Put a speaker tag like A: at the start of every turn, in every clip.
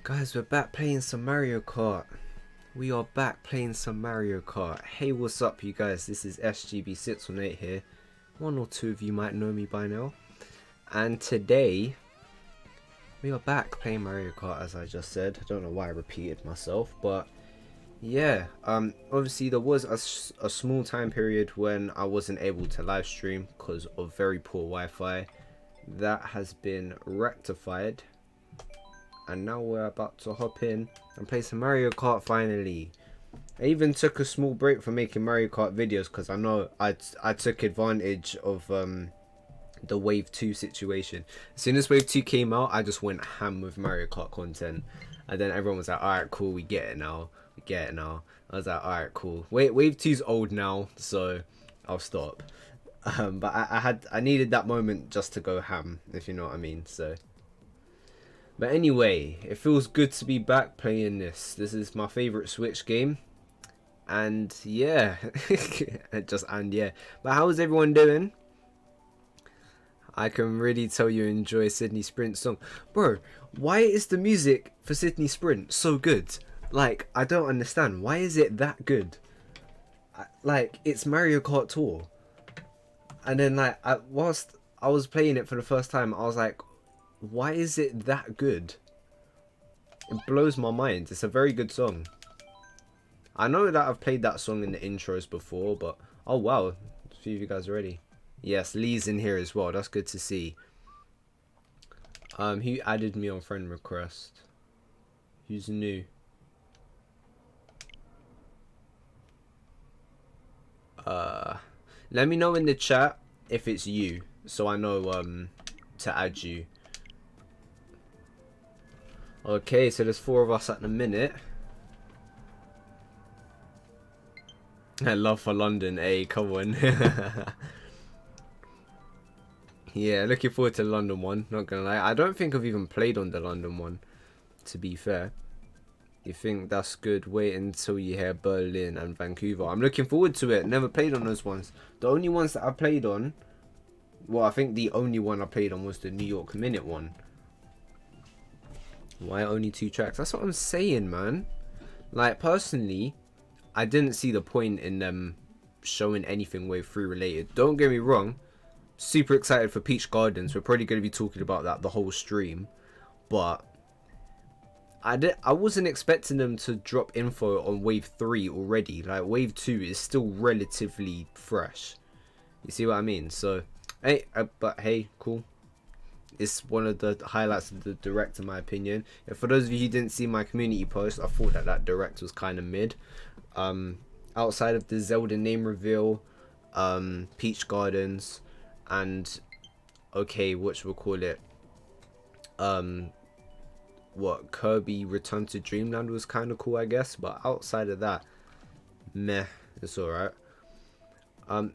A: Guys, we're back playing some Mario Kart. We are back playing some Mario Kart. Hey, what's up, you guys? This is SGB618 here. One or two of you might know me by now. And today, we are back playing Mario Kart, as I just said. I don't know why I repeated myself, but yeah. Obviously, there was a small time period when I wasn't able to live stream because of very poor Wi-Fi. That has been rectified. And now we're about to hop in and play some Mario Kart finally. I even took a small break from making Mario Kart videos because I know I took advantage of the Wave 2 situation. As soon as Wave 2 came out, I just went ham with Mario Kart content. And then everyone was like, alright, cool, we get it now. We get it now. I was like, alright, cool. Wave 2's old now, so I'll stop. But I needed that moment just to go ham, if you know what I mean, so... But anyway, it feels good to be back playing this. This is my favourite Switch game. And yeah. Yeah. But how is everyone doing? I can really tell you enjoy Sydney Sprint's song. Bro, why is the music for Sydney Sprint so good? Like, I don't understand. Why is it that good? Like, it's Mario Kart Tour. And then, like, whilst I was playing it for the first time, I was like, why is it that good? It blows my mind. It's a very good song. I know that I've played that song in the intros before, but oh wow, a few of you guys already. Yes, Lee's in here as well. That's good to see. Who added me on friend request? Who's new? Let me know in the chat if it's you, so I know to add you. Okay, so there's 4 of us at the minute. I love for London, hey, come on. Yeah, looking forward to the London one, not gonna lie. I don't think I've even played on the London one, to be fair. You think that's good? Wait until you hear Berlin and Vancouver. I'm looking forward to it. Never played on those ones. The only ones that I played on, well, I think the only one I played on was the New York Minute one. Why only 2 tracks? That's what I'm saying, man. Like, personally, I didn't see the point in them showing anything Wave 3 related. Don't get me wrong, super excited for Peach Gardens. We're probably going to be talking about that the whole stream. But I wasn't expecting them to drop info on Wave 3 already. Like, Wave 2 is still relatively fresh. You see what I mean? So, hey, but hey, cool. It's one of the highlights of the direct, in my opinion. And for those of you who didn't see my community post, I thought that direct was kind of mid. Outside of the Zelda name reveal, Peach Gardens, and okay, what we'll call it, what, Kirby Return to Dreamland was kind of cool, I guess. But outside of that, meh, it's alright.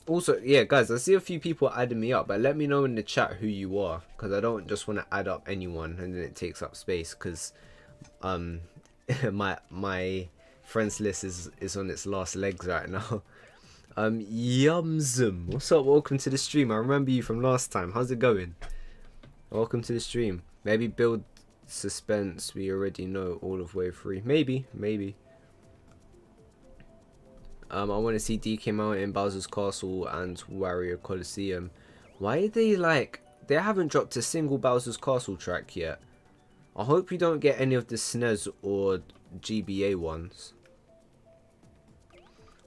A: Also, yeah, guys, I see a few people adding me up, but let me know in the chat who you are, because I don't just want to add up anyone and then it takes up space, because my friends list is on its last legs right now. Yumzum, what's up? Welcome to the stream. I remember you from last time. How's it going? Welcome to the stream. Maybe build suspense. We already know all of Wave 3. Maybe. I want to see DK Mountain, Bowser's Castle, and Wario Coliseum. Why are they like... They haven't dropped a single Bowser's Castle track yet. I hope you don't get any of the SNES or GBA ones.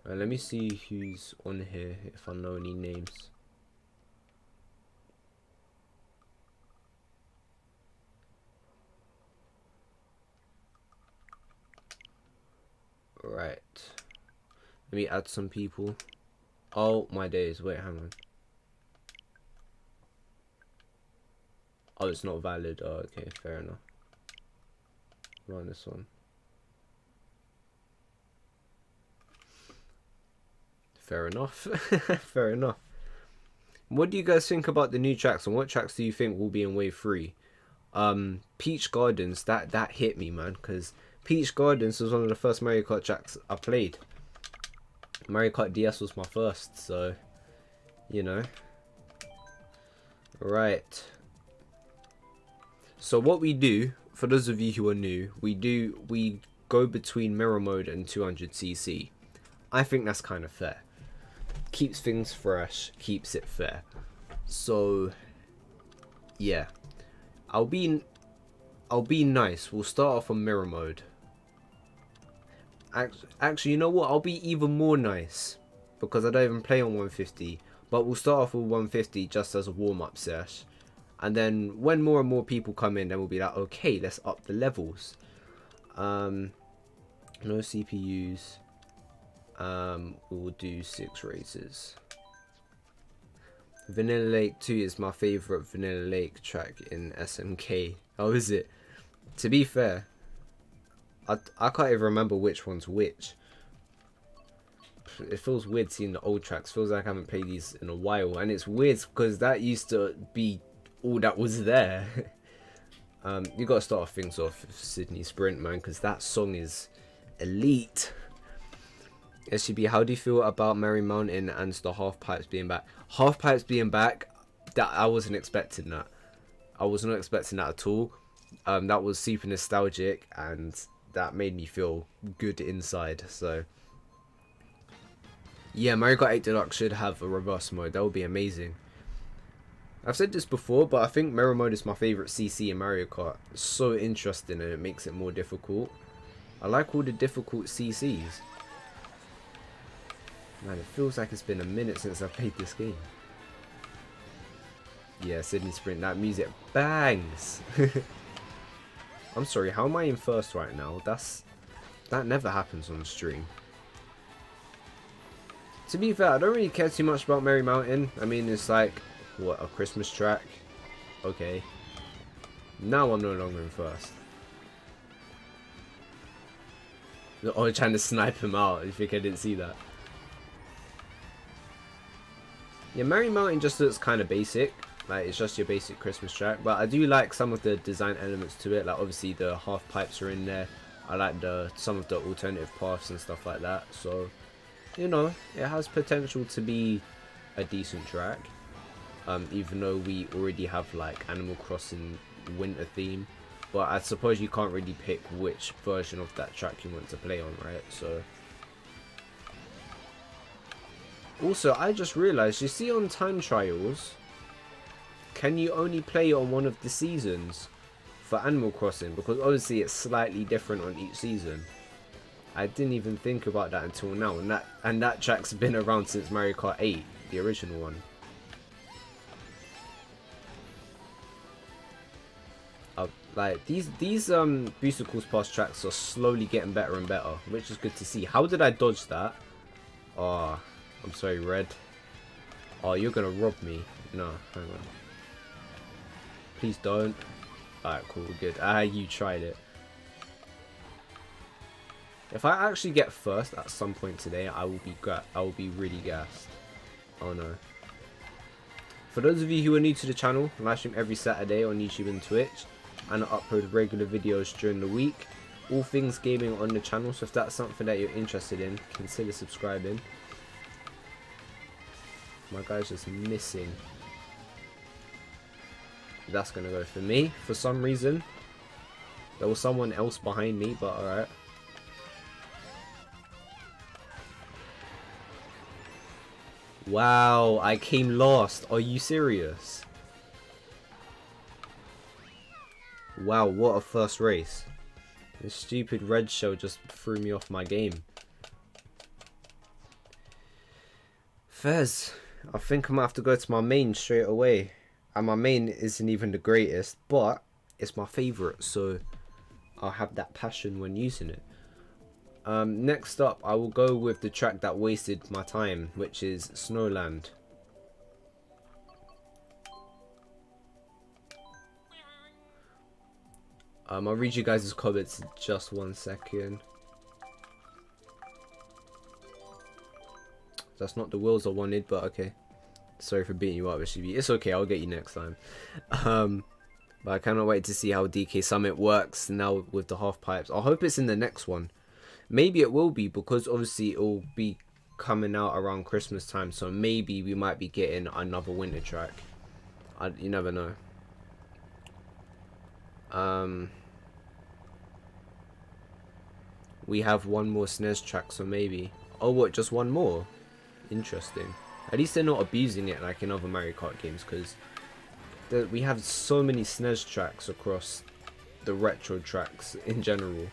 A: Let me see who's on here, if I know any names. Right. Let me add some people. Oh my days, wait, hang on. Oh, it's not valid. Oh, okay, fair enough. Run this one. Fair enough. Fair enough. What do you guys think about the new tracks, and what tracks do you think will be in Wave 3? Peach Gardens, that hit me, man, because Peach Gardens was one of the first Mario Kart tracks I played. Mario Kart DS was my first, so, you know. Right. So what we do for those of you who are new, we go between mirror mode and 200cc. I think that's kind of fair. Keeps things fresh, keeps it fair. So yeah, I'll be nice. We'll start off on mirror mode. Actually, you know what? I'll be even more nice because I don't even play on 150. But we'll start off with 150 just as a warm-up sesh. And then when more and more people come in, then we'll be like, okay, let's up the levels. No CPUs. We'll do 6 races. Vanilla Lake 2 is my favourite Vanilla Lake track in SMK. Oh, is it? To be fair, I can't even remember which one's which. It feels weird seeing the old tracks. Feels like I haven't played these in a while. And it's weird because that used to be all that was there. You gotta start off things off with Sydney Sprint, man, because that song is elite. SGB, how do you feel about Merry Mountain and the half pipes being back? Half pipes being back, that I wasn't expecting that. I was not expecting that at all. That was super nostalgic and that made me feel good inside. So yeah, Mario Kart 8 Deluxe should have a reverse mode. That would be amazing. I've said this before, but I think mirror mode is my favourite CC in Mario Kart. It's so interesting and it makes it more difficult. I like all the difficult CCs. Man, it feels like it's been a minute since I've played this game. Yeah, Sydney Sprint, that music bangs. I'm sorry, how am I in first right now? That never happens on stream. To be fair, I don't really care too much about Merry Mountain. I mean, it's like, what, a Christmas track? Okay. Now I'm no longer in first. Oh, trying to snipe him out. You think I didn't see that? Yeah, Merry Mountain just looks kind of basic. Like, it's just your basic Christmas track. But I do like some of the design elements to it. Like, obviously, the half pipes are in there. I like some of the alternative paths and stuff like that. So, you know, it has potential to be a decent track. Even though we already have, like, Animal Crossing winter theme. But I suppose you can't really pick which version of that track you want to play on, right? So... Also, I just realised, you see on time trials, can you only play on one of the seasons for Animal Crossing? Because obviously it's slightly different on each season. I didn't even think about that until now, and that track's been around since Mario Kart 8, the original one. Like these Booster Course Pass tracks are slowly getting better and better, which is good to see. How did I dodge that? Oh, I'm sorry, Red. Oh, you're gonna rob me. No, hang on. Please don't. Alright, cool, good. You tried it. If I actually get first at some point today, I will be really gassed. Oh no. For those of you who are new to the channel, I live stream every Saturday on YouTube and Twitch, and I upload regular videos during the week. All things gaming on the channel, so if that's something that you're interested in, consider subscribing. My guy's just missing. That's gonna go for me for some reason. There was someone else behind me, but alright. Wow, I came last. Are you serious? Wow, what a first race. This stupid red shell just threw me off my game. Fez, I think I might have to go to my main straight away. And my main isn't even the greatest, but it's my favourite, so I'll have that passion when using it. Next up, I will go with the track that wasted my time, which is Snowland. I'll read you guys' comments in just 1 second. That's not the wheels I wanted, but okay. Sorry for beating you up, SGB. It's okay, I'll get you next time. But I cannot wait to see how DK Summit works now with the half pipes. I hope it's in the next one. Maybe it will be, because obviously it will be coming out around Christmas time. So maybe we might be getting another winter track. You never know. we have one more SNES track, so maybe. Oh, what, just one more? Interesting. At least they're not abusing it like in other Mario Kart games, because we have so many SNES tracks across the retro tracks in general.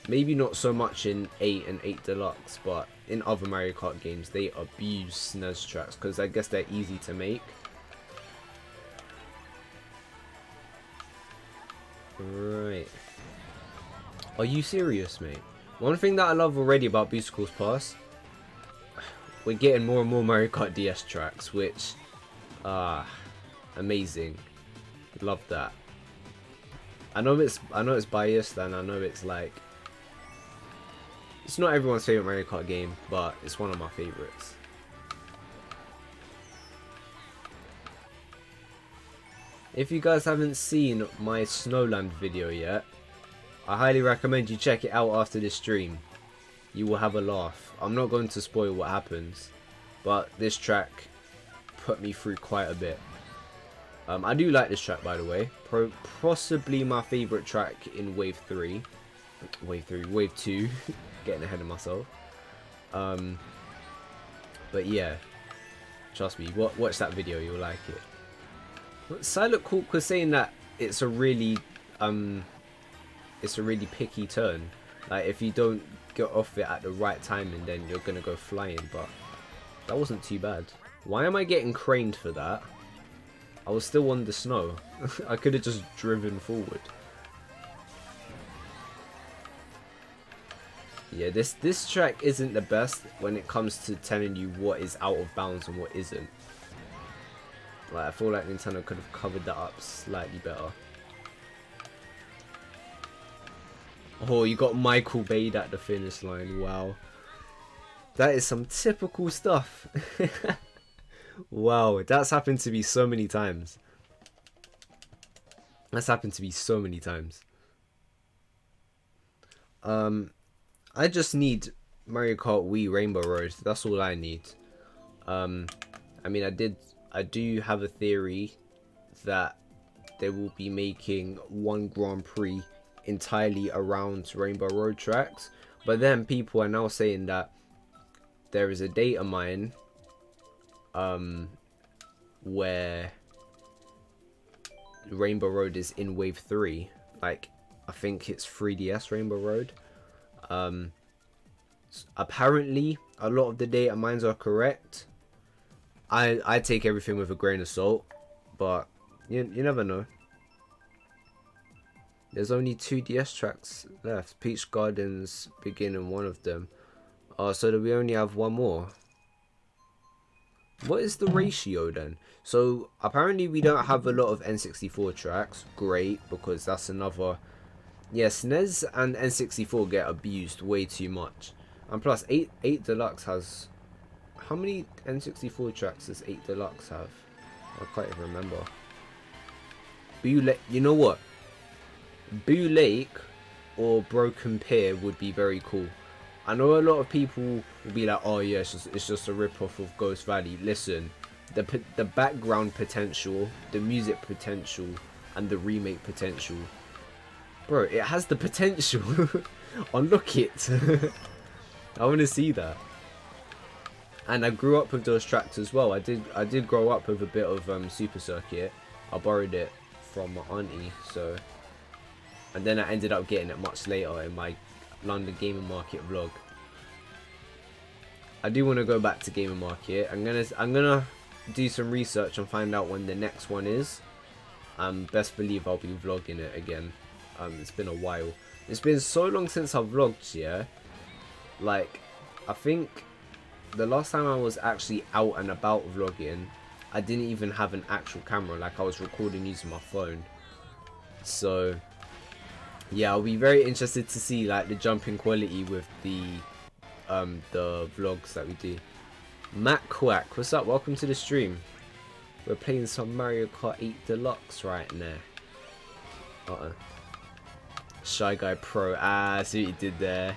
A: Maybe not so much in 8 and 8 Deluxe, but in other Mario Kart games they abuse SNES tracks because I guess they're easy to make. Right. Are you serious, mate? One thing that I love already about Booster Course Pass, we're getting more and more Mario Kart DS tracks, which amazing. Love that. I know it's biased, and I know it's like, it's not everyone's favorite Mario Kart game, but it's one of my favorites. If you guys haven't seen my Snowland video yet, I highly recommend you check it out after this stream. You will have a laugh. I'm not going to spoil what happens, but this track put me through quite a bit. I do like this track, by the way. Possibly my favorite track in Wave 2. Getting ahead of myself. But yeah, trust me, watch that video, you'll like it. Silent Cork was saying that it's a really picky turn. Like if you don't get off it at the right timing, then you're gonna go flying. But that wasn't too bad. Why am I getting craned for that? I was still on the snow. I could have just driven forward. Yeah, this track isn't the best when it comes to telling you what is out of bounds and what isn't. Like, I feel like Nintendo could have covered that up slightly better. Oh, you got Michael Bade at the finish line. Wow. That is some typical stuff. Wow, that's happened to me so many times. That's happened to me so many times. I just need Mario Kart Wii Rainbow Road. That's all I need. I mean, I do have a theory that they will be making one Grand Prix entirely around Rainbow Road tracks, but then people are now saying that there is a data mine where Rainbow Road is in Wave 3. Like, I think it's 3DS Rainbow Road. Apparently a lot of the data mines are correct. I take everything with a grain of salt, but you never know. There's only 2 DS tracks left. Peach Gardens begin in one of them. So do we only have one more? What is the ratio then? So apparently we don't have a lot of N64 tracks. Great, because that's another... Yeah, SNES and N64 get abused way too much. And plus 8 Deluxe has... How many N64 tracks does 8 Deluxe have? I can't even remember. You know what? Boo Lake or Broken Pier would be very cool. I know a lot of people will be like, oh yeah, it's just a rip-off of Ghost Valley. Listen, the background potential, the music potential, and the remake potential. Bro, it has the potential. Unlock it. I want to see that. And I grew up with those tracks as well. I did grow up with a bit of Super Circuit. I borrowed it from my auntie, so... And then I ended up getting it much later in my London Gaming Market vlog. I do want to go back to Gaming Market. I'm gonna do some research and find out when the next one is. Best believe I'll be vlogging it again. It's been a while. It's been so long since I've vlogged, yeah. Like, I think the last time I was actually out and about vlogging, I didn't even have an actual camera. Like, I was recording using my phone. So yeah, I'll be very interested to see like the jump in quality with the vlogs that we do. Matt Quack, what's up? Welcome to the stream. We're playing some Mario Kart 8 Deluxe right now. Shy Guy Pro. I see what you did there.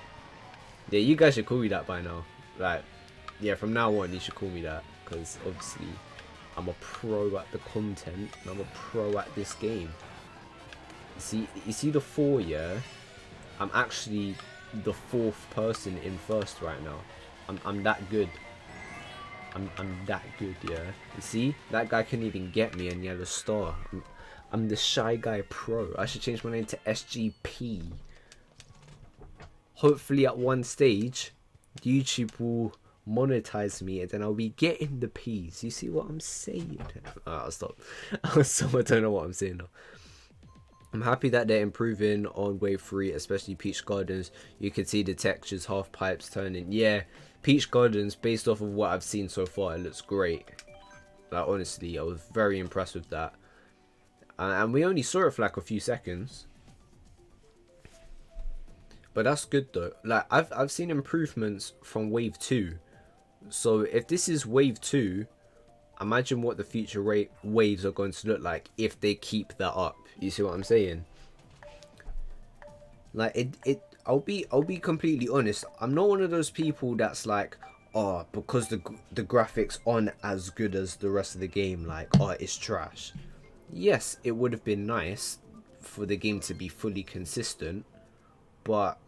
A: Yeah, you guys should call me that by now. Like, yeah, from now on you should call me that, because obviously I'm a pro at the content and I'm a pro at this game. You see the 4, yeah? I'm actually the 4th person in first right now. I'm that good. I'm that good, yeah. You see, that guy couldn't even get me, and he had a star. I'm the Shy Guy Pro. I should change my name to SGP. Hopefully, at one stage, YouTube will monetize me, and then I'll be getting the P's. You see what I'm saying? I'll stop. I don't know what I'm saying now. I'm happy that they're improving on Wave 3, especially Peach Gardens. You can see the textures, half pipes turning. Yeah, Peach Gardens, based off of what I've seen so far, it looks great. Like, honestly, I was very impressed with that. And we only saw it for like a few seconds. But that's good though. Like, I've seen improvements from Wave 2. So if this is Wave 2, imagine what the future waves are going to look like if they keep that up. You see what I'm saying? Like, I'll be completely honest. I'm not one of those people that's like, oh, because the graphics aren't as good as the rest of the game, like, oh, it's trash. Yes, it would have been nice for the game to be fully consistent, but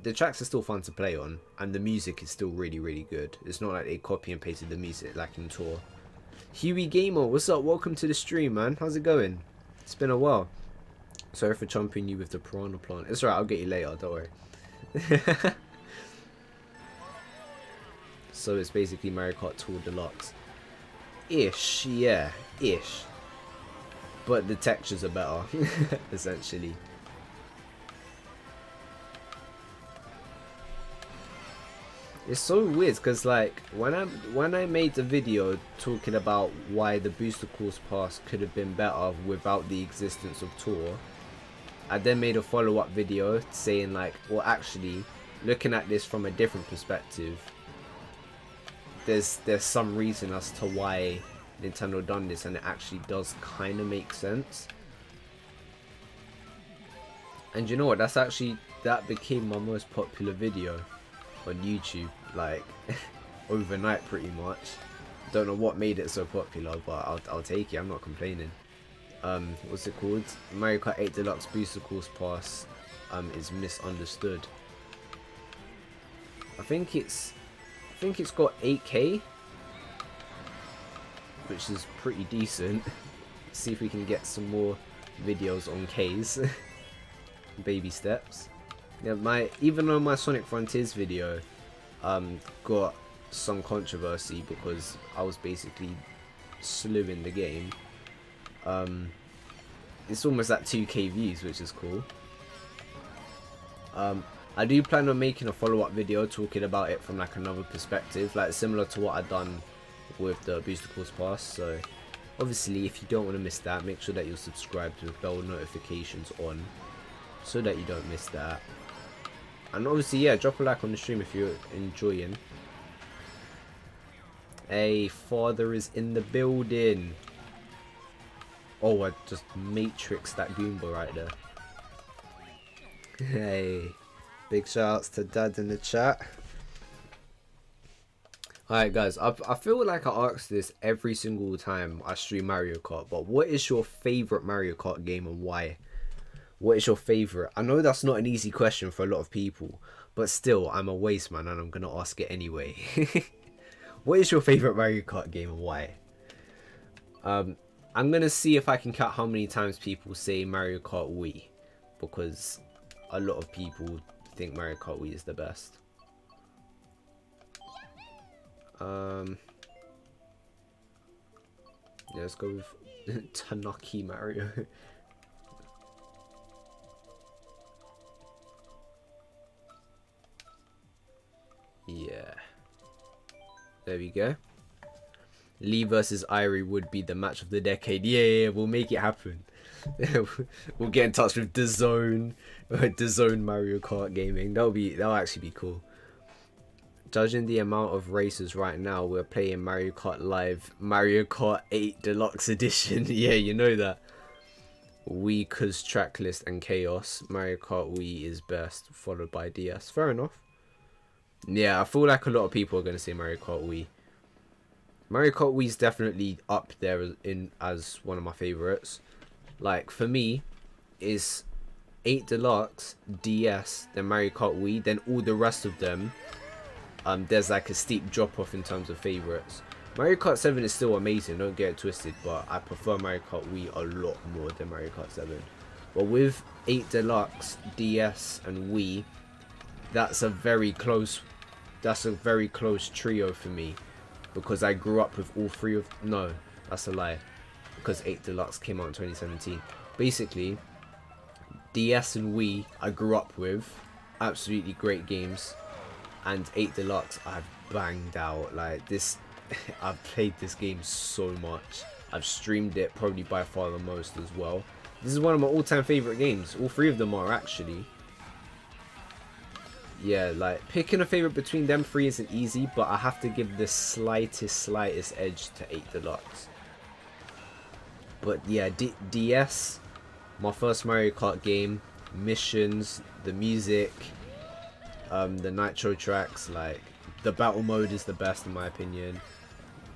A: the tracks are still fun to play on, and the music is still really, really good. It's not like they copy and pasted the music like in Tour. Huey Gamer, what's up? Welcome to the stream, man. How's it going? It's been a while. Sorry for chomping you with the piranha plant. It's alright, I'll get you later, don't worry. So it's basically Mario Kart Tour Deluxe. Ish, yeah, ish. But the textures are better, essentially. It's so weird because, like, when I made the video talking about why the booster course pass could have been better without the existence of Tour, I then made a follow-up video saying, like, well, actually, looking at this from a different perspective, there's some reason as to why Nintendo done this, and it actually does kind of make sense. And you know what? That became my most popular video on YouTube, like, overnight pretty much. Don't know what made it so popular, but I'll take it. I'm not complaining. What's it called? Mario Kart 8 Deluxe Booster Course Pass is misunderstood. I think it's got 8K, which is pretty decent. See if we can get some more videos on Ks. Baby steps. Yeah, even though my Sonic Frontiers video got some controversy because I was basically slewing the game, it's almost at 2K views, which is cool. I do plan on making a follow-up video talking about it from like another perspective, like similar to what I've done with the Booster Course Pass. So obviously, if you don't want to miss that, make sure that you're subscribed with bell notifications on so that you don't miss that. And obviously, yeah, drop a like on the stream if you're enjoying. Hey, father is in the building. Oh, I just matrixed that Goomba right there. Hey, big shoutouts to dad in the chat. Alright guys, I feel like I ask this every single time I stream Mario Kart, but what is your favourite Mario Kart game and why? What is your favourite? I know that's not an easy question for a lot of people, but still, I'm a waste man and I'm going to ask it anyway. What is your favourite Mario Kart game and why? I'm going to see if I can count how many times people say Mario Kart Wii, because a lot of people think Mario Kart Wii is the best. Yeah, let's go with Tanaki Mario. Yeah, there we go. Lee versus Irie would be the match of the decade. Yeah, we'll make it happen. We'll get in touch with DAZN Mario Kart gaming. That'll actually be cool. Judging the amount of races right now, we're playing Mario Kart Live, Mario Kart 8 Deluxe Edition. Yeah, you know that. Wii, cause tracklist and chaos. Mario Kart Wii is best, followed by DS. Fair enough. Yeah, I feel like a lot of people are going to say Mario Kart Wii. Mario Kart Wii is definitely up there as one of my favorites. Like, for me, is 8 Deluxe, DS, then Mario Kart Wii, then all the rest of them, there's like a steep drop off in terms of favorites. Mario Kart 7 is still amazing, don't get it twisted, but I prefer Mario Kart Wii a lot more than Mario Kart 7. But with 8 Deluxe, DS, and Wii, that's a very close trio for me, because I grew up with all three of, no, that's a lie, because 8 Deluxe came out in 2017. Basically, DS and Wii I grew up with, absolutely great games, and 8 Deluxe I've banged out. Like this, I've played this game so much. I've streamed it probably by far the most as well. This is one of my all-time favorite games. All three of them are actually. Yeah, like picking a favorite between them three isn't easy, but I have to give the slightest edge to 8 Deluxe. But yeah, DS, my first Mario Kart game, missions, the music, the nitro tracks, like the battle mode is the best in my opinion.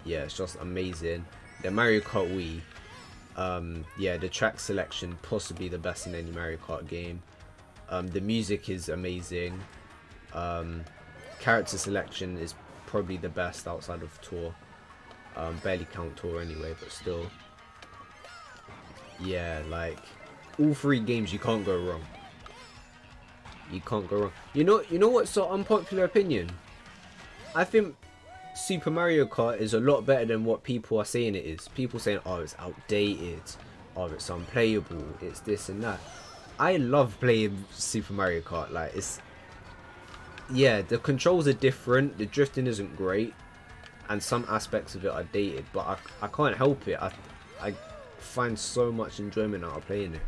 A: Yeah, it's just amazing. The Mario Kart Wii, yeah, the track selection possibly the best in any Mario Kart game. The music is amazing. Character selection is probably the best outside of Tour. Barely count Tour anyway, but still. Yeah, like all three games you can't go wrong. You can't go wrong. You know what's an unpopular opinion? I think Super Mario Kart is a lot better than what people are saying it is. People saying, oh, it's outdated, oh, it's unplayable, it's this and that. I love playing Super Mario Kart. Like, it's, yeah, the controls are different, the drifting isn't great, and some aspects of it are dated, but I can't help it. I find so much enjoyment out of playing it.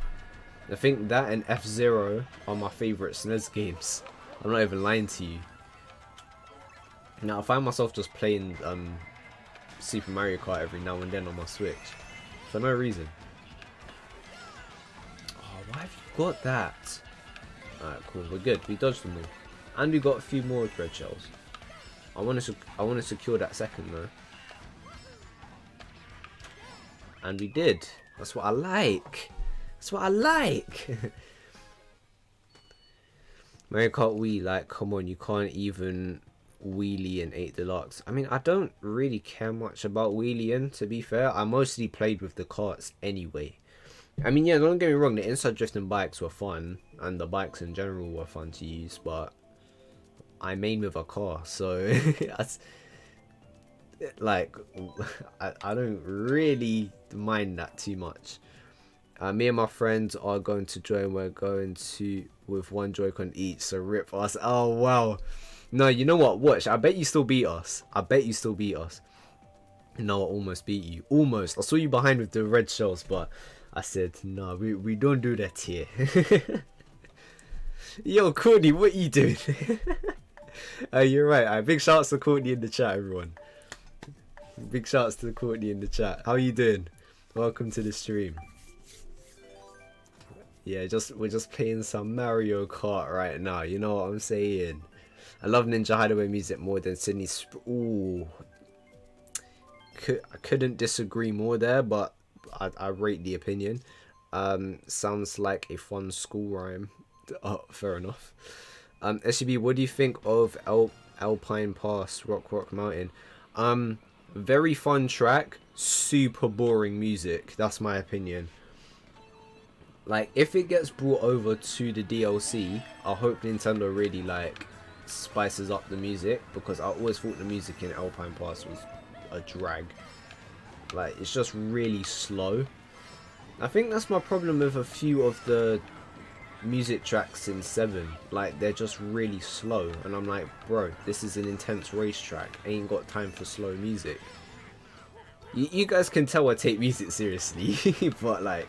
A: I think that and F-Zero are my favourite SNES games. I'm not even lying to you. Now I find myself just playing Super Mario Kart every now and then on my Switch for no reason. Oh, why have you got that? Alright, cool, we're good. We dodged them all, and we got a few more red shells. I want to secure that second though, and we did. That's what I like. That's what I like. Mario Kart Wii, like, come on, you can't even wheelie in 8 Deluxe. I mean, I don't really care much about wheeling, to be fair. I mostly played with the karts anyway. I mean, yeah, don't get me wrong, the inside drifting bikes were fun, and the bikes in general were fun to use, but I main with a car, so that's, like, I don't really mind that too much. Me and my friends are going to join. We're going to with one Joy-Con each, so rip us. Oh wow. No, you know what, watch, I bet you still beat us. I bet you still beat us. No, I almost beat you. Almost. I saw you behind with the red shells, but I said no, we don't do that here. Yo, Courtney, what are you doing? You're right. Big shouts to Courtney in the chat, everyone. Big shouts to Courtney in the chat. How are you doing? Welcome to the stream. Yeah, we're just playing some Mario Kart right now. You know what I'm saying? I love Ninja Hideaway music more than Sydney. Ooh, I couldn't disagree more there, but I rate the opinion. Sounds like a fun school rhyme. Oh, fair enough. SCB, what do you think of Alpine Pass, Rock Mountain? Very fun track, super boring music. That's my opinion. Like, if it gets brought over to the DLC, I hope Nintendo really, like, spices up the music, because I always thought the music in Alpine Pass was a drag. Like, it's just really slow. I think that's my problem with a few of the music tracks in 7. Like, they're just really slow, and I'm like, bro, this is an intense racetrack. I ain't got time for slow music. You guys can tell I take music seriously, but like,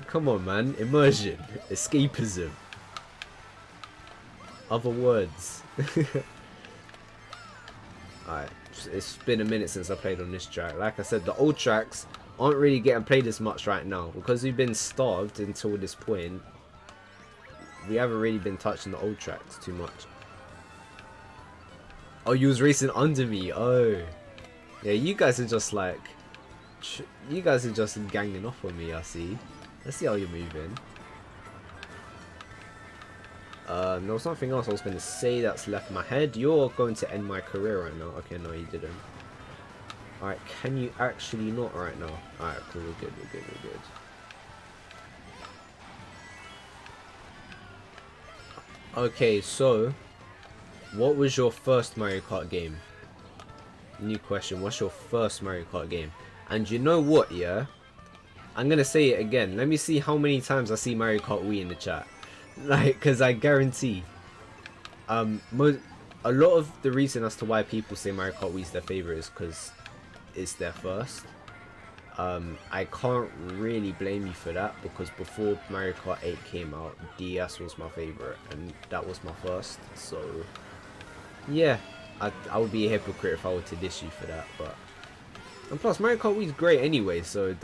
A: come on, man. Immersion. Escapism. Other words. Alright, it's been a minute since I played on this track. Like I said, the old tracks aren't really getting played as much right now, because we've been starved until this point. We haven't really been touching the old tracks too much. Oh, you was racing under me. Oh. Yeah, you guys are just like, you guys are just ganging off on me, I see. Let's see how you're moving. There was something else I was going to say that's left my head. You're going to end my career right now. Okay, no, you didn't. Alright, can you actually not right now? Alright, cool, we're good, we're good, we're good. Okay, so what was your first Mario Kart game? New question, what's your first Mario Kart game? And you know what, yeah? I'm gonna say it again. Let me see how many times I see Mario Kart Wii in the chat. Like, because I guarantee a lot of the reason as to why people say Mario Kart Wii is their favorite is because it's their first. I can't really blame you for that, because before Mario Kart 8 came out, DS was my favorite and that was my first. So yeah, I would be a hypocrite if I were to diss you for that. But and plus Mario Kart Wii is great anyway, so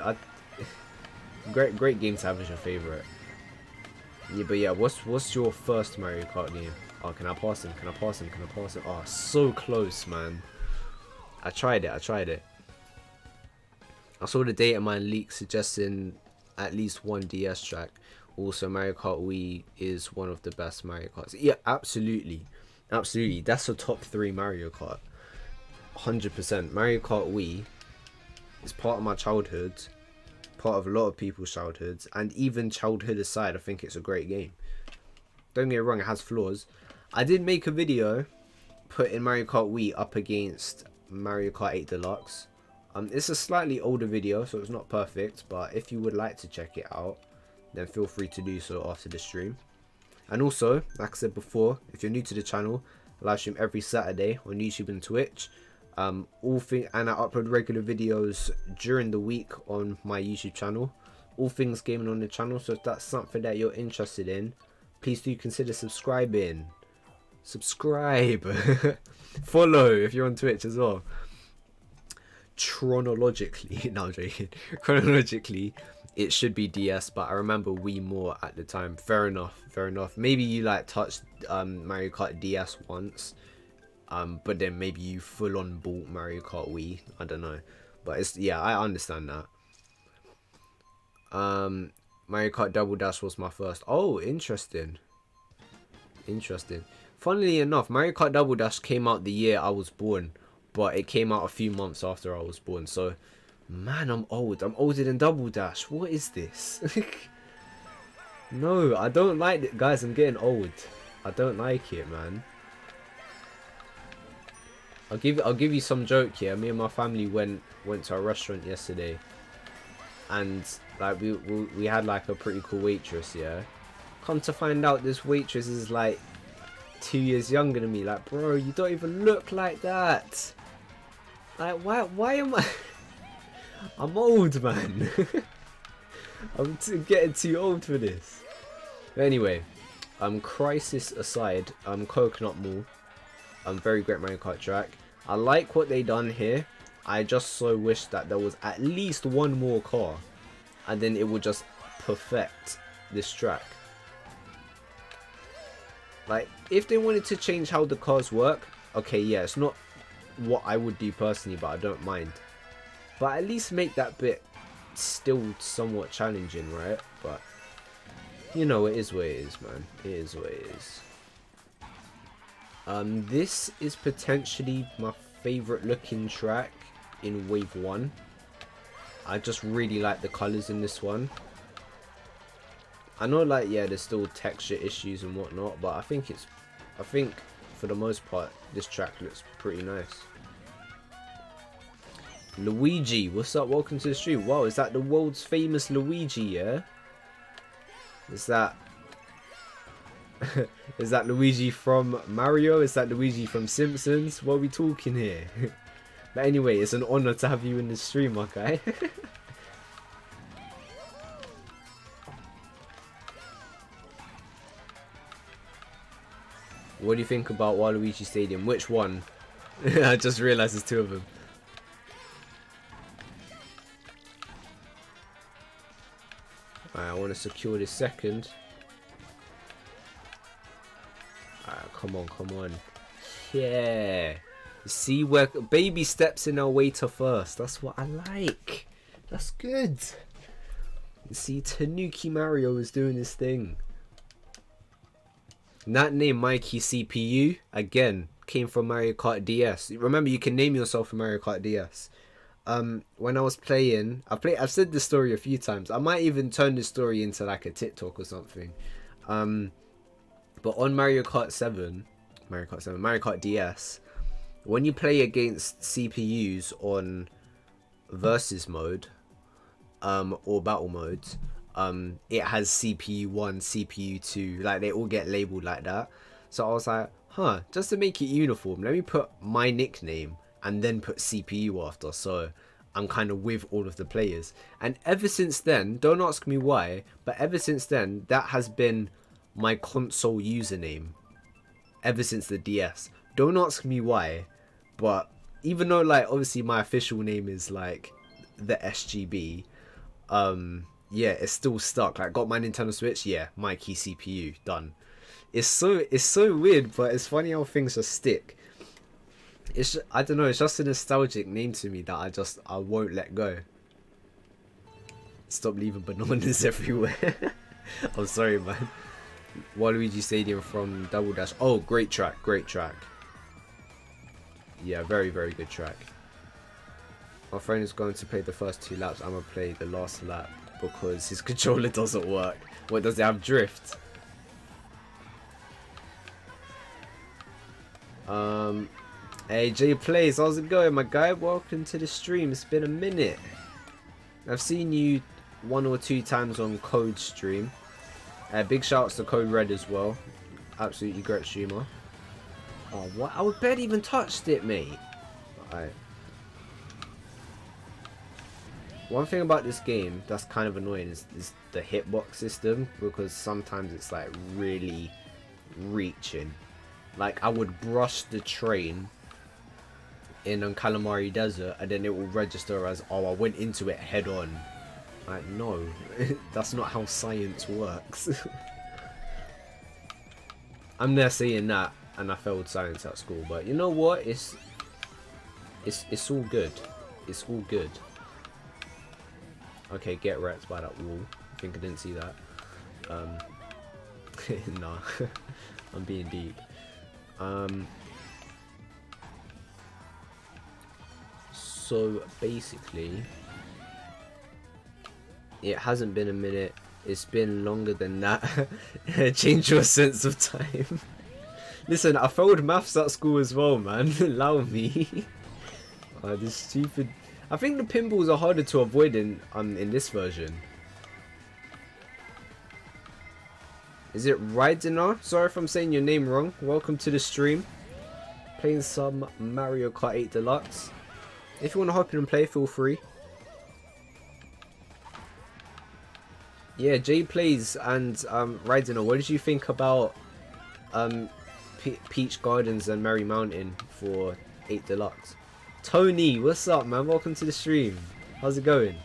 A: great game to have as your favorite. Yeah, but yeah, what's your first Mario Kart game? Oh, can I pass him? Can I pass him? Can I pass him? Oh, so close, man. I tried it. I tried it. I saw the data mine leak suggesting at least one DS track. Also, Mario Kart Wii is one of the best Mario Karts. Yeah, absolutely. Absolutely. That's a top 3 Mario Kart. 100%. Mario Kart Wii is part of my childhood. Part of a lot of people's childhoods. And even childhood aside, I think it's a great game. Don't get me wrong, it has flaws. I did make a video putting Mario Kart Wii up against Mario Kart 8 Deluxe. It's a slightly older video, so it's not perfect, but if you would like to check it out, then feel free to do so after the stream. And also, like I said before, if you're new to the channel, I live stream every Saturday on YouTube and Twitch. And I upload regular videos during the week on my YouTube channel. All things gaming on the channel, so if that's something that you're interested in, please do consider subscribing. Subscribe. Follow if you're on Twitch as well. Chronologically, no, I'm joking. Chronologically, it should be DS, but I remember Wii more at the time. Fair enough, fair enough. Maybe you like touched Mario Kart DS once, but then maybe you full on bought Mario Kart Wii. I don't know, but it's, yeah, I understand that. Mario Kart Double Dash was my first. Oh, interesting. Interesting. Funnily enough, Mario Kart Double Dash came out the year I was born, but it came out a few months after I was born. So, man, I'm old. I'm older than Double Dash. What is this? No, I don't like it, guys. I'm getting old. I don't like it, man. I'll give you some joke here. Me and my family went to a restaurant yesterday, and like we had like a pretty cool waitress. Yeah, come to find out, this waitress is like 2 years younger than me. Like, bro, you don't even look like that. Like, why am I? I'm old, man. I'm getting too old for this. But anyway, crisis aside, Coconut Mall, very great Mario Kart track. I like what they done here. I just so wish that there was at least one more car, and then it would just perfect this track. Like, if they wanted to change how the cars work, okay, yeah, it's not what I would do personally, but I don't mind. But at least make that bit still somewhat challenging, right? But, you know, it is what it is, man. It is what it is. This is potentially my favourite looking track in Wave 1. I just really like the colours in this one. I know, like, yeah, there's still texture issues and whatnot, but I think for the most part, this track looks pretty nice. Luigi, what's up? Welcome to the stream. Wow, is that the world's famous Luigi, yeah? Is that... is that Luigi from Mario? Is that Luigi from Simpsons? What are we talking here? But anyway, it's an honor to have you in the stream, my guy. What do you think about Waluigi Stadium? Which one? I just realized there's two of them. Alright, I want to secure this second. Alright, come on, come on. Yeah. See, where baby steps in our way to first. That's what I like. That's good. See, Tanuki Mario is doing his thing. That name, Mikey CPU, again, came from Mario Kart DS. Remember, you can name yourself in Mario Kart DS. When I was playing, I've said this story a few times. I might even turn this story into like a TikTok or something. But on Mario Kart 7, Mario Kart DS, when you play against CPUs on versus mode, or battle modes, it has CPU 1, CPU 2, like they all get labeled like that. So I was like, huh, just to make it uniform, let me put my nickname and then put CPU after, so I'm kind of with all of the players. And ever since then, don't ask me why, but ever since then, that has been my console username. Ever since the DS. Don't ask me why, but even though like obviously my official name is like the SGB, yeah, it's still stuck. Like, got my Nintendo Switch, yeah, Mikey CPU, done. It's so weird, but it's funny how things just stick. It's just, I don't know, it's just a nostalgic name to me that I won't let go. Stop leaving bananas everywhere. I'm sorry, man. Waluigi Stadium from Double Dash. Oh, great track. Yeah, very good track. My friend is going to play the first 2 laps. I'm gonna play the last lap because his controller doesn't work. What, does it have drift? Hey, Jay Plays, how's it going, my guy? Welcome to the stream. It's been a minute. I've seen you 1 or 2 times on Code stream. Big shouts to Code Red as well. Absolutely great streamer. Oh, what? I barely even touched it, mate. Alright. One thing about this game that's kind of annoying is the hitbox system, because sometimes it's like really reaching. Like, I would brush the train in Calamari Desert and then it will register as, oh, I went into it head on. Like, no, that's not how science works. I'm there saying that, and I failed science at school, but you know what? It's all good. It's all good. Okay, get wrecked by that wall. I think I didn't see that. Nah, I'm being deep. So basically, it hasn't been a minute. It's been longer than that. Change your sense of time. Listen, I failed maths at school as well, man. Allow me. This stupid. I think the pinballs are harder to avoid in this version. Is it Raidina? Sorry if I'm saying your name wrong. Welcome to the stream. Playing some Mario Kart 8 Deluxe. If you want to hop in and play, feel free. Yeah, Jay Plays and Raidina, what did you think about Peach Gardens and Merry Mountain for 8 Deluxe? Tony, what's up, man? Welcome to the stream. How's it going?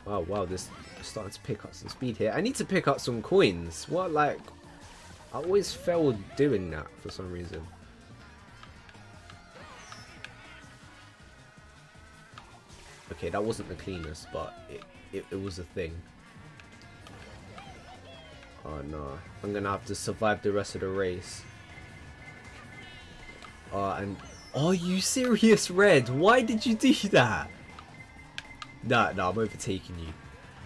A: Wow, this is starting to pick up some speed here. I need to pick up some coins. What, like, I always fail doing that for some reason. Okay, that wasn't the cleanest, but it was a thing. Oh no, I'm gonna have to survive the rest of the race. And are you serious, Red? Why did you do that? Nah, I'm overtaking you.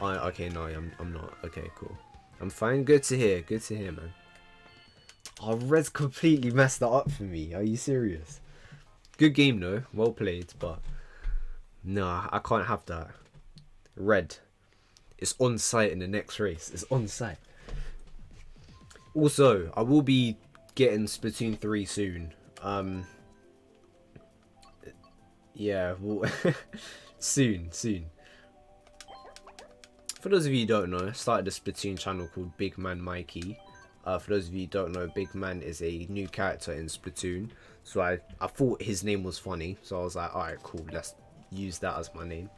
A: Okay, no, I'm not. Okay, cool. I'm fine. Good to hear, man. Oh, Red's completely messed that up for me. Are you serious? Good game though, well played, but nah, I can't have that. Red, it's on site in the next race. It's on site. Also, I will be getting Splatoon 3 soon. Yeah, well, soon. For those of you who don't know, I started a Splatoon channel called Big Man Mikey. For those of you who don't know, Big Man is a new character in Splatoon. So I thought his name was funny, so I was like, alright, cool, let's use that as my name.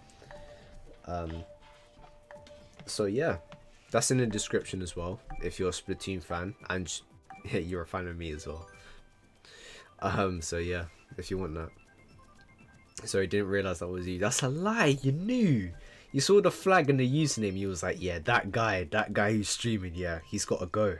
A: So yeah, that's in the description as well, if you're a Splatoon fan, and yeah, you're a fan of me as well. So yeah, if you want that. Sorry, didn't realise that was you. That's a lie, you knew. You saw the flag and the username, you was like, yeah, that guy who's streaming, yeah, he's got to go.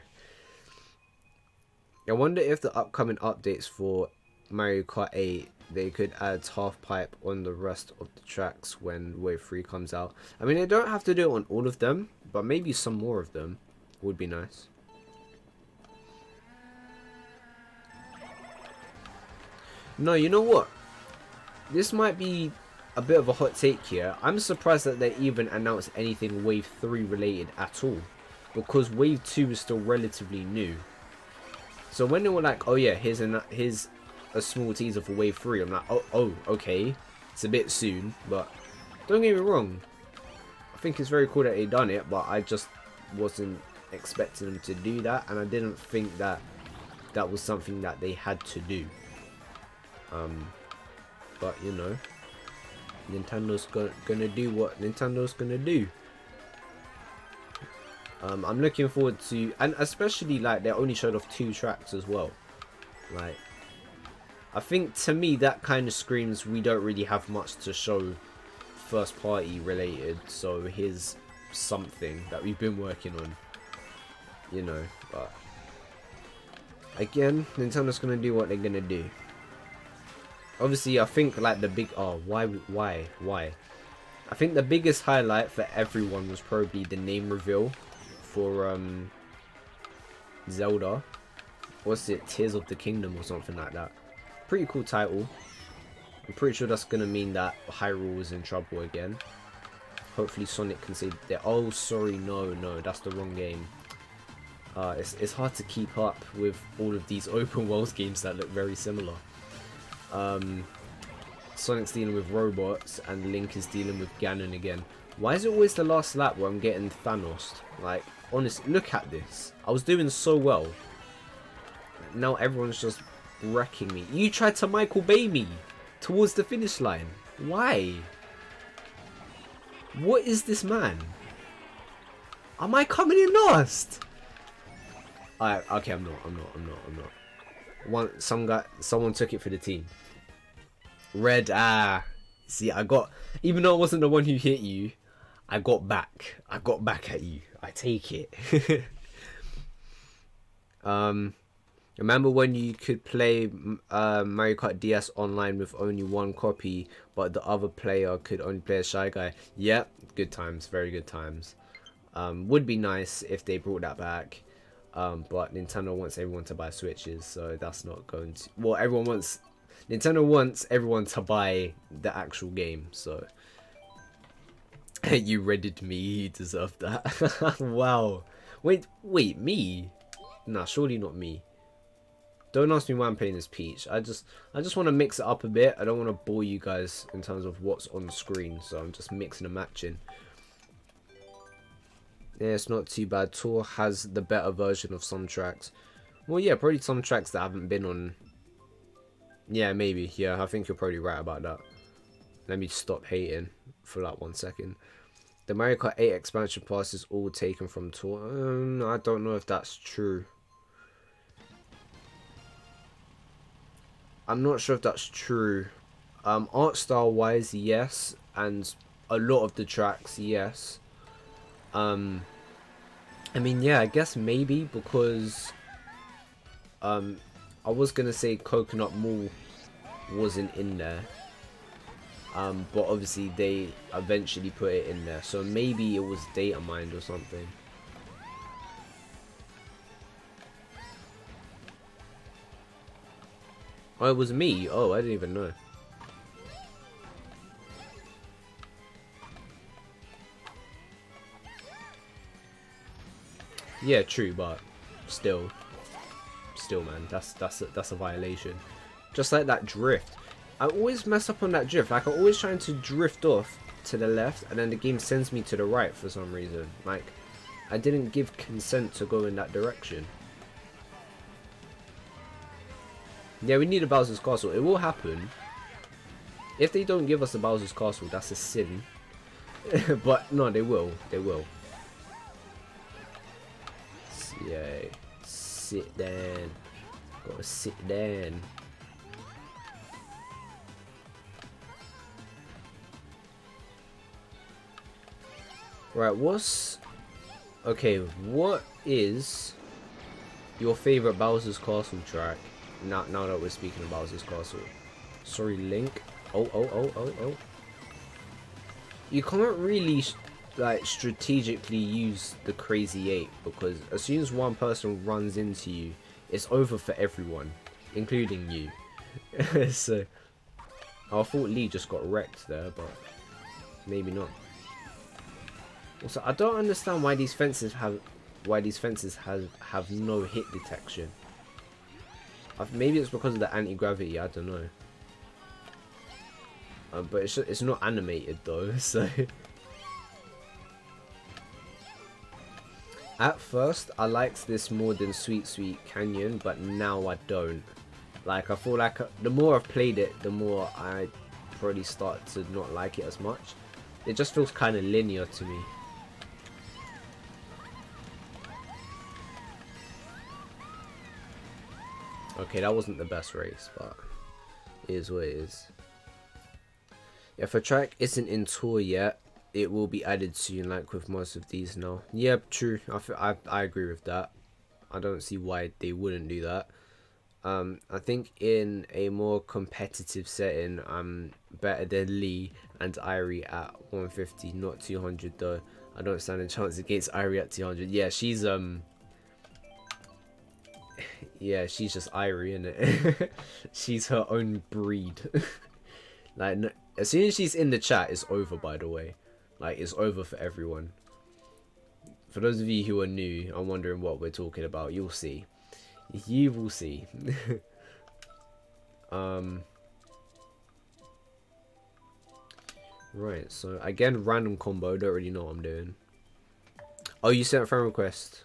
A: I wonder if the upcoming updates for Mario Kart 8, they could add half pipe on the rest of the tracks when Wave 3 comes out. I mean, they don't have to do it on all of them, but maybe some more of them would be nice. No, you know what? This might be a bit of a hot take here. I'm surprised that they even announced anything Wave 3 related at all, because Wave 2 is still relatively new. So when they were like, oh yeah, here's a small teaser for Wave 3, I'm like, oh, okay, it's a bit soon, but don't get me wrong, I think it's very cool that they done it, but I just wasn't expecting them to do that, and I didn't think that that was something that they had to do. But you know, Nintendo's gonna do what Nintendo's gonna do. I'm looking forward to, and especially like they only showed off 2 tracks as well. Like, I think to me that kind of screams we don't really have much to show first party related. So here's something that we've been working on, you know. But again, Nintendo's gonna do what they're gonna do. Obviously, I think like the big why? I think the biggest highlight for everyone was probably the name reveal for Zelda. What's it? Tears of the Kingdom or something like that. Pretty cool title. I'm pretty sure that's gonna mean that Hyrule is in trouble again. Hopefully Sonic can save that. Oh, sorry, no, that's the wrong game. It's hard to keep up with all of these open world games that look very similar. Sonic's dealing with robots and Link is dealing with Ganon again. Why is it always the last lap where I'm getting Thanos? Like, honestly, look at this. I was doing so well. Now everyone's just wrecking me. You tried to Michael Bay me towards the finish line. Why? What is this, man? Am I coming in last? Okay, I'm not. Someone took it for the team. Red, see, even though I wasn't the one who hit you, I got back at you. I take it. Remember when you could play Mario Kart DS online with only one copy, but the other player could only play as Shy Guy? Yep, good times, very good times. Would be nice if they brought that back. But Nintendo wants everyone to buy Switches, so that's not going to... Well, Nintendo wants everyone to buy the actual game, so... You redded me, you deserve that. Wow. Wait, me? Nah, surely not me. Don't ask me why I'm playing as Peach. I just want to mix it up a bit. I don't want to bore you guys in terms of what's on the screen, so I'm just mixing and matching. Yeah, it's not too bad. Tour has the better version of some tracks. Well, yeah, probably some tracks that haven't been on. Yeah, maybe. Yeah, I think you're probably right about that. Let me stop hating for like 1 second. The Mario Kart 8 expansion pass is all taken from Tour. I don't know if that's true. I'm not sure if that's true. Art style wise, yes, and a lot of the tracks, yes. I mean, yeah, I guess maybe because I was gonna say Coconut Mall wasn't in there, but obviously they eventually put it in there, so maybe it was data mined or something. Oh, it was me. Oh, I didn't even know. Yeah, true, but still, man, that's a violation. Just like that drift. I always mess up on that drift. Like, I'm always trying to drift off to the left, and then the game sends me to the right for some reason. Like, I didn't give consent to go in that direction. Yeah, we need a Bowser's Castle. It will happen. If they don't give us a Bowser's Castle, that's a sin. But no, they will. They will. Yeah, sit down. Gotta sit down. Right, okay, what is your favorite Bowser's Castle track? Now that we're speaking of Bowser's Castle. Sorry, Link. Oh. You can't really like strategically use the Crazy 8 because as soon as one person runs into you, it's over for everyone, including you. So I thought Lee just got wrecked there, but maybe not. Also, I don't understand why these fences have no hit detection. Maybe it's because of the anti-gravity, I don't know. But it's not animated though, so. At first, I liked this more than Sweet Sweet Canyon, but now I don't. Like, I feel like the more I've played it, the more I probably start to not like it as much. It just feels kind of linear to me. Okay, that wasn't the best race, but it is what it is. If a track isn't in tour yet, it will be added soon, like with most of these now. Yeah, true. I agree with that. I don't see why they wouldn't do that. I think in a more competitive setting, I'm better than Lee and Irie at 150, not 200 though. I don't stand a chance against Irie at 200. Yeah, she's yeah, she's just Irie, innit? She's her own breed. Like, no, as soon as she's in the chat, it's over, by the way. Like, it's over for everyone. For those of you who are new, I'm wondering what we're talking about. You'll see. You will see. Right, so again, random combo. Don't really know what I'm doing. Oh, you sent a friend request.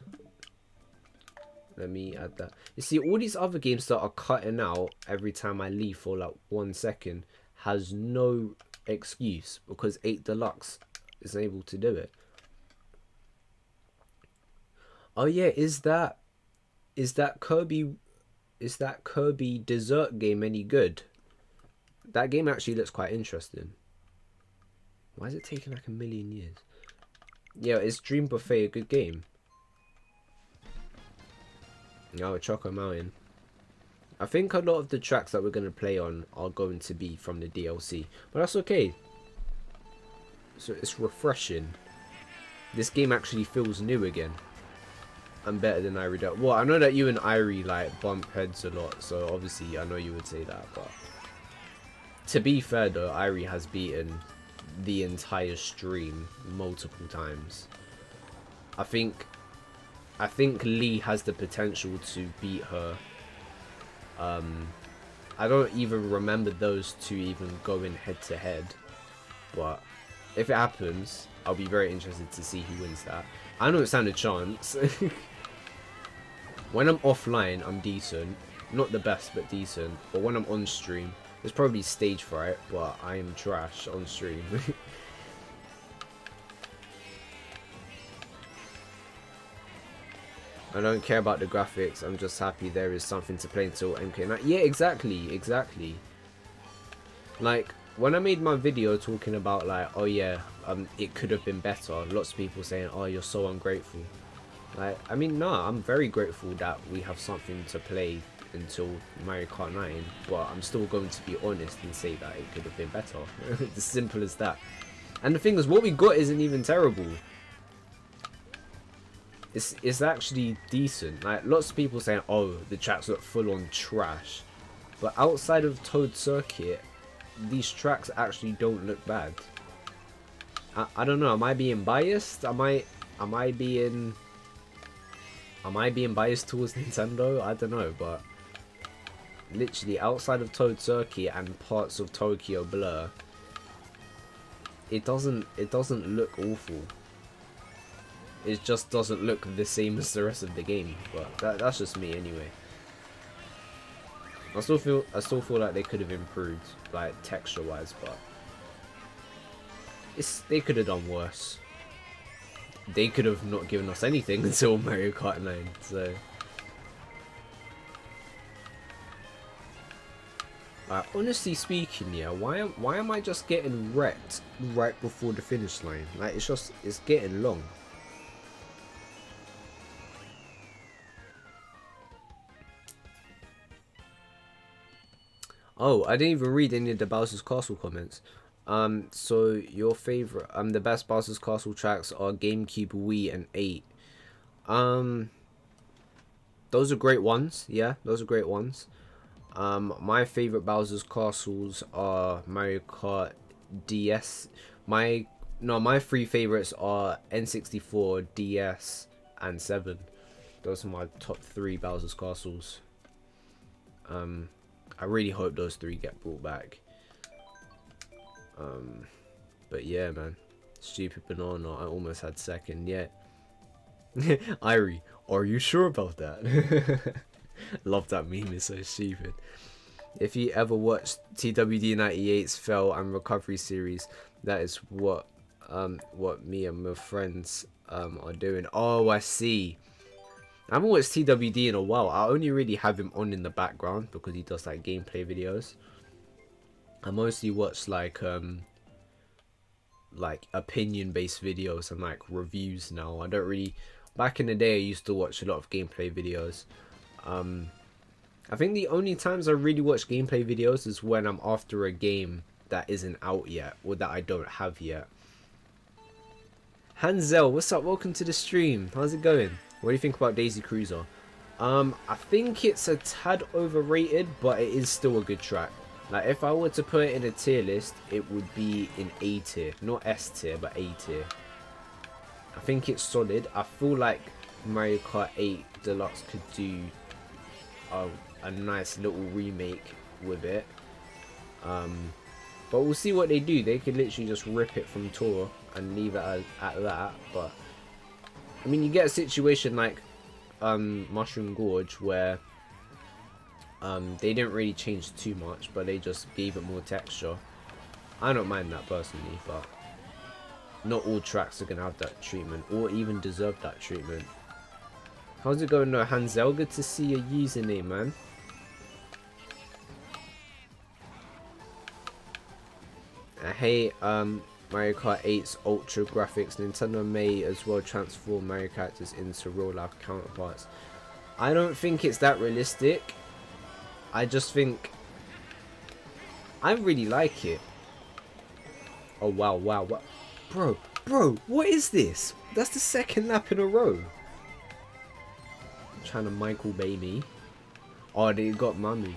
A: Let me add that. You see, all these other games that are cutting out every time I leave for like 1 second has no excuse because 8 Deluxe is able to do it. Oh yeah, is that Kirby dessert game any good? That game actually looks quite interesting. Why is it taking like a million years? Yeah, is Dream Buffet a good game? No, Choco Mountain. I think a lot of the tracks that we're going to play on are going to be from the DLC. But that's okay. So it's refreshing. This game actually feels new again. I'm better than Irie. Well, I know that you and Irie like bump heads a lot. So obviously I know you would say that. But to be fair though, Irie has beaten the entire stream multiple times. I think Lee has the potential to beat her. I don't even remember those two even going head to head, but if it happens, I'll be very interested to see who wins that. I don't stand a chance. When I'm offline, I'm decent. Not the best, but decent. But when I'm on stream, there's probably stage fright, but I am trash on stream. I don't care about the graphics, I'm just happy there is something to play until MK9. Yeah, exactly. Like, when I made my video talking about like, oh yeah, it could have been better, lots of people saying, oh, you're so ungrateful. Like, I mean, nah, I'm very grateful that we have something to play until Mario Kart 9, but I'm still going to be honest and say that it could have been better. It's as simple as that. And the thing is, what we got isn't even terrible. It's actually decent. Like, lots of people saying, oh, the tracks look full on trash, but outside of Toad Circuit, these tracks actually don't look bad. I don't know, am I being biased? Am I being biased towards Nintendo? I don't know, but literally outside of Toad Circuit and parts of Tokyo Blur, it doesn't look awful. It just doesn't look the same as the rest of the game, but that's just me anyway. I still feel like they could have improved, like texture wise, but they could have done worse. They could have not given us anything until Mario Kart 9, so Honestly speaking, yeah, why am I just getting wrecked right before the finish line? Like, it's getting long. Oh, I didn't even read any of the Bowser's Castle comments. So your favorite, the best Bowser's Castle tracks are GameCube, Wii, and 8. Um, those are great ones. Yeah, those are great ones. My favorite Bowser's Castles are Mario Kart DS. My three favorites are N64, DS, and 7. Those are my top 3 Bowser's Castles. I really hope those 3 get brought back. But yeah, man. Stupid Banana, I almost had second. Yeah. Irie, are you sure about that? Love that meme, it's so stupid. If you ever watched TWD 98's Fell and Recovery series, that is what me and my friends are doing. Oh, I see. I haven't watched TWD in a while. I only really have him on in the background because he does like gameplay videos. I mostly watch like opinion based videos and like reviews now. I don't really, back in the day I used to watch a lot of gameplay videos. I think the only times I really watch gameplay videos is when I'm after a game that isn't out yet or that I don't have yet. Hansel, what's up? Welcome to the stream. How's it going? What do you think about Daisy Cruiser? I think it's a tad overrated, but it is still a good track. Like, if I were to put it in a tier list, it would be in A tier. Not S tier, but A tier. I think it's solid. I feel like Mario Kart 8 Deluxe could do a nice little remake with it. But we'll see what they do. They could literally just rip it from Tour and leave it at that. But, I mean, you get a situation like Mushroom Gorge where they didn't really change too much, but they just gave it more texture. I don't mind that personally, but not all tracks are gonna have that treatment or even deserve that treatment. How's it going, Hansel? Good to see your username, man. I hate Mario Kart 8's ultra graphics. Nintendo may as well transform Mario characters into real life counterparts. I don't think it's that realistic. I just think I really like it. Oh wow, wow. Bro, what is this? That's the second lap in a row. I'm trying to Michael Bay me. Oh, they got mummied.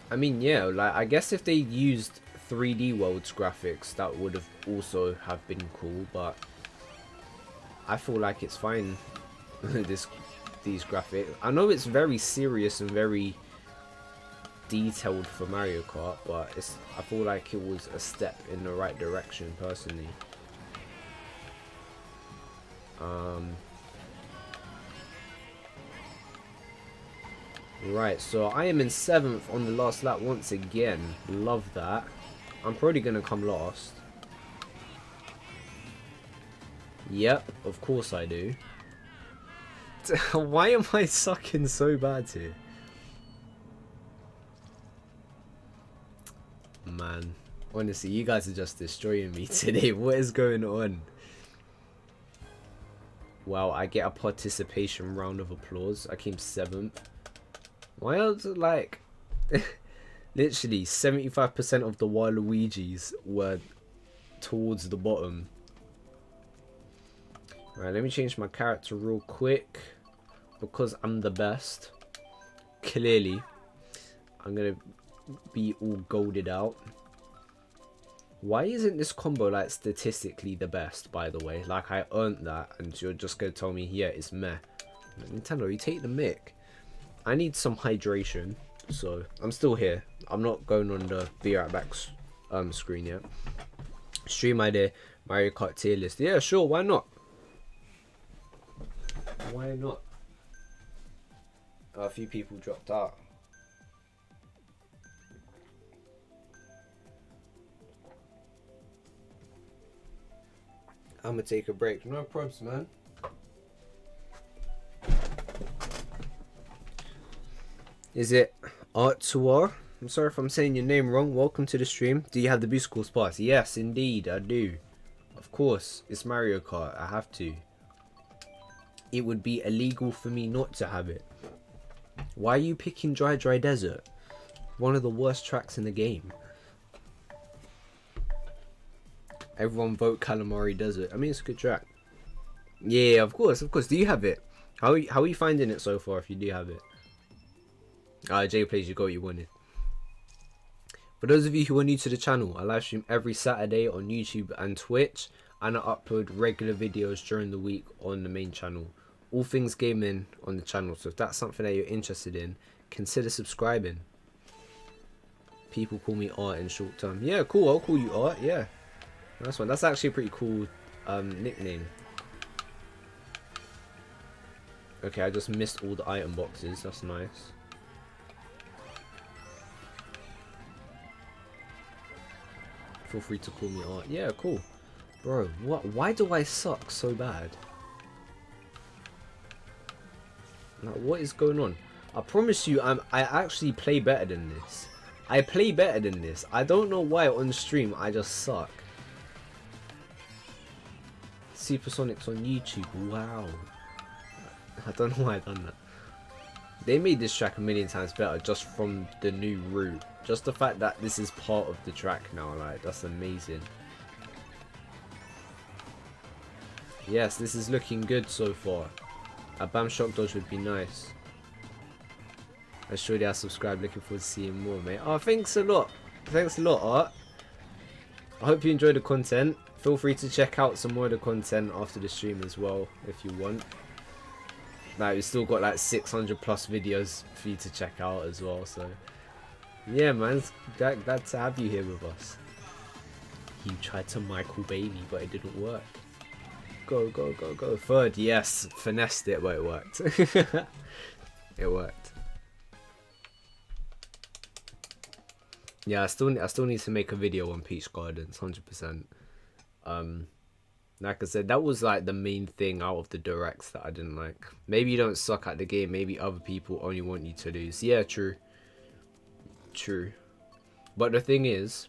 A: I mean, yeah, like, I guess if they used 3D Worlds graphics, that would have also have been cool, but I feel like it's fine. These graphics. I know it's very serious and very detailed for Mario Kart, but I feel like it was a step in the right direction personally. Right, so I am in 7th on the last lap once again. Love that. I'm probably gonna come last. Yep, of course I do. Why am I sucking so bad here? Man, honestly, you guys are just destroying me today. What is going on? Wow, I get a participation round of applause. I came 7th. Why else, like, literally 75% of the Waluigis were towards the bottom. Right, let me change my character real quick because I'm the best. Clearly, I'm gonna be all golded out. Why isn't this combo like statistically the best, by the way? Like, I earned that and you're just gonna tell me, yeah, it's meh. Nintendo, you take the mic. I need some hydration, so I'm still here. I'm not going on the Be Right Back screen yet. Stream idea, Mario Kart tier list. Yeah, sure, why not? Why not? A few people dropped out. I'm gonna take a break. No problems, man. Is it Artuar? I'm sorry if I'm saying your name wrong. Welcome to the stream. Do you have the Boost Course Pass? Yes, indeed, I do. Of course, it's Mario Kart. I have to. It would be illegal for me not to have it. Why are you picking Dry Desert? One of the worst tracks in the game. Everyone vote Calamari Desert. I mean, it's a good track. Yeah, of course, of course. Do you have it? How are you finding it so far if you do have it? Jay Plays, you got what you wanted. For those of you who are new to the channel, I live stream every Saturday on YouTube and Twitch, and I upload regular videos during the week on the main channel. All things gaming on the channel, so if that's something that you're interested in, consider subscribing. People call me Art in short term. Yeah, cool, I'll call you Art, yeah. Nice one. That's actually a pretty cool nickname. Okay, I just missed all the item boxes, that's nice. Feel free to call me Art. Yeah, cool. Bro, why do I suck so bad? Like, what is going on? I promise you, I actually play better than this. I play better than this. I don't know why on stream I just suck. Supersonics on YouTube. Wow. I don't know why I done that. They made this track a million times better just from the new route. Just the fact that this is part of the track now, like, that's amazing. Yes, this is looking good so far. A Bam Shock Dodge would be nice. I surely I subscribe, looking forward to seeing more, mate. Oh, thanks a lot. Thanks a lot, Art. I hope you enjoy the content. Feel free to check out some more of the content after the stream as well, if you want. Like, we've still got like 600 plus videos for you to check out as well, so yeah, man, it's glad to have you here with us. You tried to Michael Bailey, but it didn't work. Go, go, go, go. Third, yes, finessed it, but it worked. It worked. Yeah, I still need to make a video on Peach Gardens, 100%. Like I said, that was like the main thing out of the directs that I didn't like. Maybe you don't suck at the game, maybe other people only want you to lose. Yeah, true. True. But the thing is,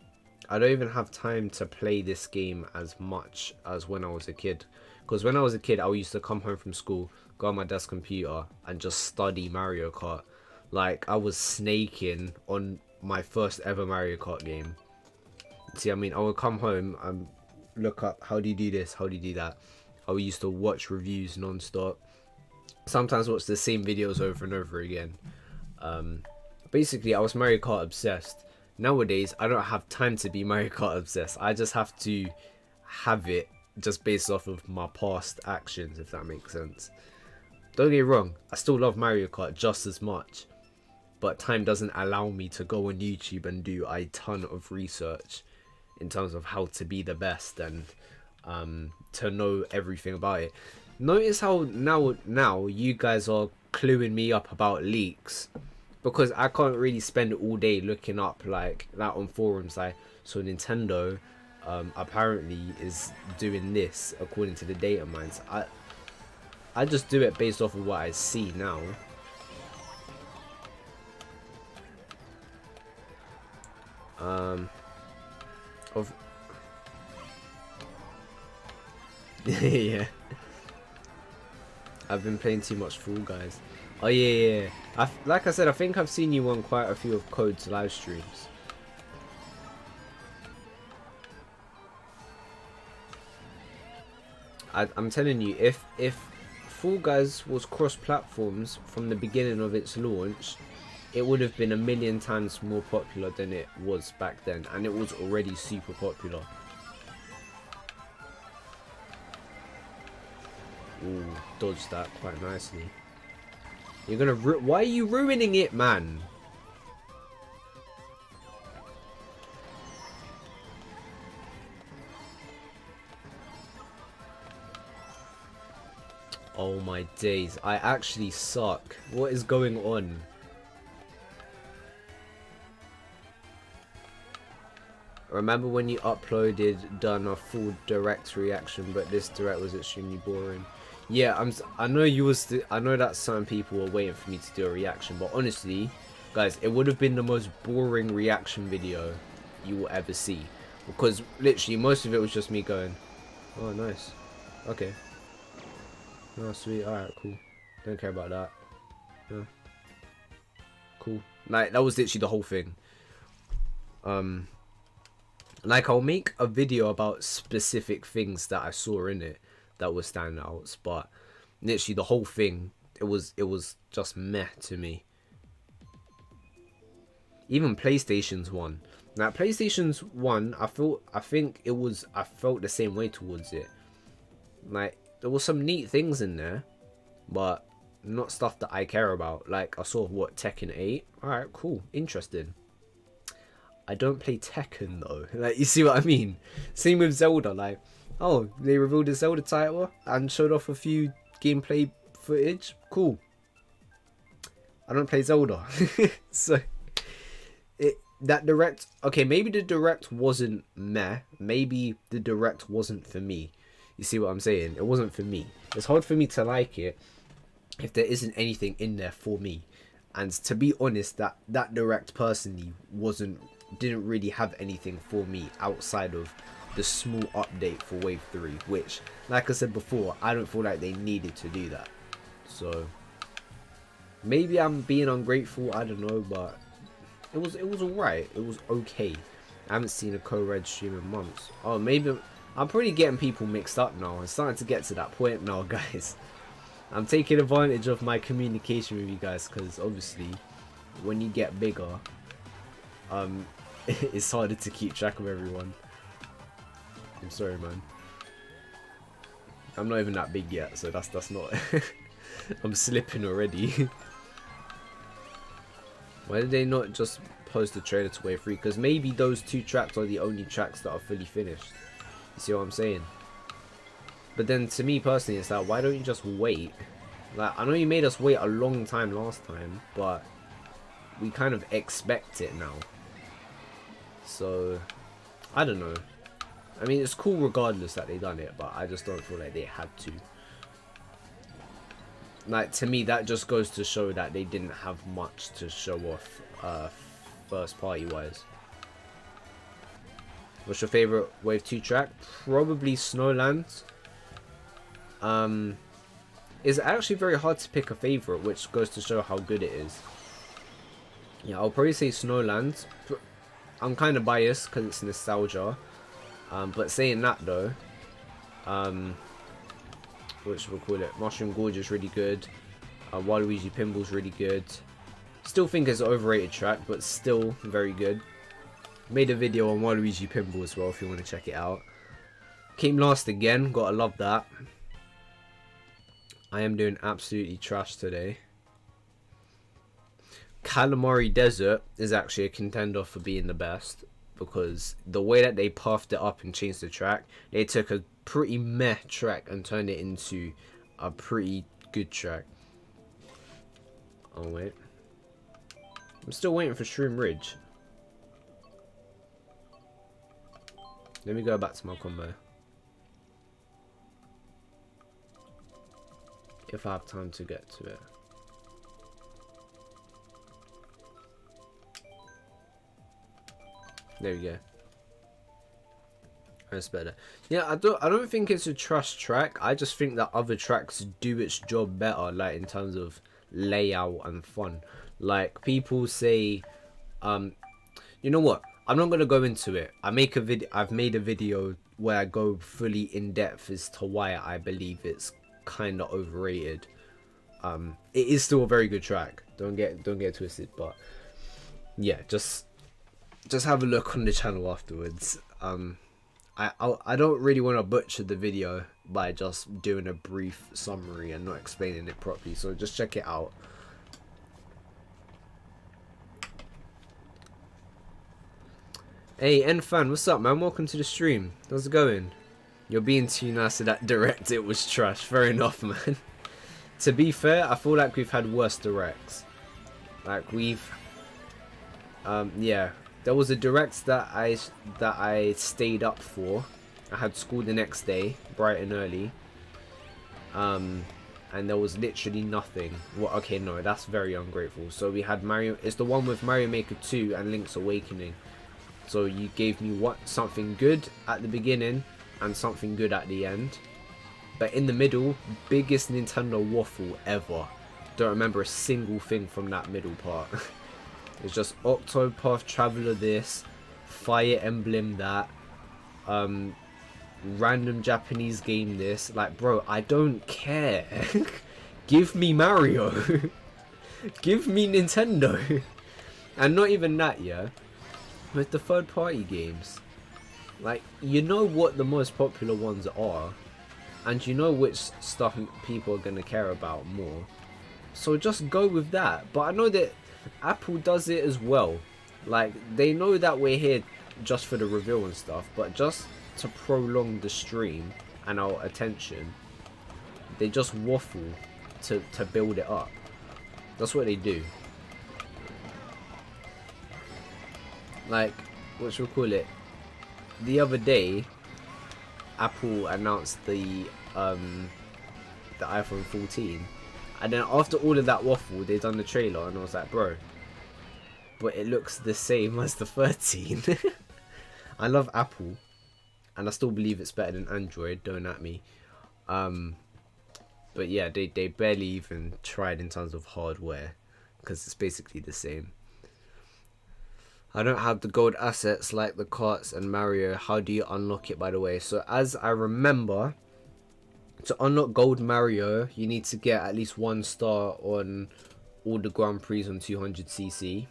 A: I don't even have time to play this game as much as when I was a kid. Because when I was a kid, I used to come home from school, go on my desk computer, and just study Mario Kart. Like, I was snaking on my first ever Mario Kart game. See, I mean, I would come home and look up, how do you do this, how do you do that. I used to watch reviews non-stop, sometimes watch the same videos over and over again. Basically, I was Mario Kart obsessed. Nowadays, I don't have time to be Mario Kart obsessed. I just have to have it just based off of my past actions, if that makes sense. Don't get me wrong, I still love Mario Kart just as much, but time doesn't allow me to go on YouTube and do a ton of research in terms of how to be the best and to know everything about it. Notice how now you guys are cluing me up about leaks, because I can't really spend all day looking up like that on forums. Like, so Nintendo apparently is doing this according to the data mines. I just do it based off of what I see now. Yeah, I've been playing too much Fall Guys. Oh yeah. Like I said, I think I've seen you on quite a few of Code's live streams. I'm telling you, if Fall Guys was cross-platforms from the beginning of its launch, it would have been a million times more popular than it was back then, and it was already super popular. Ooh, dodged that quite nicely. You're gonna why are you ruining it, man? Oh my days, I actually suck. What is going on? Remember when you done a full direct reaction, but this direct was extremely boring. Yeah, I know you was. I know that some people were waiting for me to do a reaction, but honestly, Guys, it would have been the most boring reaction video you will ever see, because literally most of it was just me going, oh nice, okay, oh sweet, alright, cool, don't care about that, yeah, cool. Like, that was literally the whole thing. Like, I'll make a video about specific things that I saw in it that were standouts, but literally the whole thing, it was just meh to me. Even PlayStation's one. Now, PlayStation's one, I felt the same way towards it. Like, there was some neat things in there, but not stuff that I care about. Like, I saw, what, Tekken 8? Alright, cool, interesting. I don't play Tekken though. Like, you see what I mean? Same with Zelda. Like, oh, they revealed the Zelda title and showed off a few gameplay footage. Cool. I don't play Zelda. So, that direct, okay, maybe the direct wasn't meh. Maybe the direct wasn't for me. You see what I'm saying? It wasn't for me. It's hard for me to like it if there isn't anything in there for me. And to be honest, that direct personally didn't really have anything for me outside of the small update for Wave 3, which, like I said before, I don't feel like they needed to do that. So maybe I'm being ungrateful, I don't know, but it was alright. It was okay. I haven't seen a co-red stream in months. Oh, maybe I'm pretty getting people mixed up now. I'm starting to get to that point now, guys. I'm taking advantage of my communication with you guys, because obviously when you get bigger, it's harder to keep track of everyone. I'm sorry, man. I'm not even that big yet, so that's not. I'm slipping already. Why did they not just post the trailer to Wave 3? Because maybe those 2 tracks are the only tracks that are fully finished. You see what I'm saying? But then, to me personally, it's like, why don't you just wait? Like, I know you made us wait a long time last time, but we kind of expect it now. So, I don't know. I mean, it's cool regardless that they done it, but I just don't feel like they had to. Like, to me, that just goes to show that they didn't have much to show off first party wise. What's your favorite Wave 2 track? Probably Snowlands. It's actually very hard to pick a favorite, which goes to show how good it is. Yeah, I'll probably say Snowlands. I'm kind of biased because it's nostalgia. But saying that though, what should we call it? Mushroom Gorge is really good. Waluigi Pinball's really good. Still think it's an overrated track, but still very good. Made a video on Waluigi Pinball as well if you want to check it out. Came last again, gotta love that. I am doing absolutely trash today. Calamari Desert is actually a contender for being the best, because the way that they puffed it up and changed the track, they took a pretty meh track and turned it into a pretty good track. Oh wait, I'm still waiting for Shroom Ridge. Let me go back to my combo if I have time to get to it. There we go. That's better. Yeah, I don't think it's a trash track. I just think that other tracks do its job better, like in terms of layout and fun. Like, people say, you know what? I'm not gonna go into it. I've made a video where I go fully in depth as to why I believe it's kind of overrated. It is still a very good track. Don't get twisted, but yeah, just have a look on the channel afterwards. I don't really want to butcher the video by just doing a brief summary and not explaining it properly, so just check it out. Hey N-Fan, what's up man? Welcome to the stream. How's it going? You're being too nice to that direct, it was trash. Fair enough, man. To be fair, I feel like we've had worse directs. Like, we've yeah, there was a direct that I stayed up for. I had school the next day, bright and early. and there was literally nothing. Well, okay, no, that's very ungrateful. So we had Mario, it's the one with Mario Maker 2 and Link's Awakening. So you gave me something good at the beginning and something good at the end. But in the middle, biggest Nintendo waffle ever. Don't remember a single thing from that middle part. It's just Octopath Traveler this, Fire Emblem that, random Japanese game this. Like, bro, I don't care. Give me Mario. Give me Nintendo. And not even that, yeah. With the third party games, like, you know what the most popular ones are, and you know which stuff people are gonna care about more, so just go with that. But I know that Apple does it as well. Like, they know that we're here just for the reveal and stuff, but just to prolong the stream and our attention, they just waffle to build it up. That's what they do. Like, what should we call it? The other day, Apple announced the iPhone 14, and then after all of that waffle, they done the trailer, and I was like, bro, but it looks the same as the 13. I love Apple, and I still believe it's better than Android. Don't at me. But yeah, they barely even tried in terms of hardware, because it's basically the same. I don't have the gold assets like the carts and Mario. How do you unlock it, by the way? So as I remember, to unlock gold Mario, you need to get at least 1 star on all the Grand Prix on 200cc.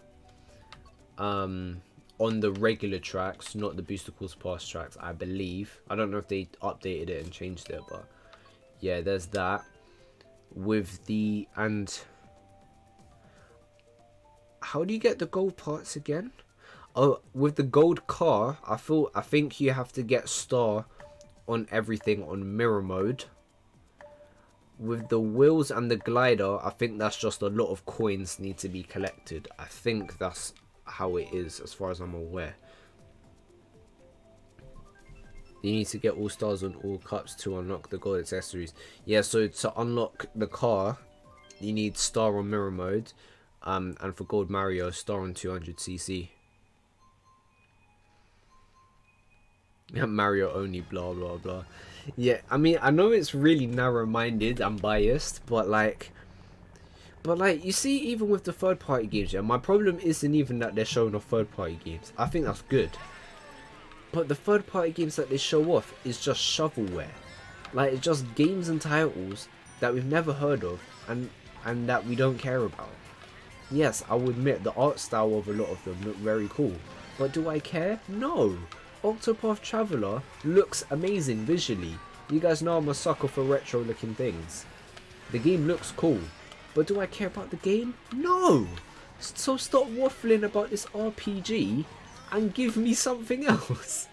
A: On the regular tracks, not the Booster Course Pass tracks, I believe. I don't know if they updated it and changed it, but yeah, there's that. With the, and how do you get the gold parts again? Oh, with the gold car, I think you have to get star on everything on mirror mode. With the wheels and the glider, I think that's just a lot of coins need to be collected. I think that's how it is, as far as I'm aware. You need to get all stars on all cups to unlock the gold accessories. Yeah, so to unlock the car, you need star on mirror mode, and for gold Mario, star on 200cc. Mario only, blah blah blah. Yeah, I mean, I know it's really narrow-minded and biased, but like you see, even with the third-party games, yeah, my problem isn't even that they're showing off third-party games. I think that's good, but the third-party games that they show off is just shovelware. Like, it's just games and titles that we've never heard of and that we don't care about. Yes, I will admit the art style of a lot of them look very cool, but do I care? No. Octopath Traveler looks amazing visually. You guys know I'm a sucker for retro looking things. The game looks cool, but do I care about the game? No! So stop waffling about this RPG and give me something else.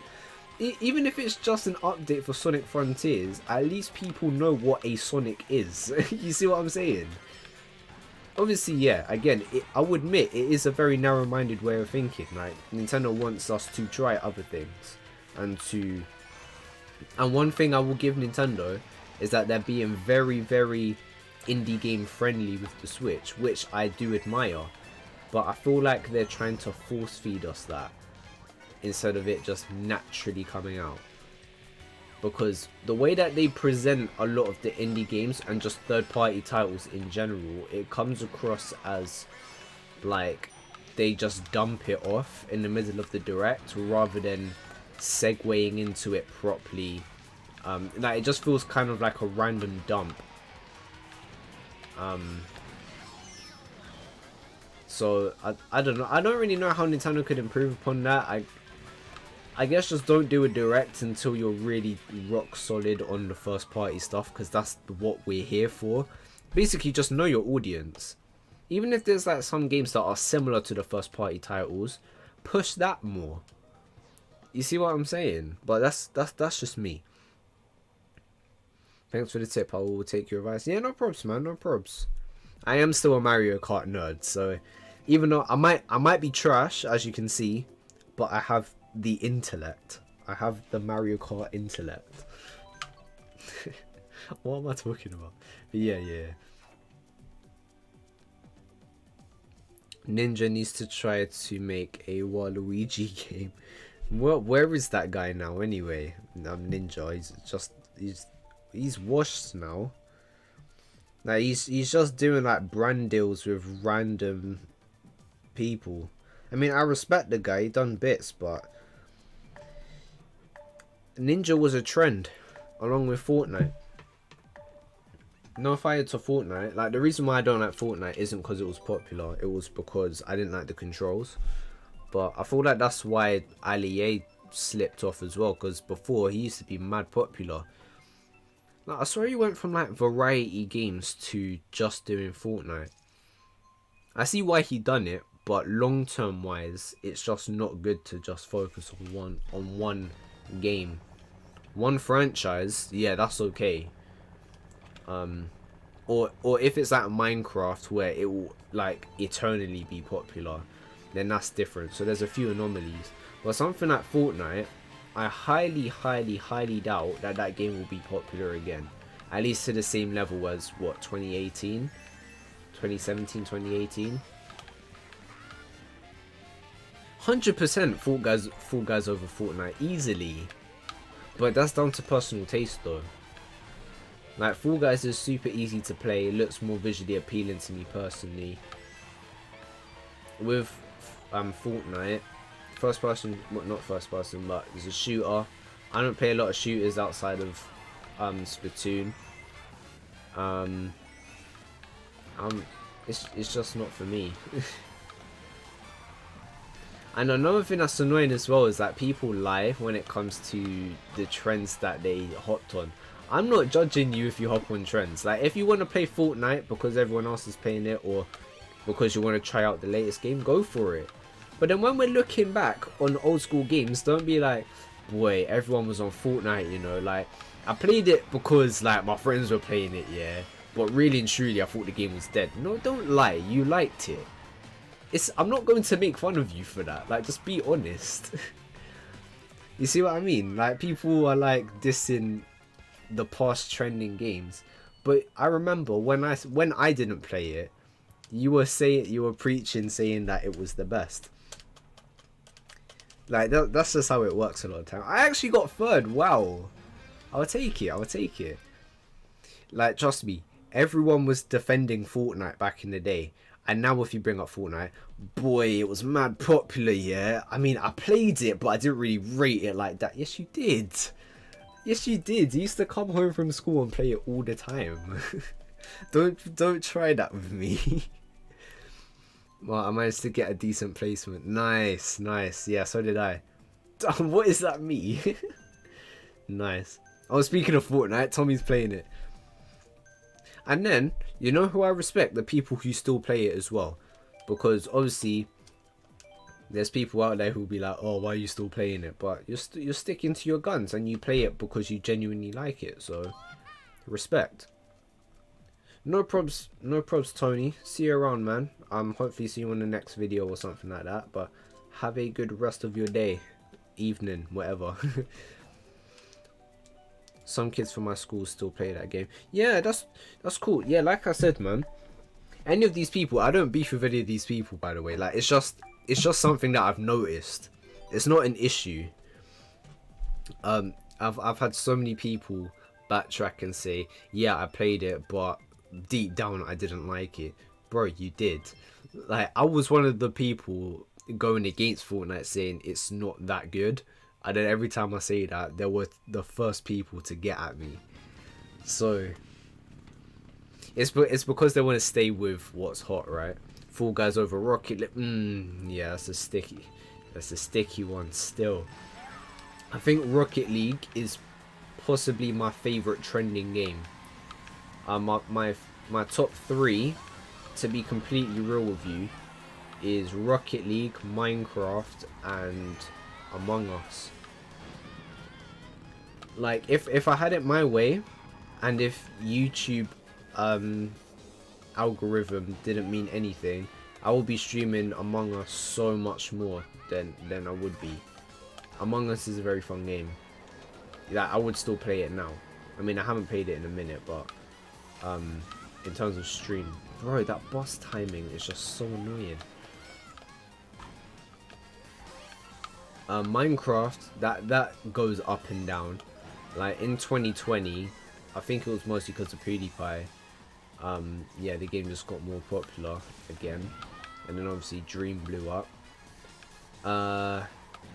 A: Even if it's just an update for Sonic Frontiers, at least people know what a Sonic is. You see what I'm saying? Obviously, yeah, again, I would admit it is a very narrow-minded way of thinking. Like, Nintendo wants us to try other things, and one thing I will give Nintendo is that they're being very, very indie game friendly with the Switch, which I do admire, but I feel like they're trying to force feed us that instead of it just naturally coming out. Because the way that they present a lot of the indie games and just third-party titles in general, it comes across as like they just dump it off in the middle of the direct rather than segueing into it properly. Like, it just feels kind of like a random dump. So I don't know. I don't really know how Nintendo could improve upon that. I guess just don't do a direct until you're really rock solid on the first party stuff, because that's what we're here for. Basically, just know your audience. Even if there's like some games that are similar to the first party titles, push that more. You see what I'm saying? But that's just me. Thanks for the tip. I will take your advice. Yeah, no probs, man. No probs. I am still a Mario Kart nerd, so even though I might be trash, as you can see, but I have the intellect. I have the Mario Kart intellect. What am I talking about? But yeah. Ninja needs to try to make a Waluigi game. Well, where is that guy now anyway? Ninja. He's washed now. Like he's just doing like brand deals with random people. I mean, I respect the guy. He done bits, but Ninja was a trend along with Fortnite. No fire to Fortnite. Like, the reason why I don't like Fortnite isn't because it was popular. It was because I didn't like the controls. But I feel like that's why Ali slipped off as well. Because before, he used to be mad popular. Like, I swear he went from, like, variety games to just doing Fortnite. I see why he done it. But long-term wise, it's just not good to just focus on one game. One franchise, yeah, that's okay. Or if it's like Minecraft where it will like eternally be popular, then that's different. So there's a few anomalies. But something like Fortnite, I highly doubt that that game will be popular again. At least to the same level as what, 2018, 2017, 2018. 100% Fall Guys over Fortnite easily. But that's down to personal taste though. Like, Fall Guys is super easy to play. It looks more visually appealing to me personally. With Fortnite, first person, well, not first person, but it's a shooter. I don't play a lot of shooters outside of Splatoon. It's just not for me. And another thing that's annoying as well is that people lie when it comes to the trends that they hopped on. I'm not judging you if you hop on trends. Like, if you want to play Fortnite because everyone else is playing it, or because you want to try out the latest game, go for it. But then when we're looking back on old school games, don't be like, boy, everyone was on Fortnite, you know. Like, I played it because, like, my friends were playing it, yeah. But really and truly, I thought the game was dead. No, don't lie. You liked it. I'm not going to make fun of you for that. Like, just be honest. You see what I mean? Like, people are, like, dissing the past trending games. But I remember when I didn't play it, you were preaching, saying that it was the best. Like, that's just how it works a lot of time. I actually got third. Wow. I'll take it. Like, trust me, everyone was defending Fortnite back in the day. And now if you bring up Fortnite, boy, it was mad popular, yeah? I mean, I played it, but I didn't really rate it like that. Yes, you did. Yes, you did. You used to come home from school and play it all the time. Don't try that with me. Well, I managed to get a decent placement. Nice. Yeah, so did I. What is that, me? Nice. Oh, speaking of Fortnite, Tommy's playing it. And then, you know who I respect? The people who still play it as well. Because, obviously, there's people out there who'll be like, oh, why are you still playing it? But you're sticking to your guns and you play it because you genuinely like it. So, respect. No probs, Tony. See you around, man. Hopefully see you in the next video or something like that. But have a good rest of your day, evening, whatever. Some kids from my school still play that game. Yeah, that's cool. Yeah, like I said, man. Any of these people, I don't beef with any of these people, by the way. Like, it's just something that I've noticed. It's not an issue. I've had so many people backtrack and say, yeah, I played it, but deep down I didn't like it. Bro, you did. Like, I was one of the people going against Fortnite saying it's not that good. And then every time I say that, they were the first people to get at me. So, it's because they want to stay with what's hot, right? Fall Guys over Rocket League. Yeah, that's a sticky one still. I think Rocket League is possibly my favorite trending game. My top 3, to be completely real with you, is Rocket League, Minecraft, and Among Us. Like, if I had it my way, and if YouTube algorithm didn't mean anything, I would be streaming Among Us so much more than I would be. Among Us is a very fun game. Yeah, I would still play it now. I mean, I haven't played it in a minute, but in terms of stream, bro, that boss timing is just so annoying. Minecraft, that goes up and down. Like in 2020, I think it was mostly because of PewDiePie. Yeah, the game just got more popular again, and then obviously Dream blew up.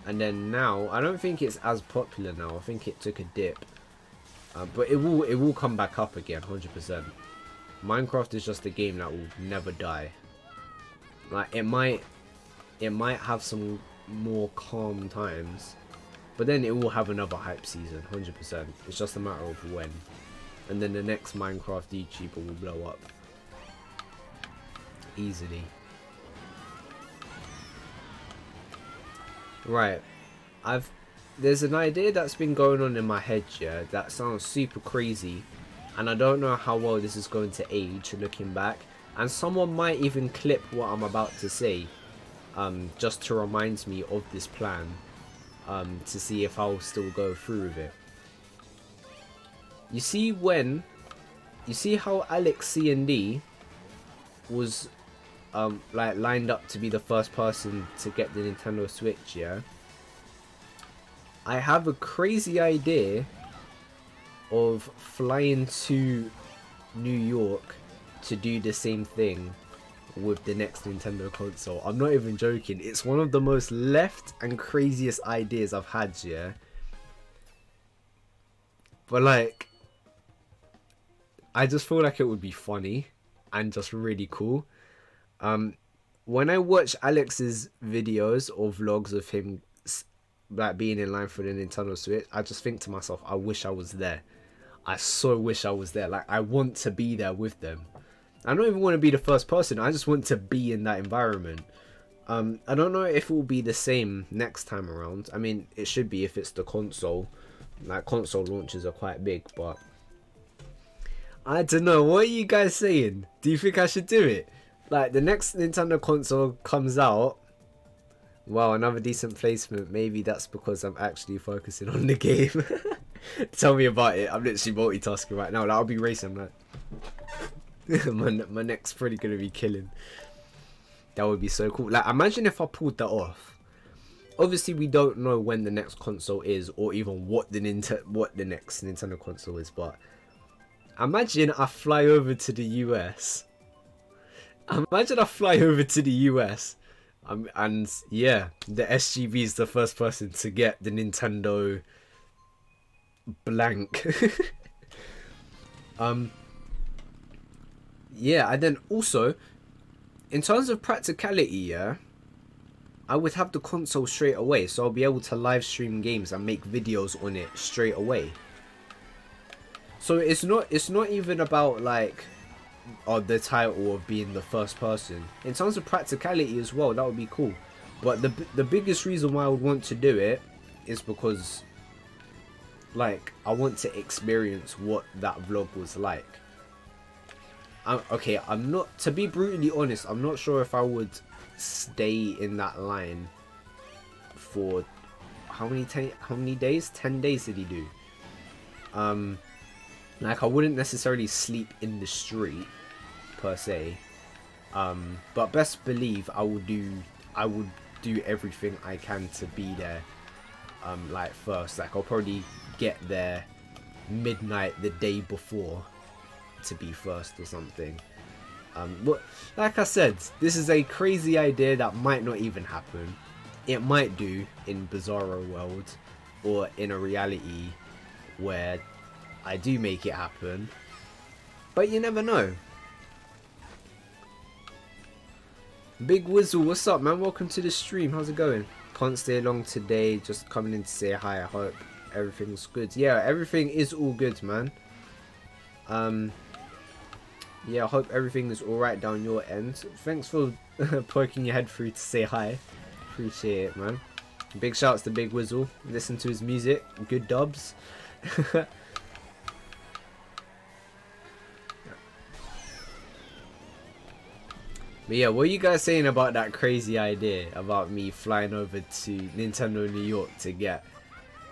A: And then now, I don't think it's as popular now. I think it took a dip, but it will come back up again, 100%. Minecraft is just a game that will never die. Like it might have some more calm times, but then it will have another hype season, 100%. It's just a matter of when. And then the next Minecraft YouTuber will blow up easily. Right, there's an idea that's been going on in my head, yeah, that sounds super crazy, and I don't know how well this is going to age looking back, and someone might even clip what I'm about to say, just to remind me of this plan, to see if I'll still go through with it. You see how Alex C&D was like lined up to be the first person to get the Nintendo Switch, yeah? I have a crazy idea of flying to New York to do the same thing with the next Nintendo console. I'm not even joking. It's one of the most left and craziest ideas I've had, yeah? But like, I just feel like it would be funny and just really cool. When I watch Alex's videos or vlogs of him like being in line for the Nintendo Switch, I just think to myself, I wish I was there. I so wish I was there. Like, I want to be there with them. I don't even want to be the first person. I just want to be in that environment. I don't know if it will be the same next time around. I mean, it should be if it's the console. Like, console launches are quite big, but I don't know. What are you guys saying? Do you think I should do it? Like, the next Nintendo console comes out. Wow, another decent placement. Maybe that's because I'm actually focusing on the game. Tell me about it. I'm literally multitasking right now. Like, I'll be racing, like my neck's probably gonna be killing. That would be so cool. Like, imagine if I pulled that off. Obviously, we don't know when the next console is, or even what the next Nintendo console is. But imagine I fly over to the US. Imagine I fly over to the US, and yeah, the SGB is the first person to get the Nintendo blank. Yeah, and then also, in terms of practicality, yeah, I would have the console straight away, so I'll be able to live stream games and make videos on it straight away. So it's not even about like, the title of being the first person. In terms of practicality as well, that would be cool. But the biggest reason why I would want to do it is because, like, I want to experience what that vlog was like. Okay, I'm not, to be brutally honest, I'm not sure if I would stay in that line for how many days? 10 days did he do? Like, I wouldn't necessarily sleep in the street per se, but best believe I would do everything I can to be there. Like, first, like, I'll probably get there midnight the day before to be first or something. But like I said, this is a crazy idea that might not even happen. It might do in Bizarro World, or in a reality where I do make it happen, but you never know. Big Wizzle, what's up, man? Welcome to the stream. How's it going? Can't stay long today, just coming in to say hi. I hope everything's good. Yeah, everything is all good, man. Yeah, I hope everything is alright down your end. Thanks for poking your head through to say hi. Appreciate it, man. Big shouts to Big Wizzle. Listen to his music. Good dubs. But yeah, what are you guys saying about that crazy idea about me flying over to Nintendo New York to get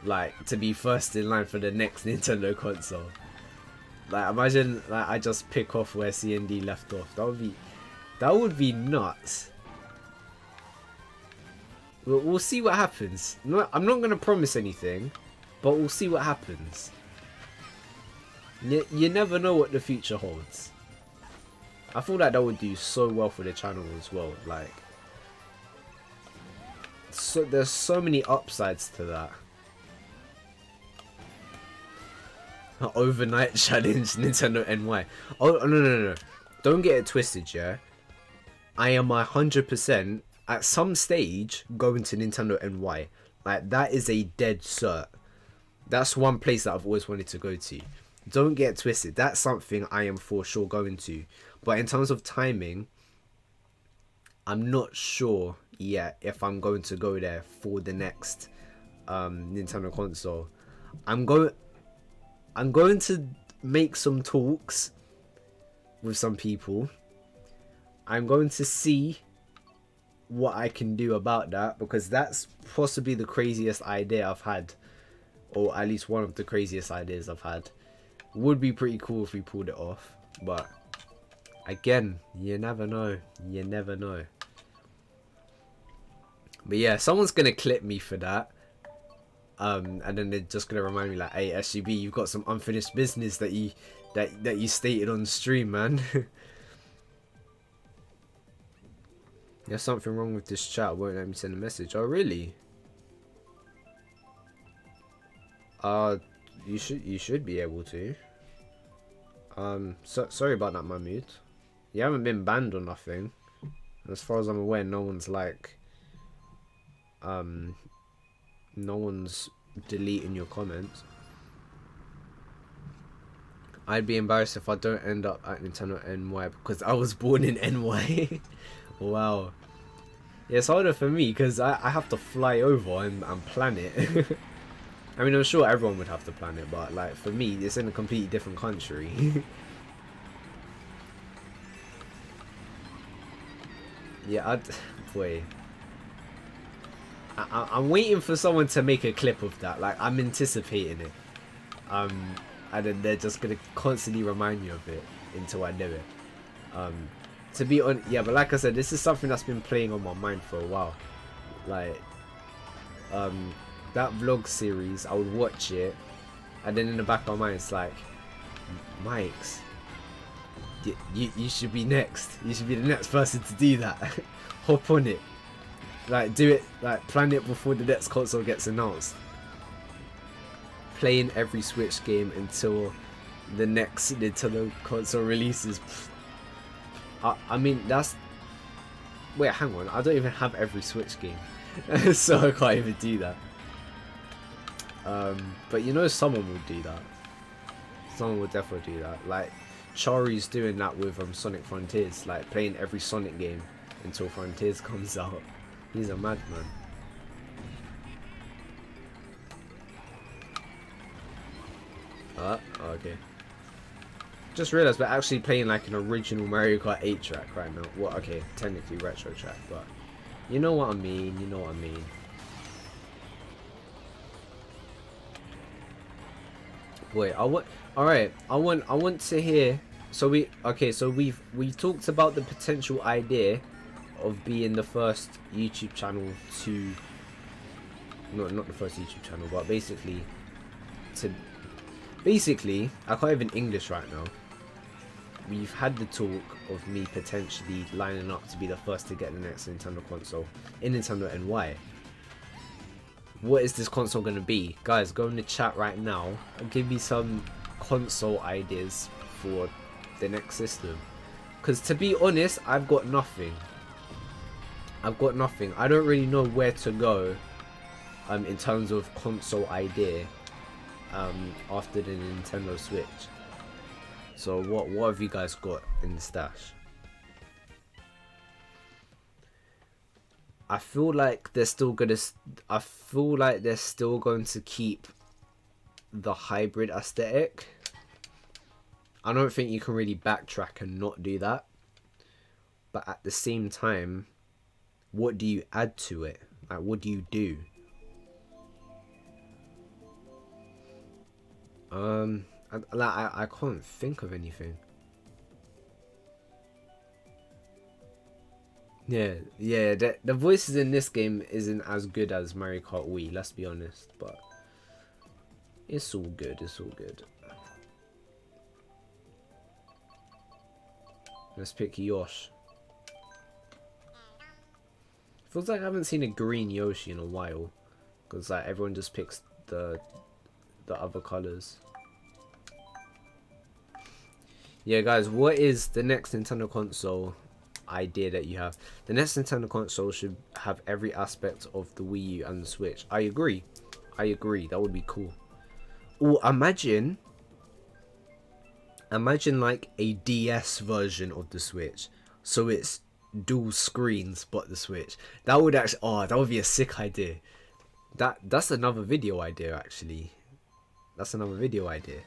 A: like to be first in line for the next Nintendo console. Like imagine like I just pick off where CND left off. That would be nuts. We'll see what happens. No, I'm not gonna promise anything, but we'll see what happens. You never know what the future holds. I feel like that would do so well for the channel as well. Like, so there's so many upsides to that. Overnight challenge Nintendo NY. Oh no. Don't get it twisted, yeah. I am 100% at some stage going to Nintendo NY. Like that is a dead cert. That's one place that I've always wanted to go to. Don't get it twisted. That's something I am for sure going to. But in terms of timing, I'm not sure yet if I'm going to go there for the next Nintendo console. I'm going to make some talks with some people. I'm going to see what I can do about that, because that's possibly the craziest idea I've had, or at least one of the craziest ideas I've had. Would be pretty cool if we pulled it off, but again, you never know. You never know. But yeah, someone's gonna clip me for that. And then they're just gonna remind me like, hey SGB, you've got some unfinished business that you stated on stream, man. There's something wrong with this chat, won't let me send a message. Oh really? You should be able to. Sorry about that, Mahmood. You haven't been banned or nothing. As far as I'm aware, no one's like no one's deleting your comments. I'd be embarrassed if I don't end up at Nintendo NY because I was born in NY. Wow. Yeah, it's harder for me because I have to fly over and plan it. I mean, I'm sure everyone would have to plan it, but like for me, it's in a completely different country. Yeah, boy. I'm waiting for someone to make a clip of that. Like, I'm anticipating it. And then they're just gonna constantly remind me of it until I do it. To be on, yeah, but like I said, this is something that's been playing on my mind for a while. Like, that vlog series, I would watch it, and then in the back of my mind, it's like, Mikes, you should be next. You should be the next person to do that. Hop on it. Like, do it, like, plan it before the next console gets announced. Playing every Switch game until the next Nintendo console releases. I mean, that's... Wait, hang on. I don't even have every Switch game. So I can't even do that. But you know someone would do that. Someone would definitely do that. Like, Chari's doing that with Sonic Frontiers. Like, playing every Sonic game until Frontiers comes out. He's a madman. Okay. Just realised we're actually playing like an original Mario Kart 8 track right now. Well, okay, technically retro track, but you know what I mean. You know what I mean. Wait, alright, I want to hear. So we've talked about the potential idea of being the first YouTube channel to, not the first YouTube channel, but basically I can't even English right now. We've had the talk of me potentially lining up to be the first to get the next Nintendo console in Nintendo NY. What is this console gonna be? Guys, go in the chat right now and give me some console ideas for the next system. Because to be honest, I've got nothing. I don't really know where to go in terms of console idea after the Nintendo Switch. So what have you guys got in the stash? I feel like they're still going to keep the hybrid aesthetic. I don't think you can really backtrack and not do that. But at the same time, what do you add to it? Like, what do you do? I can't think of anything. Yeah, yeah. The voices in this game isn't as good as Mario Kart Wii. Let's be honest, but it's all good. It's all good. Let's pick Yosh. Feels like I haven't seen a green Yoshi in a while, because like everyone just picks the other colors. Yeah, guys, what is the next Nintendo console idea that you have? The next Nintendo console should have every aspect of the Wii U and the Switch. I agree. I agree. That would be cool. Or imagine like a DS version of the Switch. So it's dual screens but the Switch. That would actually, oh, that would be a sick idea. That's another video idea actually. That's another video idea.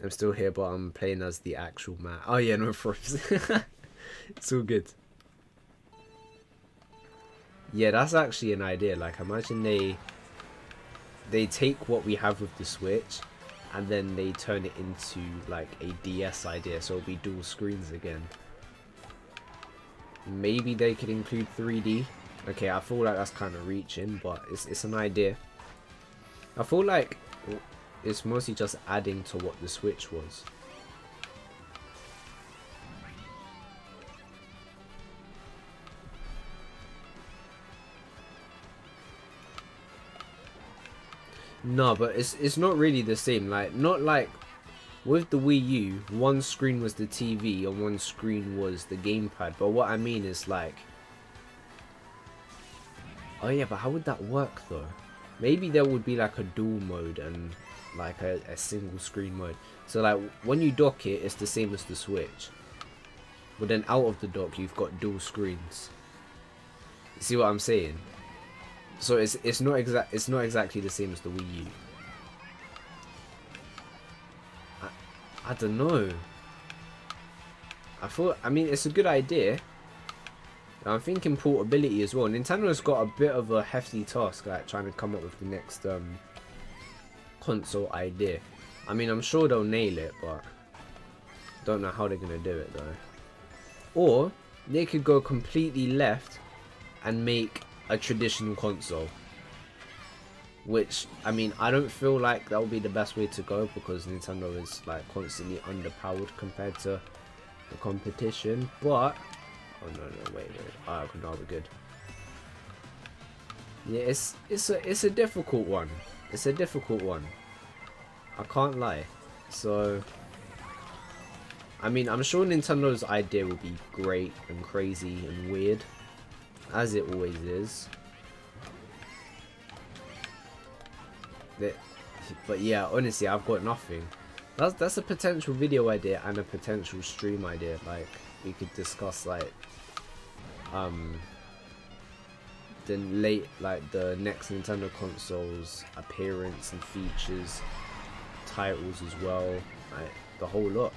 A: I'm still here, but I'm playing as the actual man. Oh yeah, no problems. It's all good. Yeah, that's actually an idea. Like, imagine they take what we have with the Switch, and then they turn it into like a DS idea, so it'll be dual screens again. Maybe they could include 3D. Okay, I feel like that's kind of reaching, but it's an idea. I feel like it's mostly just adding to what the Switch was. No, but it's not really the same. Like, not like with the Wii U, one screen was the TV and one screen was the gamepad. But what I mean is like, oh yeah, but how would that work though? Maybe there would be like a dual mode and like a single screen mode. So like when you dock it, it's the same as the Switch. But then out of the dock, you've got dual screens. You see what I'm saying? So it's not exactly the same as the Wii U. I don't know. I mean, it's a good idea. I'm thinking portability as well. Nintendo's got a bit of a hefty task, like trying to come up with the next console idea. I mean, I'm sure they'll nail it, but don't know how they're gonna do it though. Or they could go completely left and make a traditional console. Which, I mean, I don't feel like that would be the best way to go, because Nintendo is like constantly underpowered compared to the competition. But oh no, wait. Oh no, we're good. Yeah, it's a difficult one. It's a difficult one. I can't lie. So, I mean, I'm sure Nintendo's idea will be great and crazy and weird, as it always is. But yeah, honestly, I've got nothing. That's a potential video idea and a potential stream idea. Like, we could discuss like the next Nintendo console's appearance and features, titles as well, like the whole lot.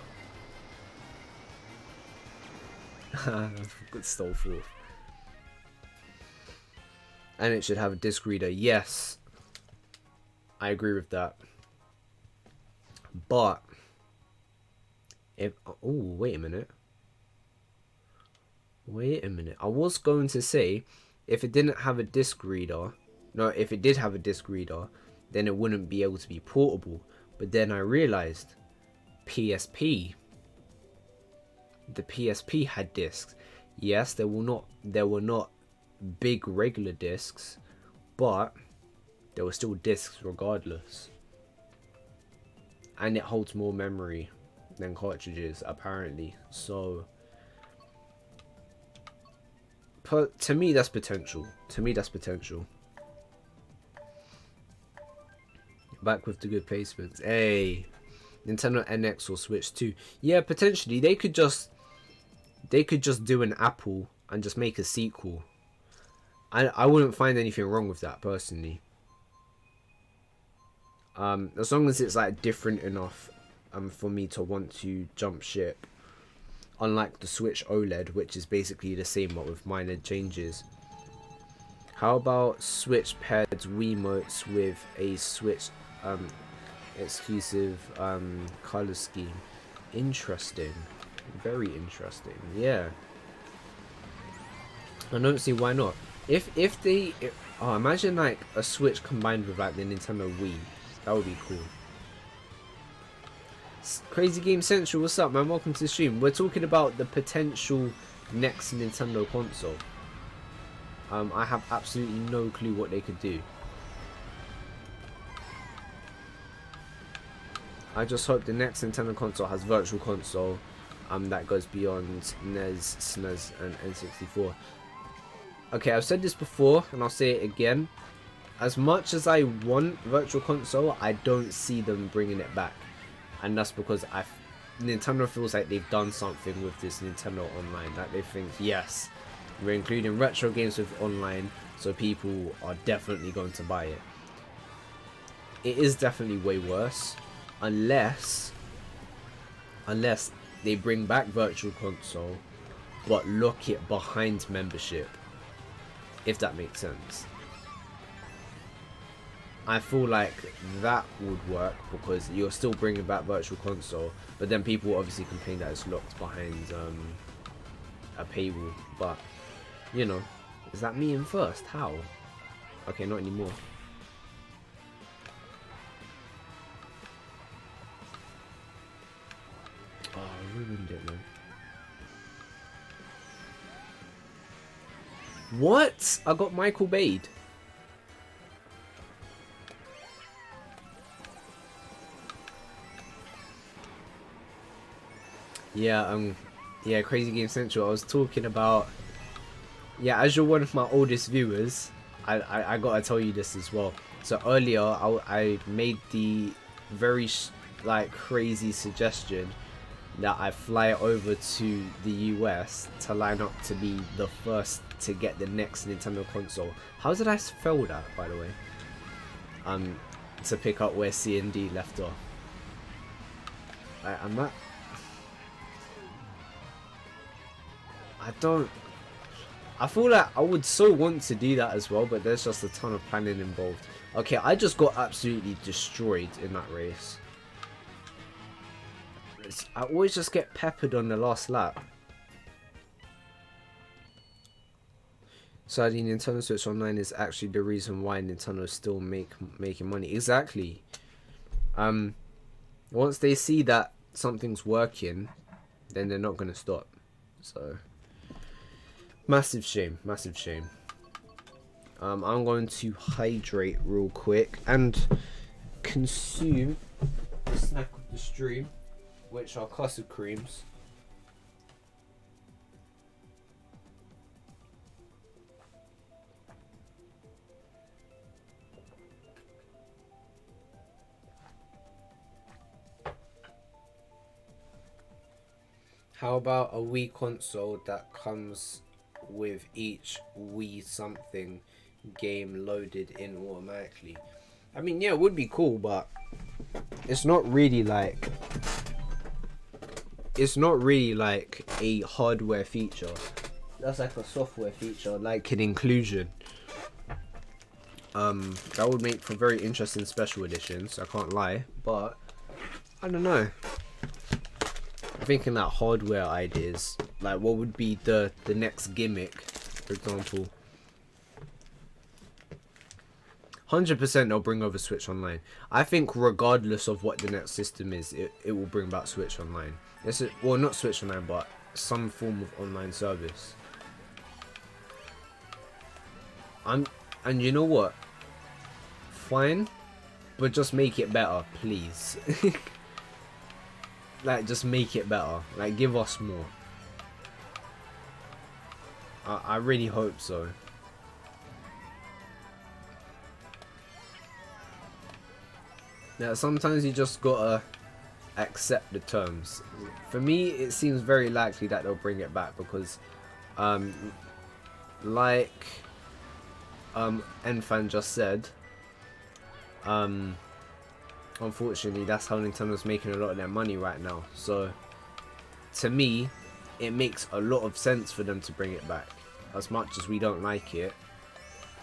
A: Good stole forth. And it should have a disc reader. Yes, I agree with that. But if wait a minute. I was going to say, if it didn't have a disc reader, if it did have a disc reader, then it wouldn't be able to be portable. But then I realized PSP. The PSP had discs. Yes, there were not big regular discs, but there were still discs regardless. And it holds more memory than cartridges, apparently. So to me, that's potential. Back with the good placements. Hey, Nintendo NX or Switch 2. Yeah, potentially. They could just do an Apple and just make a sequel. I wouldn't find anything wrong with that personally. As long as it's like different enough for me to want to jump ship. Unlike the Switch OLED, which is basically the same but with minor changes. How about Switch paired Wiimotes with a Switch exclusive color scheme. Interesting, very interesting. Yeah, I don't see why not. If they, oh, imagine like a Switch combined with like the Nintendo Wii, that would be cool. Crazy Game Central, what's up, man? Welcome to the stream. We're talking about the potential next Nintendo console. I have absolutely no clue what they could do. I just hope the next Nintendo console has Virtual Console that goes beyond NES, SNES, and N64. Okay, I've said this before, and I'll say it again. As much as I want Virtual Console, I don't see them bringing it back. And that's because Nintendo feels like they've done something with this Nintendo Online. That they think, yes, we're including retro games with online, so people are definitely going to buy it. It is definitely way worse. Unless they bring back Virtual Console, but lock it behind membership. If that makes sense. I feel like that would work because you're still bringing back Virtual Console, but then people obviously complain that it's locked behind a paywall. But you know, is that me in first? How? Okay, not anymore. Oh, I ruined it, man. What? I got Michael Bade. Yeah, Crazy Game Central. I was talking about, yeah, as you're one of my oldest viewers, I gotta tell you this as well. So earlier, I made the very like crazy suggestion that I fly over to the US to line up to be the first to get the next Nintendo console. How did I spell that, by the way? To pick up where C and D left off. I'm not. I feel like I would so want to do that as well, but there's just a ton of planning involved. Okay, I just got absolutely destroyed in that race. I always just get peppered on the last lap. Sadly, Nintendo Switch Online is actually the reason why Nintendo is still making money. Exactly. Once they see that something's working, then they're not gonna stop. So, massive shame, massive shame. I'm going to hydrate real quick and consume the snack of the stream, which are custard creams. How about a Wii console that comes with each Wii something game loaded in automatically? I mean, yeah, it would be cool, but it's not really like a hardware feature. That's like a software feature, like an inclusion. That would make for very interesting special editions, I can't lie, but I don't know. I'm thinking that hardware ideas, like what would be the next gimmick, for example. 100% they'll bring over Switch Online. I think regardless of what the next system is, it will bring back Switch Online. Well, not Switch Online, but some form of online service. And you know what? Fine, but just make it better, please. Like, just make it better. Like, give us more. I really hope so. Now, sometimes you just gotta accept the terms. For me, it seems very likely that they'll bring it back because, like, Enfan just said, unfortunately, that's how Nintendo's making a lot of their money right now. So, to me, it makes a lot of sense for them to bring it back. As much as we don't like it.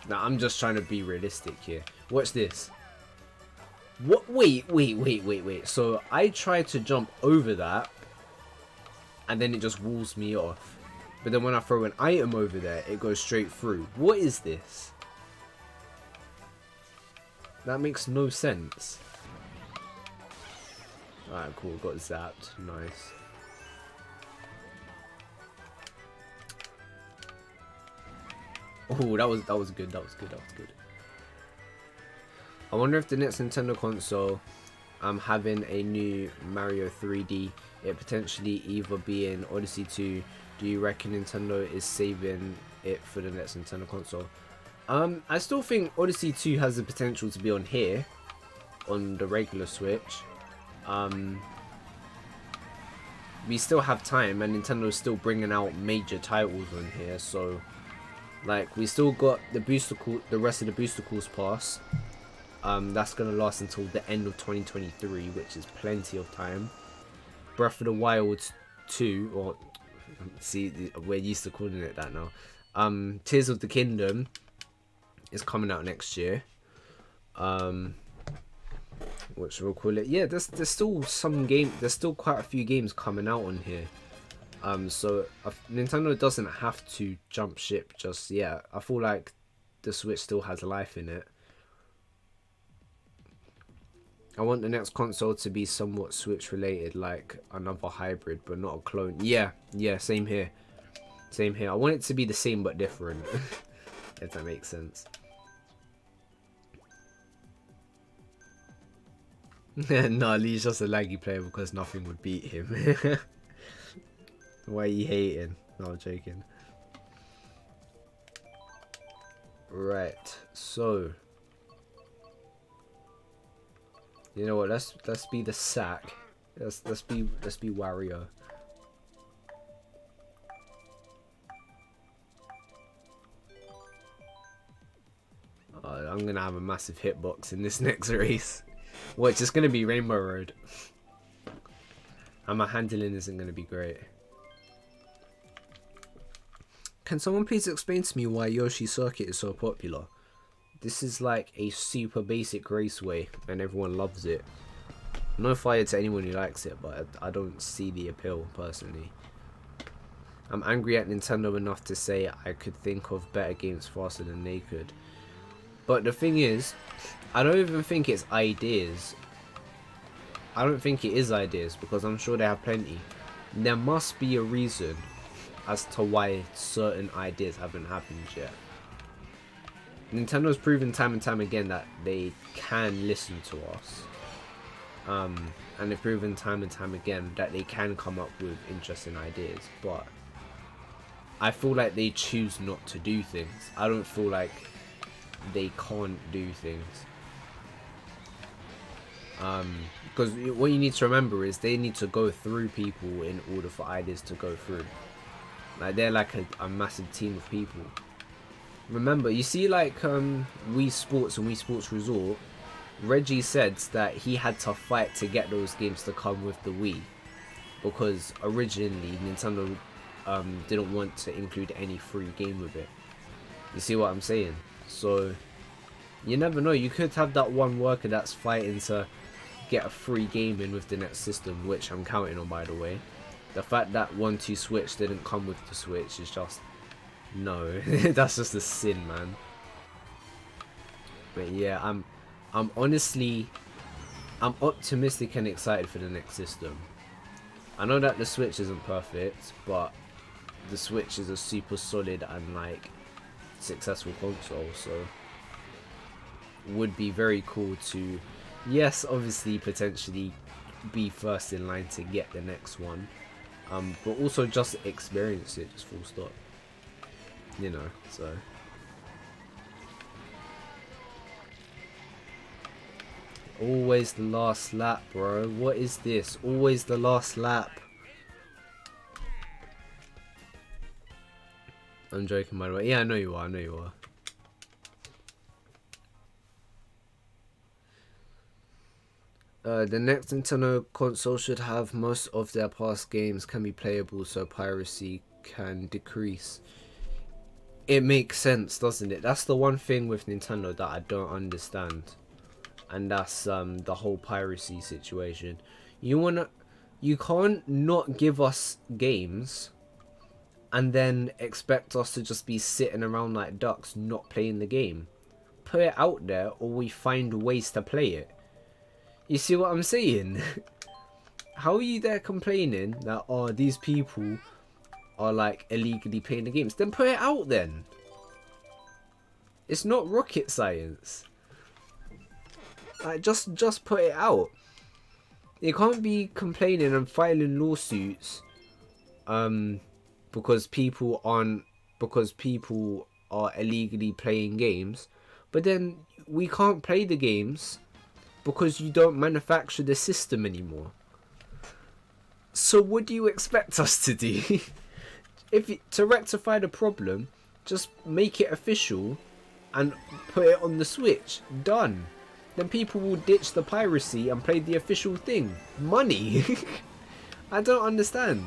A: Now, I'm just trying to be realistic here. Watch this. What? Wait. So I tried to jump over that, and then it just walls me off. But then when I throw an item over there, it goes straight through. What is this? That makes no sense. Alright, cool. Got zapped. Nice. Oh, that was good. That was good. I wonder if the next Nintendo console, having a new Mario 3D, it potentially either be in Odyssey 2. Do you reckon Nintendo is saving it for the next Nintendo console? I still think Odyssey 2 has the potential to be on here, on the regular Switch. We still have time, and Nintendo's still bringing out major titles on here, so like we still got the the rest of the Booster Calls pass. That's gonna last until the end of 2023, which is plenty of time. Breath of the Wild 2, or see, we're used to calling it that now. Tears of the Kingdom is coming out next year. Which we'll call it. Yeah, there's still there's still quite a few games coming out on here. So Nintendo doesn't have to jump ship just yet. I feel like the Switch still has life in it. I want the next console to be somewhat Switch related, like another hybrid, but not a clone. Yeah, same here. I want it to be the same but different, if that makes sense. No, Lee's just a laggy player because nothing would beat him. Why are you hating? No, I'm joking. Right, so you know what? Let's be the sack. Let's be Wario. I'm gonna have a massive hitbox in this next race. Well, it's just gonna be Rainbow Road, and my handling isn't gonna be great. Can someone please explain to me why Yoshi Circuit is so popular? This is like a super basic raceway and everyone loves it. No fire to anyone who likes it, but I don't see the appeal personally. I'm angry at Nintendo enough to say I could think of better games faster than they could. But the thing is, I don't even think it's ideas. I don't think it is ideas, because I'm sure they have plenty. There must be a reason as to why certain ideas haven't happened yet. Nintendo's proven time and time again that they can listen to us. And they've proven time and time again that they can come up with interesting ideas, but I feel like they choose not to do things. I don't feel like they can't do things. Because what you need to remember is they need to go through people in order for ideas to go through. Like they're like a massive team of people. Remember, you see like Wii Sports and Wii Sports Resort, Reggie said that he had to fight to get those games to come with the Wii, because originally Nintendo didn't want to include any free game with it. You see what I'm saying? So you never know, you could have that one worker that's fighting to get a free game in with the next system, which I'm counting on, by the way. The fact that 1-2 Switch didn't come with the Switch is just, no, that's just a sin, man. But yeah, I'm honestly, I'm optimistic and excited for the next system. I know that the Switch isn't perfect, but the Switch is a super solid and like successful console, so would be very cool to, yes, obviously potentially be first in line to get the next one, but also just experience it, just full stop, you know. So always the last lap, bro. What is this? Always the last lap. I'm joking, by the way. Yeah, I know you are. I know you are. The next Nintendo console should have most of their past games can be playable, so piracy can decrease. It makes sense, doesn't it? That's the one thing with Nintendo that I don't understand. and that's the whole piracy situation. You can't not give us games and then expect us to just be sitting around like ducks not playing the game. Put it out there, or we find ways to play it. You see what I'm saying? How are you there complaining that, oh, these people are like illegally playing the games? Then put it out then. It's not rocket science. Like, just put it out. You can't be complaining and filing lawsuits because people are illegally playing games, but then we can't play the games because you don't manufacture the system anymore. So what do you expect us to do? To rectify the problem, just make it official and put it on the Switch. Done. Then people will ditch the piracy and play the official thing. Money. I don't understand.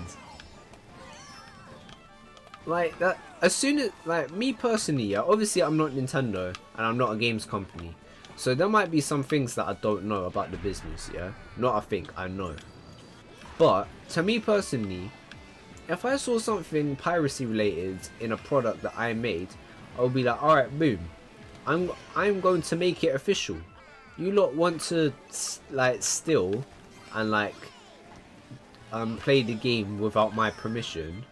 A: Like, that, as soon as, like, me personally, yeah, obviously I'm not Nintendo and I'm not a games company, so there might be some things that I don't know about the business, yeah. Not I think, I know. But to me personally, if I saw something piracy related in a product that I made, I would be like, all right, boom, I'm going to make it official. You lot want to like steal and like play the game without my permission,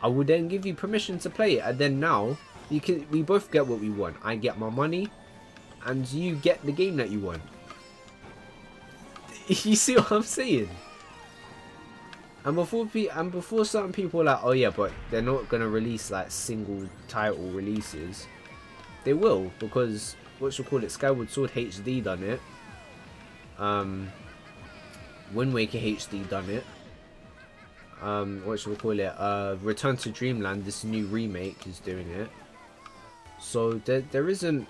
A: I would then give you permission to play it, and then now we both get what we want. I get my money and you get the game that you want. You see what I'm saying? And before certain people are like, oh yeah, but they're not gonna release like single title releases, they will, because Skyward Sword HD done it, Wind Waker HD done it, Return to Dreamland, this new remake, is doing it. So there isn't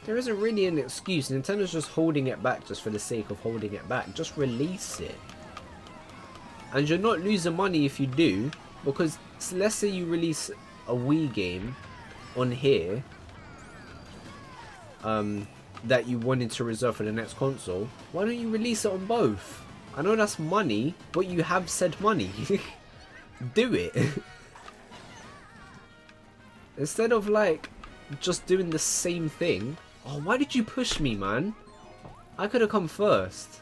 A: really an excuse. Nintendo's just holding it back just for the sake of holding it back. Just release it. And you're not losing money if you do, because let's say you release a Wii game on here that you wanted to reserve for the next console. Why don't you release it on both? I know that's money, but you have said money. Do it. Instead of like just doing the same thing. Oh, why did you push me, man? I could have come first.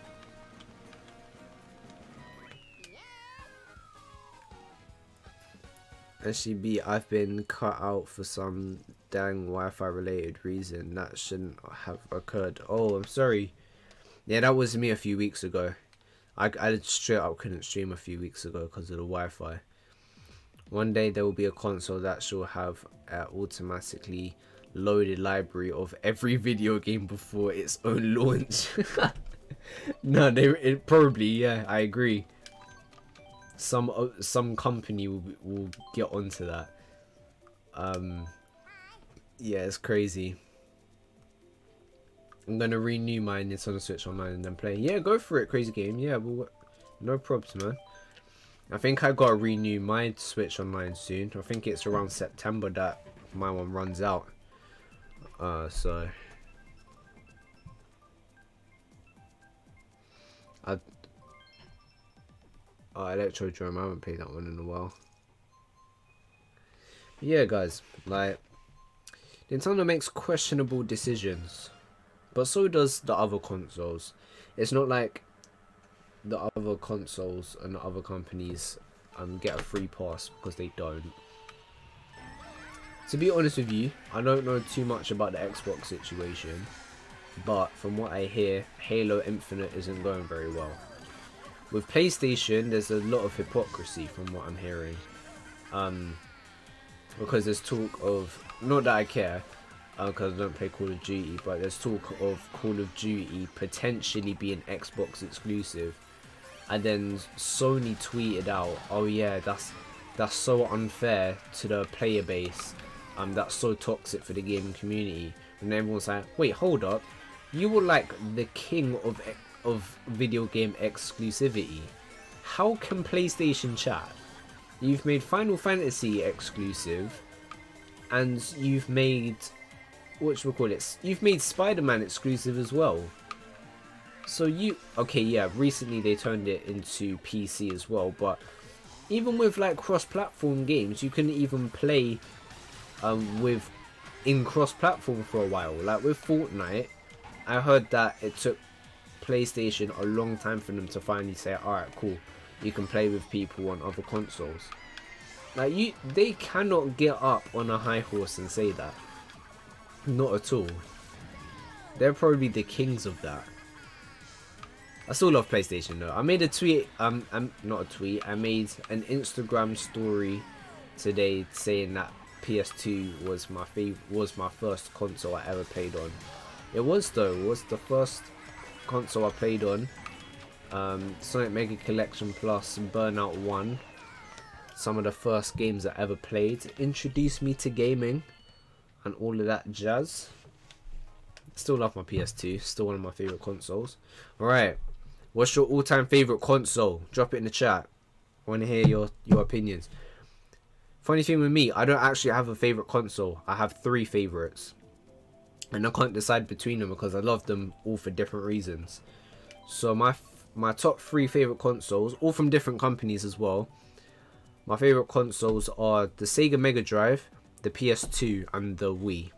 A: SGB, I've been cut out for some dang Wi-Fi related reason that shouldn't have occurred. Oh, I'm sorry. Yeah, that was me a few weeks ago. I straight up couldn't stream a few weeks ago because of the Wi-Fi. One day there will be a console that shall have an automatically loaded library of every video game before its own launch. No, it probably, yeah, I agree. Some company will get onto that. Yeah, it's crazy. I'm gonna renew my Nintendo Switch Online and then play. Yeah, go for it, crazy game. Yeah, well, no probs, man. I think I gotta renew my Switch Online soon. I think it's around September that my one runs out. So Electrodrome, I haven't played that one in a while. Yeah, guys, like, Nintendo makes questionable decisions, but so does the other consoles. It's not like the other consoles and the other companies get a free pass, because they don't. To be honest with you, I don't know too much about the Xbox situation, but from what I hear, Halo Infinite isn't going very well. With PlayStation, there's a lot of hypocrisy from what I'm hearing. Because there's talk of, not that I care, because I don't play Call of Duty, but there's talk of Call of Duty potentially being Xbox exclusive. And then Sony tweeted out, oh yeah, that's so unfair to the player base. That's so toxic for the gaming community. And everyone's like, wait, hold up. You were like the king of video game exclusivity. How can PlayStation chat? You've made Final Fantasy exclusive, and you've made You've made Spider-Man exclusive as well. So okay, yeah, recently they turned it into PC as well, but even with like cross-platform games, you couldn't even play with in cross-platform for a while. Like with Fortnite, I heard that it took PlayStation a long time for them to finally say, alright, cool, you can play with people on other consoles. Like they cannot get up on a high horse and say that. Not at all. They're probably the kings of that. I still love PlayStation though. I made a tweet, not a tweet, I made an Instagram story today saying that PS2 was my first console I ever played on. It was though, it was the first console I played on. Sonic Mega Collection Plus and Burnout 1. Some of the first games I ever played. Introduced me to gaming and all of that jazz. Still love my PS2, still one of my favourite consoles. Alright. What's your all-time favourite console? Drop it in the chat. I want to hear your opinions. Funny thing with me, I don't actually have a favourite console. I have 3 favourites. And I can't decide between them because I love them all for different reasons. So my top 3 favourite consoles, all from different companies as well. My favourite consoles are the Sega Mega Drive, the PS2 and the Wii.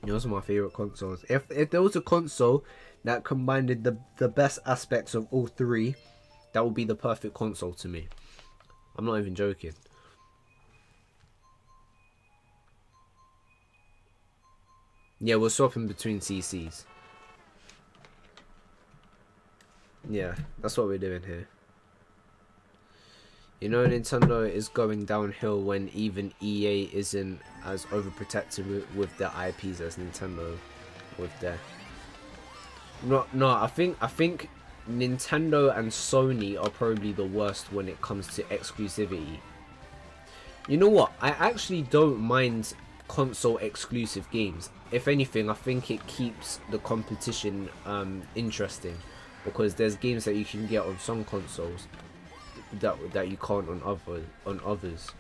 A: Those are my favourite consoles. If there was a console that combined the best aspects of all 3, that would be the perfect console to me. I'm not even joking. Yeah, we're swapping between CCs. Yeah, that's what we're doing here. You know, Nintendo is going downhill when even EA isn't as overprotective with their IPs as Nintendo with their. No, I think Nintendo and Sony are probably the worst when it comes to exclusivity. You know what? I actually don't mind console exclusive games. If anything, I think it keeps the competition interesting, because there's games that you can get on some consoles that you can't on others.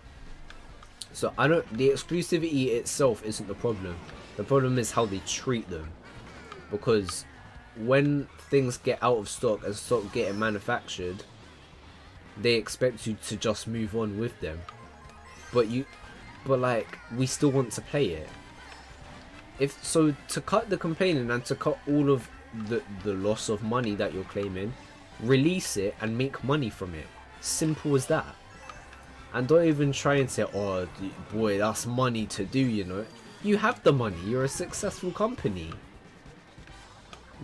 A: So the exclusivity itself isn't the problem. The problem is how they treat them, because when things get out of stock and stop getting manufactured, they expect you to just move on with them. But like, we still want to play it. To cut the complaining and to cut all of the loss of money that you're claiming, release it and make money from it. Simple as that. And don't even try and say, oh boy, that's money to do, you know. You have the money, you're a successful company.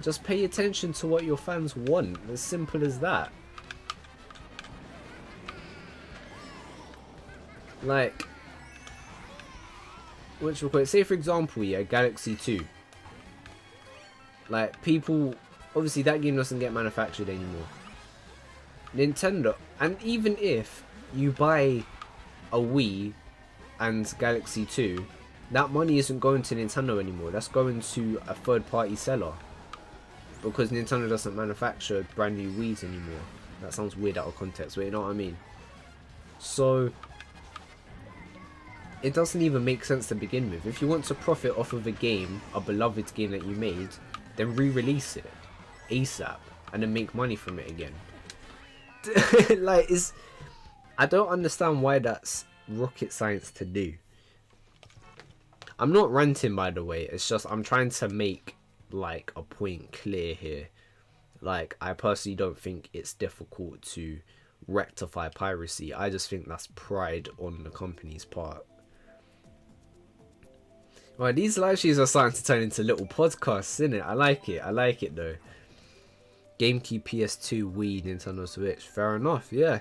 A: Just pay attention to what your fans want. As simple as that. Like, say for example, yeah, Galaxy 2. Like, people, obviously that game doesn't get manufactured anymore. Nintendo, and even if you buy a Wii and Galaxy 2, that money isn't going to Nintendo anymore. That's going to a third-party seller, because Nintendo doesn't manufacture brand new Wiis anymore. That sounds weird out of context, but you know what I mean. So it doesn't even make sense to begin with. If you want to profit off of a game, a beloved game that you made, then re-release it ASAP and then make money from it again. Like, I don't understand why that's rocket science to do. I'm not ranting, by the way. It's just I'm trying to make like a point clear here. Like, I personally don't think it's difficult to rectify piracy. I just think that's pride on the company's part. Well, these live streams are starting to turn into little podcasts, innit? I like it though. GameCube, PS2, Wii, Nintendo Switch. Fair enough, yeah.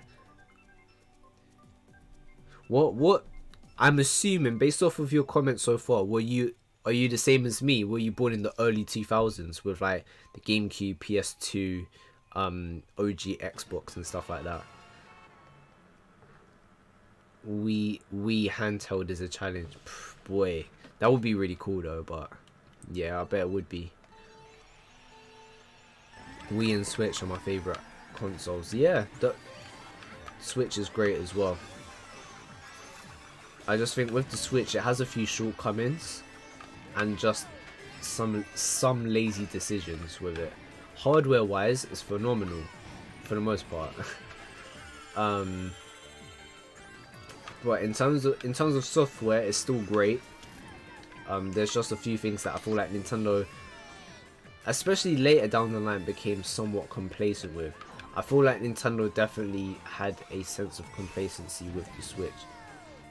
A: What? I'm assuming, based off of your comments so far, are you the same as me? Were you born in the early 2000s with like the GameCube, PS2, OG Xbox and stuff like that? Wii handheld is a challenge. Pff, boy, that would be really cool though. But yeah, I bet it would be. Wii and Switch are my favourite consoles. Yeah, the Switch is great as well. I just think with the Switch, it has a few shortcomings. and just some lazy decisions with it. Hardware wise, it's phenomenal for the most part. But in terms of software, it's still great. There's just a few things that I feel like Nintendo, especially later down the line, became somewhat complacent with. I feel like Nintendo definitely had a sense of complacency with the Switch.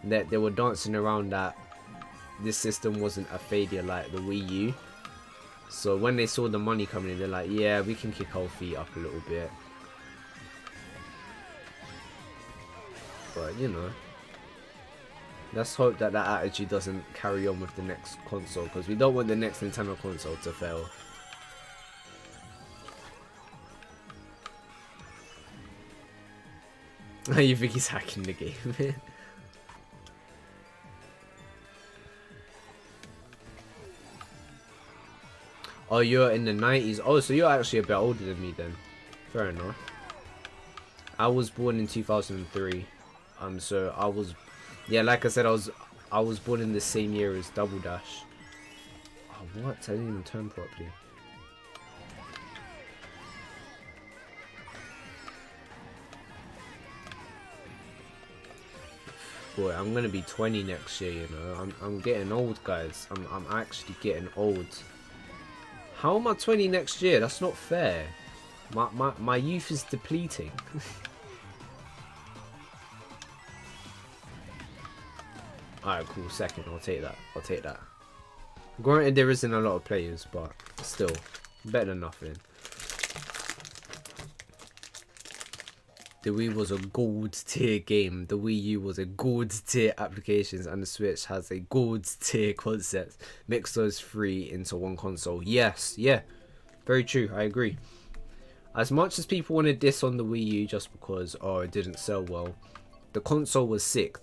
A: That they were dancing around that this system wasn't a failure like the Wii U. So when they saw the money coming in, they're like, yeah, we can kick our feet up a little bit. But, you know, let's hope that that attitude doesn't carry on with the next console, because we don't want the next Nintendo console to fail. You think he's hacking the game? Oh, you're in the 90s. Oh, so you're actually a bit older than me then. Fair enough. I was born in 2003. So I was, yeah, like I said, I was born in the same year as Double Dash. Oh, what? I didn't even turn properly. Boy, I'm gonna be 20 next year, you know. I'm getting old, guys. I'm actually getting old. How am I 20 next year? That's not fair. My youth is depleting. Alright, cool. Second, I'll take that. I'll take that. Granted, there isn't a lot of players, but still, better than nothing. The Wii was a gold tier game. The Wii U was a gold tier applications, and the Switch has a gold tier concept. Mix those three into one console. Yes, yeah, very true. I agree. As much as people want to diss on the Wii U just because it didn't sell well, the console was sick.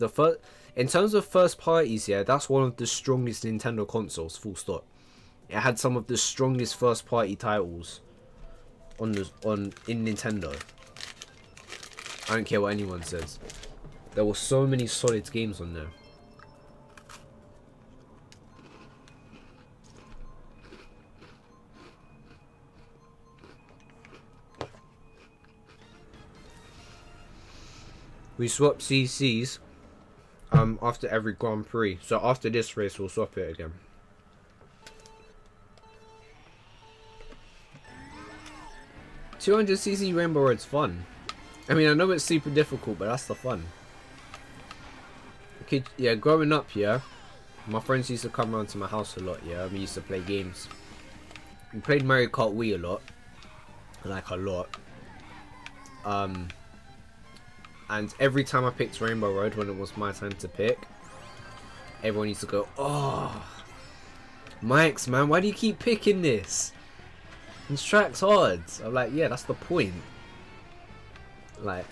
A: In terms of first parties, yeah, that's one of the strongest Nintendo consoles. Full stop. It had some of the strongest first party titles in Nintendo. I don't care what anyone says. There were so many solid games on there. We swap CCs after every Grand Prix. So after this race, we'll swap it again. $200cc Rainbow Road's fun. I mean, I know it's super difficult, but that's the fun. Okay, yeah, growing up, yeah, my friends used to come around to my house a lot, yeah, we used to play games. We played Mario Kart Wii a lot. Like, a lot. And every time I picked Rainbow Road when it was my time to pick, everyone used to go, oh, Mike's, man, why do you keep picking this? This track's hard. I'm like, yeah, that's the point. Like,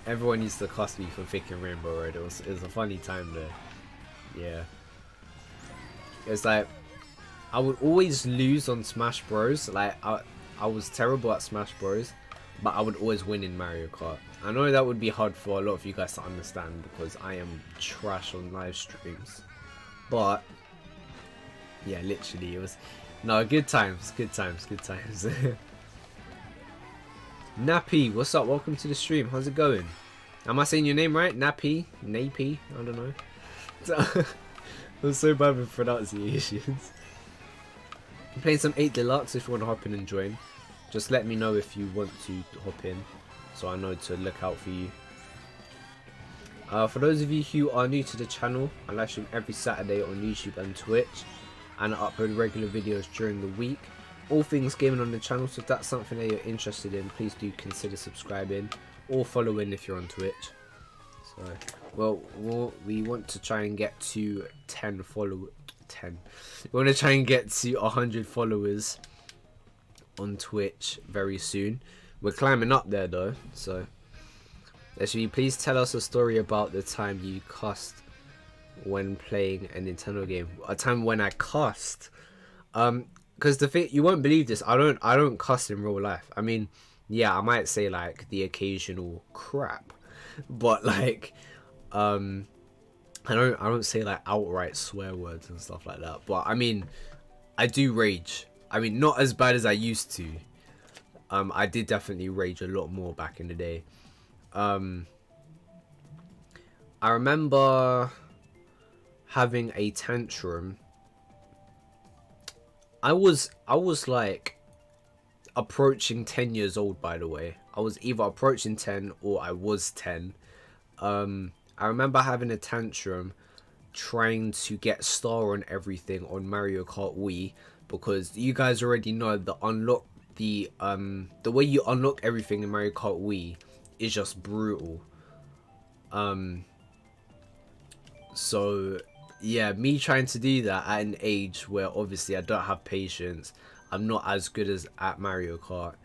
A: everyone used to cuss me for picking Rainbow Road. It was a funny time there. Yeah. It's like, I would always lose on Smash Bros. Like, I was terrible at Smash Bros. But I would always win in Mario Kart. I know that would be hard for a lot of you guys to understand because I am trash on live streams. But, yeah, literally, it was... No, good times, good times, good times. Nappy, what's up? Welcome to the stream. How's it going? Am I saying your name right? Nappy? Napy? I don't know. I'm so bad with pronunciations. I'm playing some 8 Deluxe if you want to hop in and join. Just let me know if you want to hop in, so I know to look out for you. For those of you who are new to the channel, I live stream every Saturday on YouTube and Twitch, and I upload regular videos during the week. All things gaming on the channel, so if that's something that you're interested in, please do consider subscribing or following if you're on Twitch. So, well, we want to try and get to 10 followers. 10. We want to try and get to 100 followers on Twitch very soon. We're climbing up there though, so actually please tell us a story about the time you cussed when playing a Nintendo game. A time when I cussed, because the thing, you won't believe this, I don't cuss in real life. I mean, yeah, I might say like the occasional crap, but like I don't say like outright swear words and stuff like that, but I mean, I do rage. I mean, not as bad as I used to. I did definitely rage a lot more back in the day. I remember having a tantrum. I was like approaching 10 years old, by the way. I was either approaching 10 or I was 10. I remember having a tantrum trying to get star on everything on Mario Kart Wii, because you guys already know the way you unlock everything in Mario Kart Wii is just brutal. So yeah, me trying to do that at an age where obviously I don't have patience, I'm not as good as at Mario Kart.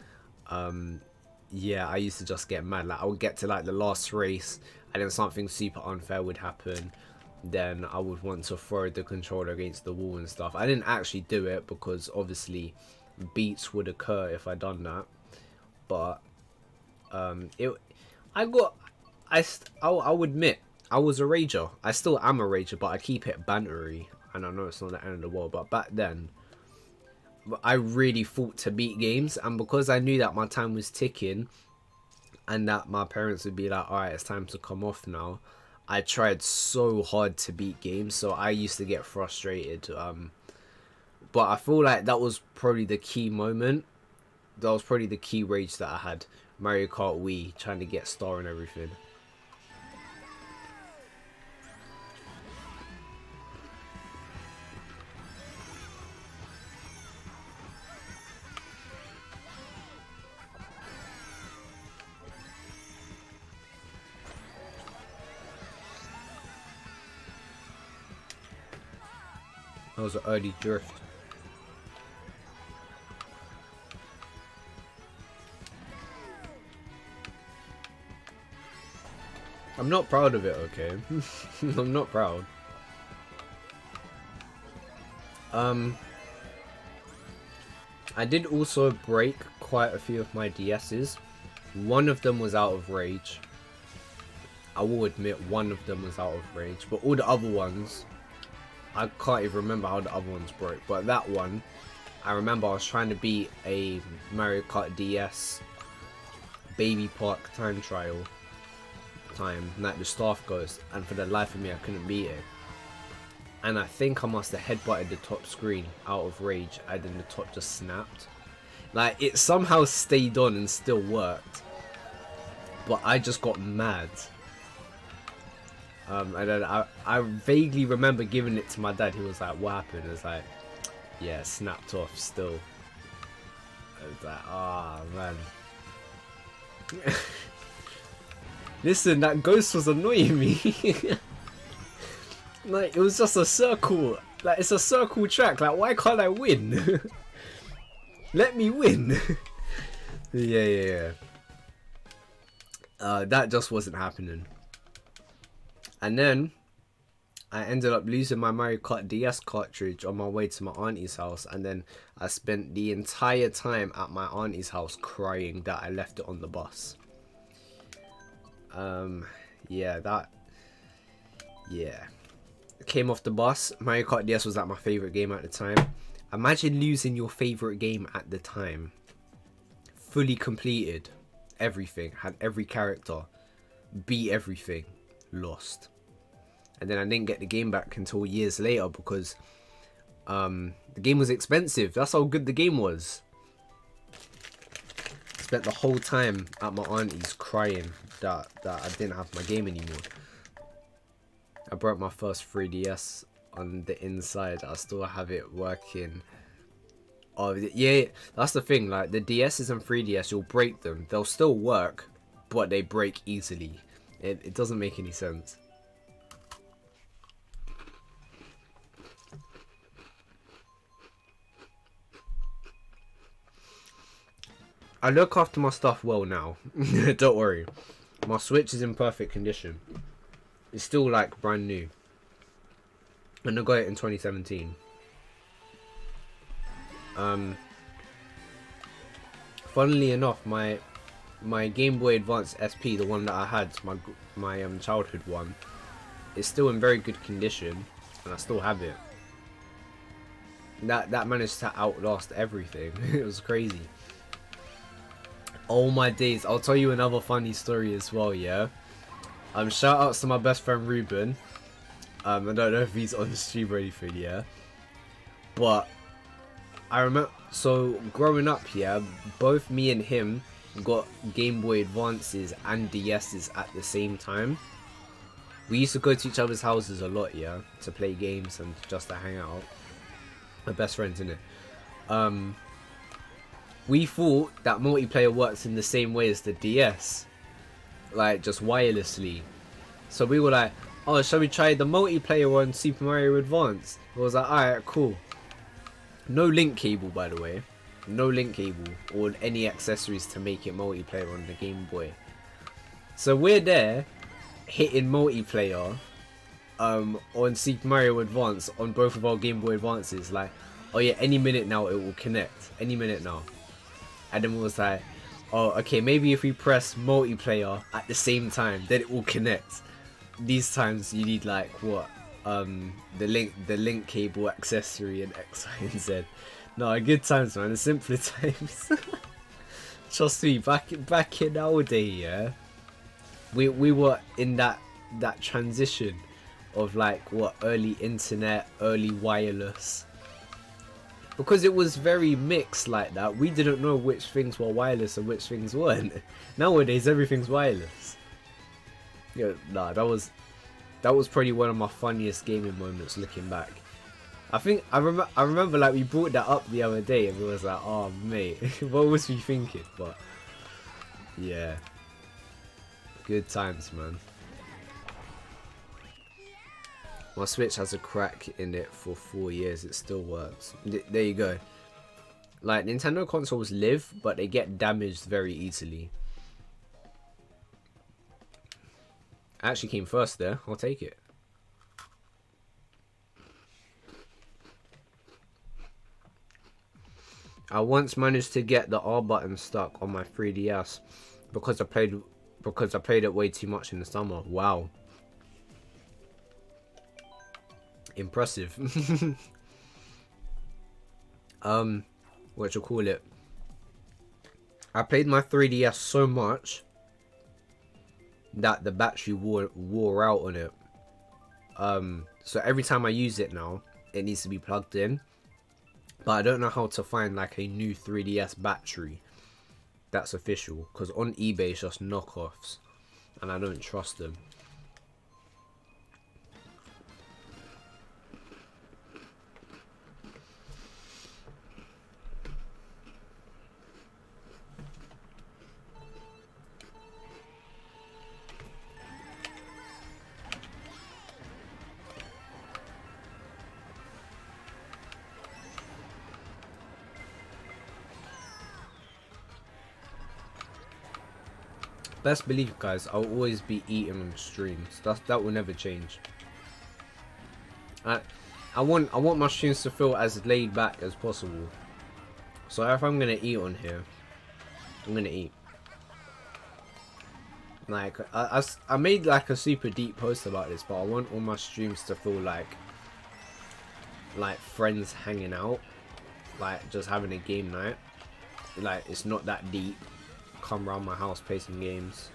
A: Yeah, I used to just get mad. Like I would get to like the last race and then something super unfair would happen, then I would want to throw the controller against the wall and stuff. I didn't actually do it because obviously beats would occur if I done that, but I'll admit I was a rager. I still am a rager, but I keep it bantery, and I know it's not the end of the world, but back then I really fought to beat games, and because I knew that my time was ticking and that my parents would be like, alright, it's time to come off now, I tried so hard to beat games, so I used to get frustrated. But I feel like that was probably the key moment. That was probably the key rage that I had. Mario Kart Wii, trying to get star and everything. That was an early drift. I'm not proud of it, okay? I'm not proud. I did also break quite a few of my DS's. One of them was out of rage. I will admit one of them was out of rage, but all the other ones, I can't even remember how the other ones broke. But that one, I remember I was trying to beat a Mario Kart DS Baby Park time trial time, like the staff ghost, and for the life of me I couldn't beat it. And I think I must have headbutted the top screen out of rage, and then the top just snapped. Like, it somehow stayed on and still worked, but I just got mad. And then I vaguely remember giving it to my dad. He was like, what happened? I was like, yeah, snapped off still. I was like, ah, oh, man. Listen, that ghost was annoying me. Like, it was just a circle. Like, it's a circle track. Like, why can't I win? Let me win. Yeah. That just wasn't happening. And then I ended up losing my Mario Kart DS cartridge on my way to my auntie's house, and then I spent the entire time at my auntie's house crying that I left it on the bus. Yeah. Came off the bus. Mario Kart DS was like my favorite game at the time. Imagine losing your favorite game at the time. Fully completed everything, had every character, beat everything, lost. And then I didn't get the game back until years later because the game was expensive. That's how good the game was. Spent the whole time at my auntie's crying that I didn't have my game anymore. I broke my first 3DS on the inside. I still have it working. Oh yeah, that's the thing. Like the DS's and 3DS, you'll break them. They'll still work, but they break easily. It doesn't make any sense. I look after my stuff well now. Don't worry. My Switch is in perfect condition. It's still like brand new. And I got it in 2017. Funnily enough, my Game Boy Advance SP, the one that I had, my childhood one, it's still in very good condition, and I still have it. That managed to outlast everything. It was crazy. Oh my days! I'll tell you another funny story as well. Yeah. Shout outs to my best friend Ruben. I don't know if he's on the stream or anything. Yeah. But I remember. So growing up, yeah, both me and him got Game Boy Advances and DS's at the same time. We used to go to each other's houses a lot, yeah, to play games and just to hang out. My best friends, innit? We thought that multiplayer works in the same way as the DS, like just wirelessly. So we were like, oh, shall we try the multiplayer on Super Mario Advance? I was like, alright, cool. No link cable, by the way. No link cable or any accessories to make it multiplayer on the Game Boy. So we're there hitting multiplayer on Super Mario Advance on both of our Game Boy Advances, like, oh yeah, any minute now it will connect, any minute now. And then we was like, oh okay, maybe if we press multiplayer at the same time then it will connect. These times you need like what, the link cable accessory and X, Y, and Z. No, good times, man. The simpler times. Trust me, back in our day, yeah, we were in that transition of like what, early internet, early wireless, because it was very mixed like that. We didn't know which things were wireless and which things weren't. Nowadays everything's wireless. Yeah, nah, that was probably one of my funniest gaming moments looking back. I remember like we brought that up the other day and we was like, oh mate, what was we thinking? But yeah, good times, man. My Switch has a crack in it for 4 years. It still works. There you go. Like, Nintendo consoles live, but they get damaged very easily. I actually came first there. I'll take it. I once managed to get the R button stuck on my 3DS because I played it way too much in the summer. Wow. Impressive. What you call it? I played my 3DS so much that the battery wore out on it. So every time I use it now, it needs to be plugged in. But I don't know how to find like a new 3DS battery that's official, because on eBay it's just knockoffs and I don't trust them. Best believe, guys, I'll always be eating on streams. That will never change. I want my streams to feel as laid back as possible. So if I'm gonna eat on here, I'm gonna eat. Like I made like a super deep post about this, but I want all my streams to feel like friends hanging out, like just having a game night. Like it's not that deep. Come around my house, play some games.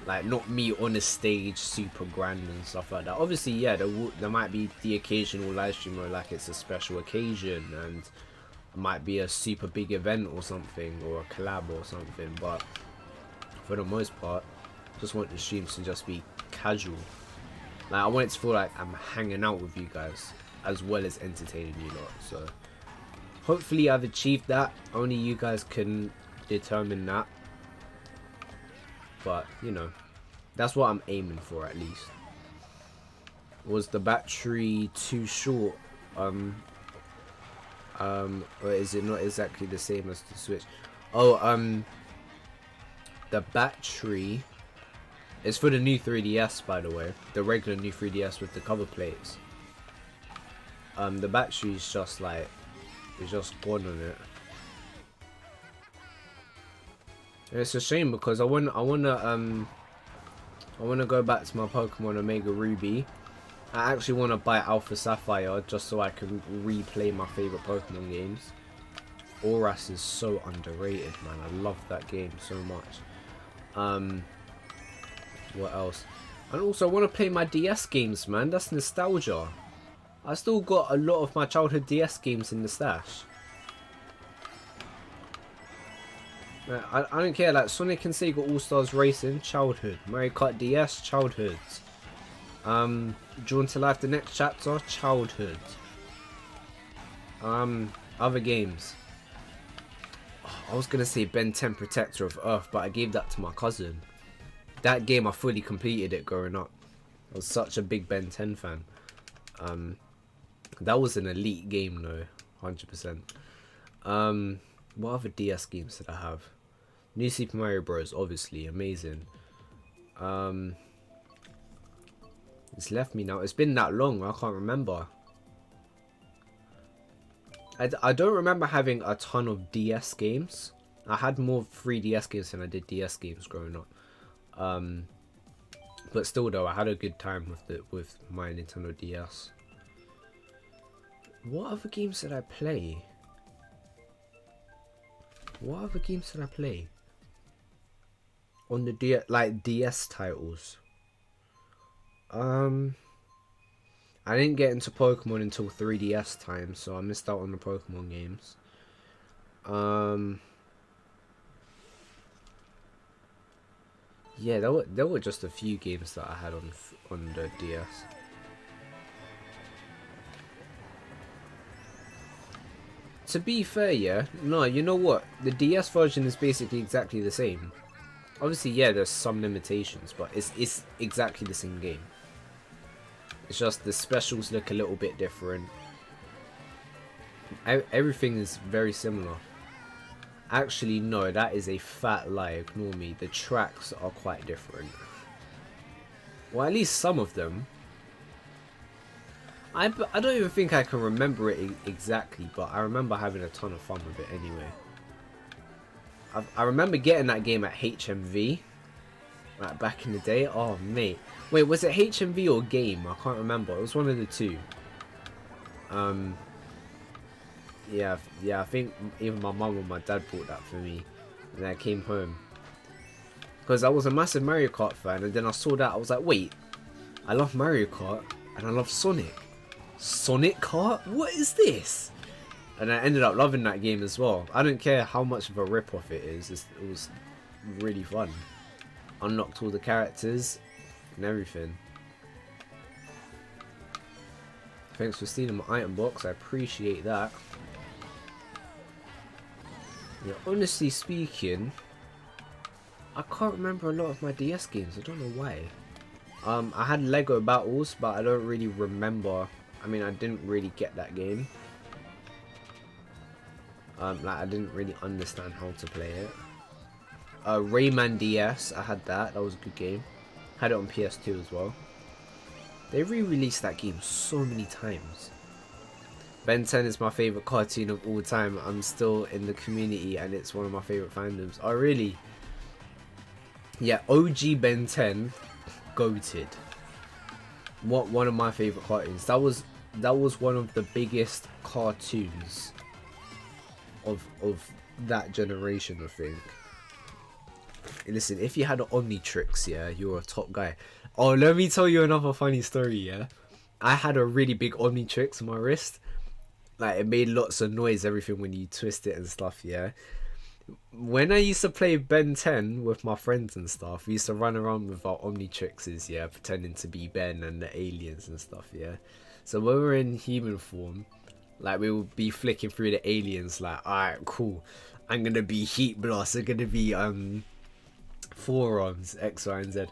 A: Like not me on a stage, super grand and stuff like that. Obviously, yeah, there might be the occasional live stream where like it's a special occasion and it might be a super big event or something, or a collab or something. But for the most part, just want the streams to just be casual. Like I want it to feel like I'm hanging out with you guys as well as entertaining you lot. So hopefully I've achieved that. Only you guys can determine that, but you know, that's what I'm aiming for at least. Was the battery too short? Or is it not exactly the same as the Switch? Oh, the battery is for the new 3DS, by the way, the regular new 3DS with the cover plates. The battery is just like, it's just gone on it. It's a shame because I wanna I want to go back to my Pokemon Omega Ruby. I actually want to buy Alpha Sapphire just so I can replay my favorite Pokemon games. Oras is so underrated, man. I love that game so much. What else? And also I want to play my DS games, man. That's nostalgia. I still got a lot of my childhood DS games in the stash. I don't care, like Sonic and Sega All-Stars Racing, childhood. Mario Kart DS, childhood. Drawn to Life, the next chapter, childhood. Other games. Oh, I was gonna say Ben 10 Protector of Earth, but I gave that to my cousin. That game, I fully completed it growing up. I was such a big Ben 10 fan. That was an elite game though, 100%. What other DS games did I have? New Super Mario Bros. Obviously, amazing. It's left me now. It's been that long, I can't remember. I don't remember having a ton of DS games. I had more 3DS games than I did DS games growing up. But still though, I had a good time with my Nintendo DS. What other games did I play? What other games did I play? On the DS titles. I didn't get into Pokemon until 3DS time, so I missed out on the Pokemon games. Yeah, there were just a few games that I had on the DS. To be fair, yeah, no, you know what? The DS version is basically exactly the same. Obviously, yeah, there's some limitations, but it's exactly the same game. It's just the specials look a little bit different. Everything is very similar. Actually, no, that is a fat lie. Ignore me. The tracks are quite different. Well, at least some of them. I don't even think I can remember it exactly, but I remember having a ton of fun with it anyway. I remember getting that game at HMV, like back in the day. Oh mate, wait, was it HMV or Game? I can't remember. It was one of the two. Yeah, I think even my mum or my dad bought that for me, and I came home because I was a massive Mario Kart fan, and then I saw that I was like, wait, I love Mario Kart and I love Sonic. Sonic Kart? What is this? And I ended up loving that game as well. I don't care how much of a rip-off it is. It was really fun. Unlocked all the characters and everything. Thanks for stealing my item box. I appreciate that. Yeah, honestly speaking, I can't remember a lot of my DS games. I don't know why. I had Lego Battles, but I don't really remember. I mean, I didn't really get that game. Like, I didn't really understand how to play it. Rayman DS, I had that. That was a good game. Had it on PS2 as well. They re-released that game so many times. Ben 10 is my favourite cartoon of all time. I'm still in the community and it's one of my favourite fandoms. Oh, really? Yeah, OG Ben 10, goated. One of my favourite cartoons. That was one of the biggest cartoons of that generation, I think. Listen, if you had an Omnitrix, yeah, you're a top guy. Oh, let me tell you another funny story, yeah. I had a really big Omnitrix on my wrist. Like, it made lots of noise, everything when you twist it and stuff, yeah. When I used to play Ben 10 with my friends and stuff, we used to run around with our Omnitrixes, yeah, pretending to be Ben and the aliens and stuff, yeah. So when we were in human form, like, we would be flicking through the aliens, like, alright, cool. I'm gonna be Heat Blast, I'm gonna be, forearms, X, Y, and Z.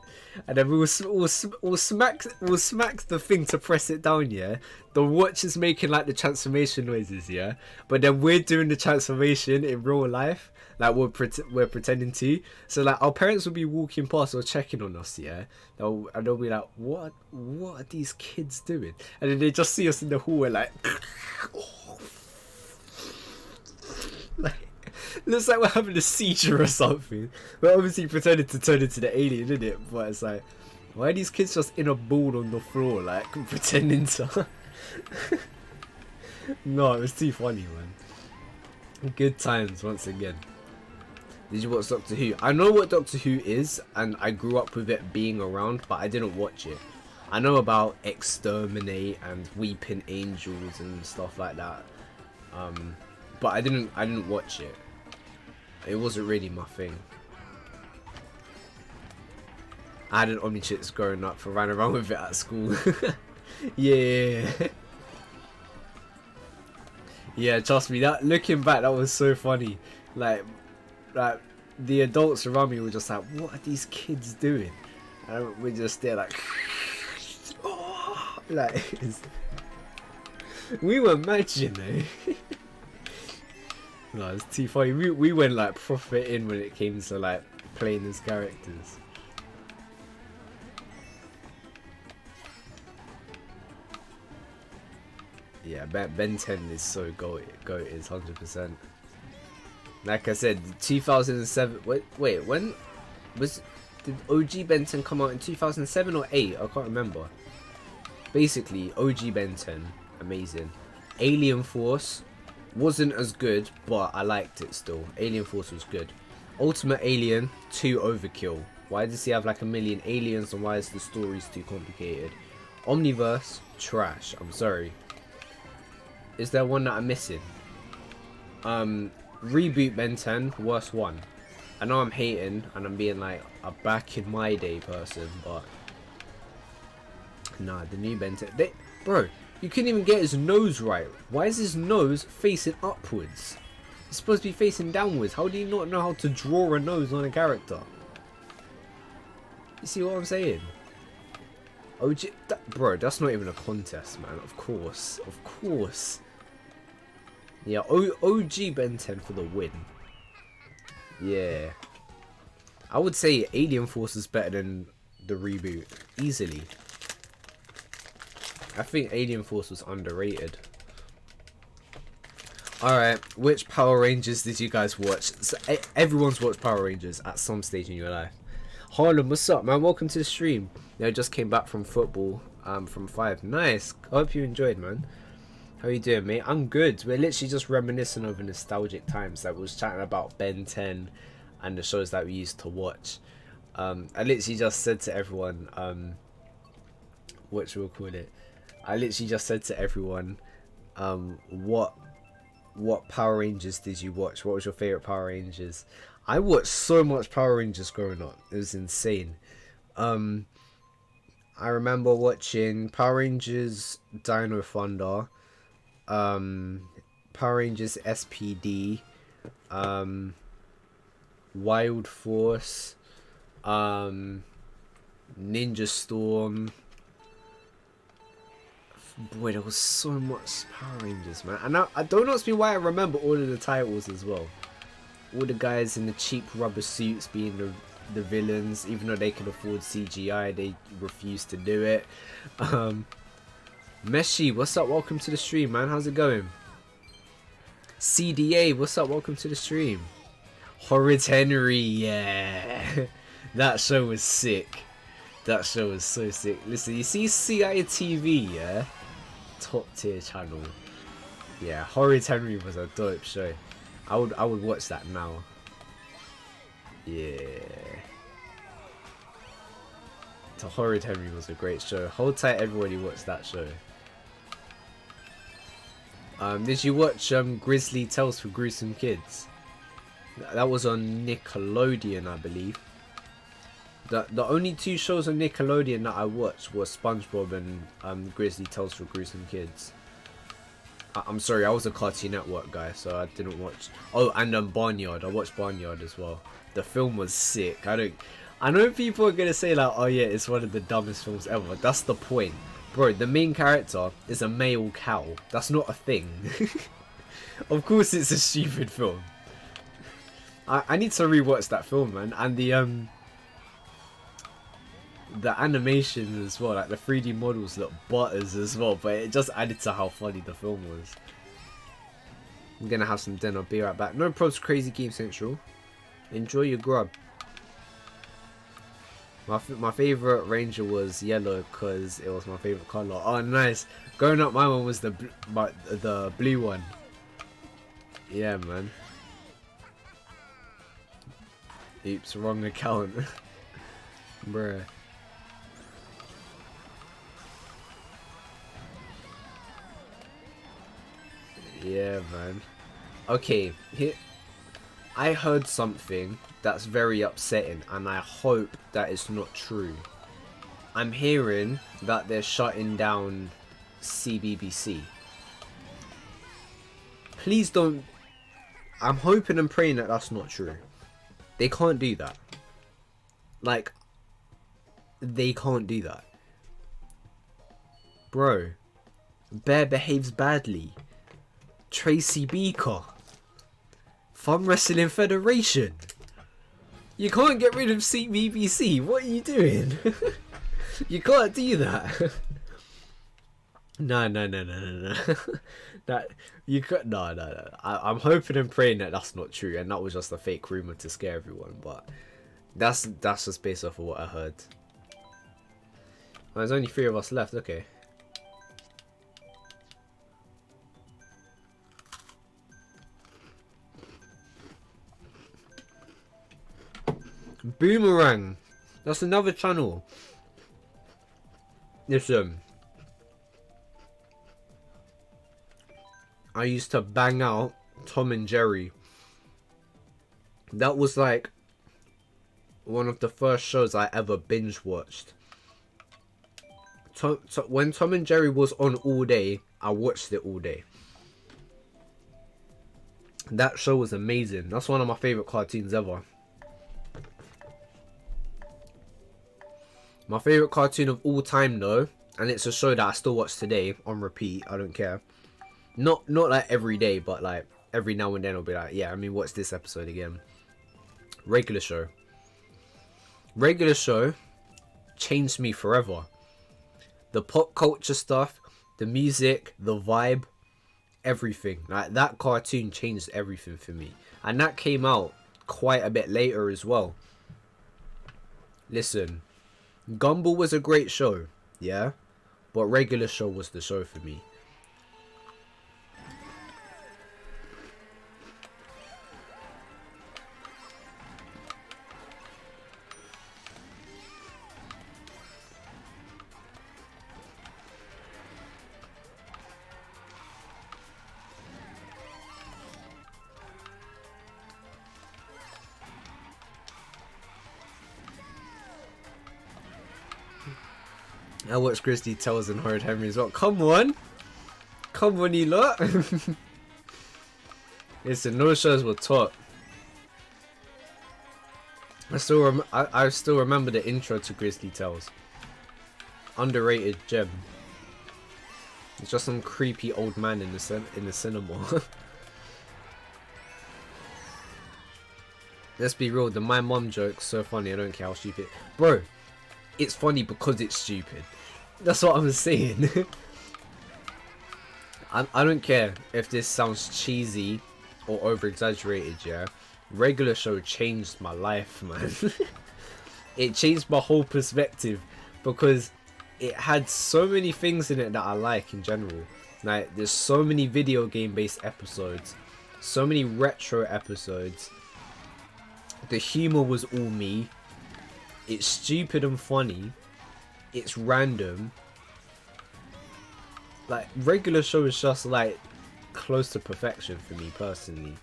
A: And then we'll smack the thing to press it down, yeah. The watch is making, like, the transformation noises, yeah. But then we're doing the transformation in real life. Like, we're pretending to. So, like, our parents will be walking past or checking on us, yeah. And they'll be like, what are these kids doing? And then they just see us in the hallway, like... like, looks like we're having a seizure or something. We're obviously pretending to turn into the alien, isn't it? But it's like, Why are these kids just in a ball on the floor, like, pretending to... No, it was too funny, man. Good times, once again. Did you watch Doctor Who? I know what Doctor Who is, and I grew up with it being around, but I didn't watch it. I know about Exterminate and Weeping Angels and stuff like that. But I didn't watch it. It wasn't really my thing. I had an Omnichits growing up for running around with it at school. Yeah. Yeah, trust me, that looking back, that was so funny. Like the adults around me were just like, what are these kids doing? And we're just there like, oh, like we were matching though. No, it's too funny. We went like proper in when it came to like playing as characters. Yeah, Ben 10 is so goat is 100%. Like I said, 2007. Wait, when did OG Ben 10 come out in 2007 or 8? I can't remember. Basically, OG Ben 10, amazing. Alien Force wasn't as good, but I liked it still. Alien Force was good. Ultimate Alien, too overkill. Why does he have like a million aliens and why is the stories too complicated? Omniverse, trash. I'm sorry. Is there one that I'm missing? Reboot Ben 10, worst one. I know I'm hating and I'm being like a back in my day person, but nah, the new Ben 10. Bro, you couldn't even get his nose right. Why is his nose facing upwards? It's supposed to be facing downwards. How do you not know how to draw a nose on a character? You see what I'm saying? OG, bro, that's not even a contest, man. Of course. Yeah, OG Ben 10 for the win. Yeah. I would say Alien Force is better than the reboot. Easily. I think Alien Force was underrated. Alright, which Power Rangers did you guys watch? So, everyone's watched Power Rangers at some stage in your life. Harlem, what's up, man? Welcome to the stream. Yeah, I just came back from football, from 5. Nice. I hope you enjoyed, man. How you doing, mate? I'm good. We're literally just reminiscing over nostalgic times. That was chatting about Ben 10 and the shows that we used to watch. I literally just said to everyone, what should we call it? I literally just said to everyone, what Power Rangers did you watch? What was your favorite Power Rangers? I watched so much Power Rangers growing up. It was insane. I remember watching Power Rangers Dino Thunder, Power Rangers SPD, Wild Force, Ninja Storm. Boy, there was so much Power Rangers, man. And I don't ask me why I remember all of the titles as well. All the guys in the cheap rubber suits being the villains, even though they could afford CGI, they refused to do it. Meshi, what's up? Welcome to the stream, man. How's it going? CDA, what's up? Welcome to the stream. Horrid Henry, yeah. That show was sick. That show was so sick. Listen, you see CI TV, yeah? Top tier channel. Yeah, Horrid Henry was a dope show. I would watch that now. Yeah. The Horrid Henry was a great show. Hold tight, everybody watched that show. Did you watch Grizzly Tales for Gruesome Kids? That was on Nickelodeon, I believe. The only two shows on Nickelodeon that I watched were SpongeBob and Grizzly Tales for Gruesome Kids. I'm sorry, I was a Cartoon Network guy, so I didn't watch. Oh, and Barnyard. I watched Barnyard as well. The film was sick. I know people are gonna say like, oh yeah, it's one of the dumbest films ever. That's the point, bro. The main character is a male cow. That's not a thing. Of course, it's a stupid film. I need to rewatch that film, man. And the animation as well, like the 3D models look butters as well, but it just added to how funny the film was. I'm gonna have some dinner, be right back. No probs, Crazy Game Central. Enjoy your grub. My favorite ranger was yellow because it was my favorite color. Oh, nice. Growing up, my one was the blue one. Yeah, man. Oops, wrong account. Bruh. Yeah, man. Okay, here I heard something that's very upsetting, and I hope that it's not true. I'm hearing that they're shutting down CBBC. Please don't. I'm hoping and praying that that's not true. They can't do that. Like, they can't do that. Bro, Bear behaves badly. Tracy Beaker. Fun Wrestling Federation. You can't get rid of CBBC. What are you doing? You can't do that. No. That you could no. I'm hoping and praying that that's not true, and that was just a fake rumor to scare everyone. But that's just based off of what I heard. Well, there's only 3 of us left. Okay. Boomerang. That's another channel. Listen. I used to bang out Tom and Jerry. That was like one of the first shows I ever binge watched. When Tom and Jerry was on all day, I watched it all day. That show was amazing. That's one of my favorite cartoons ever. My favorite cartoon of all time though, and it's a show that I still watch today on repeat. I don't care. Not like every day, but like every now and then I'll be like, yeah, I mean, what's this episode again? Regular Show. Regular Show changed me forever. The pop culture stuff, the music, the vibe, everything. Like, that cartoon changed everything for me. And that came out quite a bit later as well. Listen, Gumball was a great show, yeah? But Regular Show was the show for me. I watched Grizzly Tales and Horrid Henry as well. Come on! Come on, you lot! Listen, those shows were top. I still remember the intro to Grizzly Tales. Underrated gem. It's just some creepy old man in the cinema. Let's be real, the my mum joke's so funny, I don't care how stupid. Bro, it's funny because it's stupid. That's what I'm saying. I don't care if this sounds cheesy or over exaggerated, yeah. Regular Show changed my life, man. It changed my whole perspective because it had so many things in it that I like in general. Like, there's so many video game based episodes, so many retro episodes. The humor was all me. It's stupid and funny. It's random. Like, Regular Show is just like close to perfection for me personally.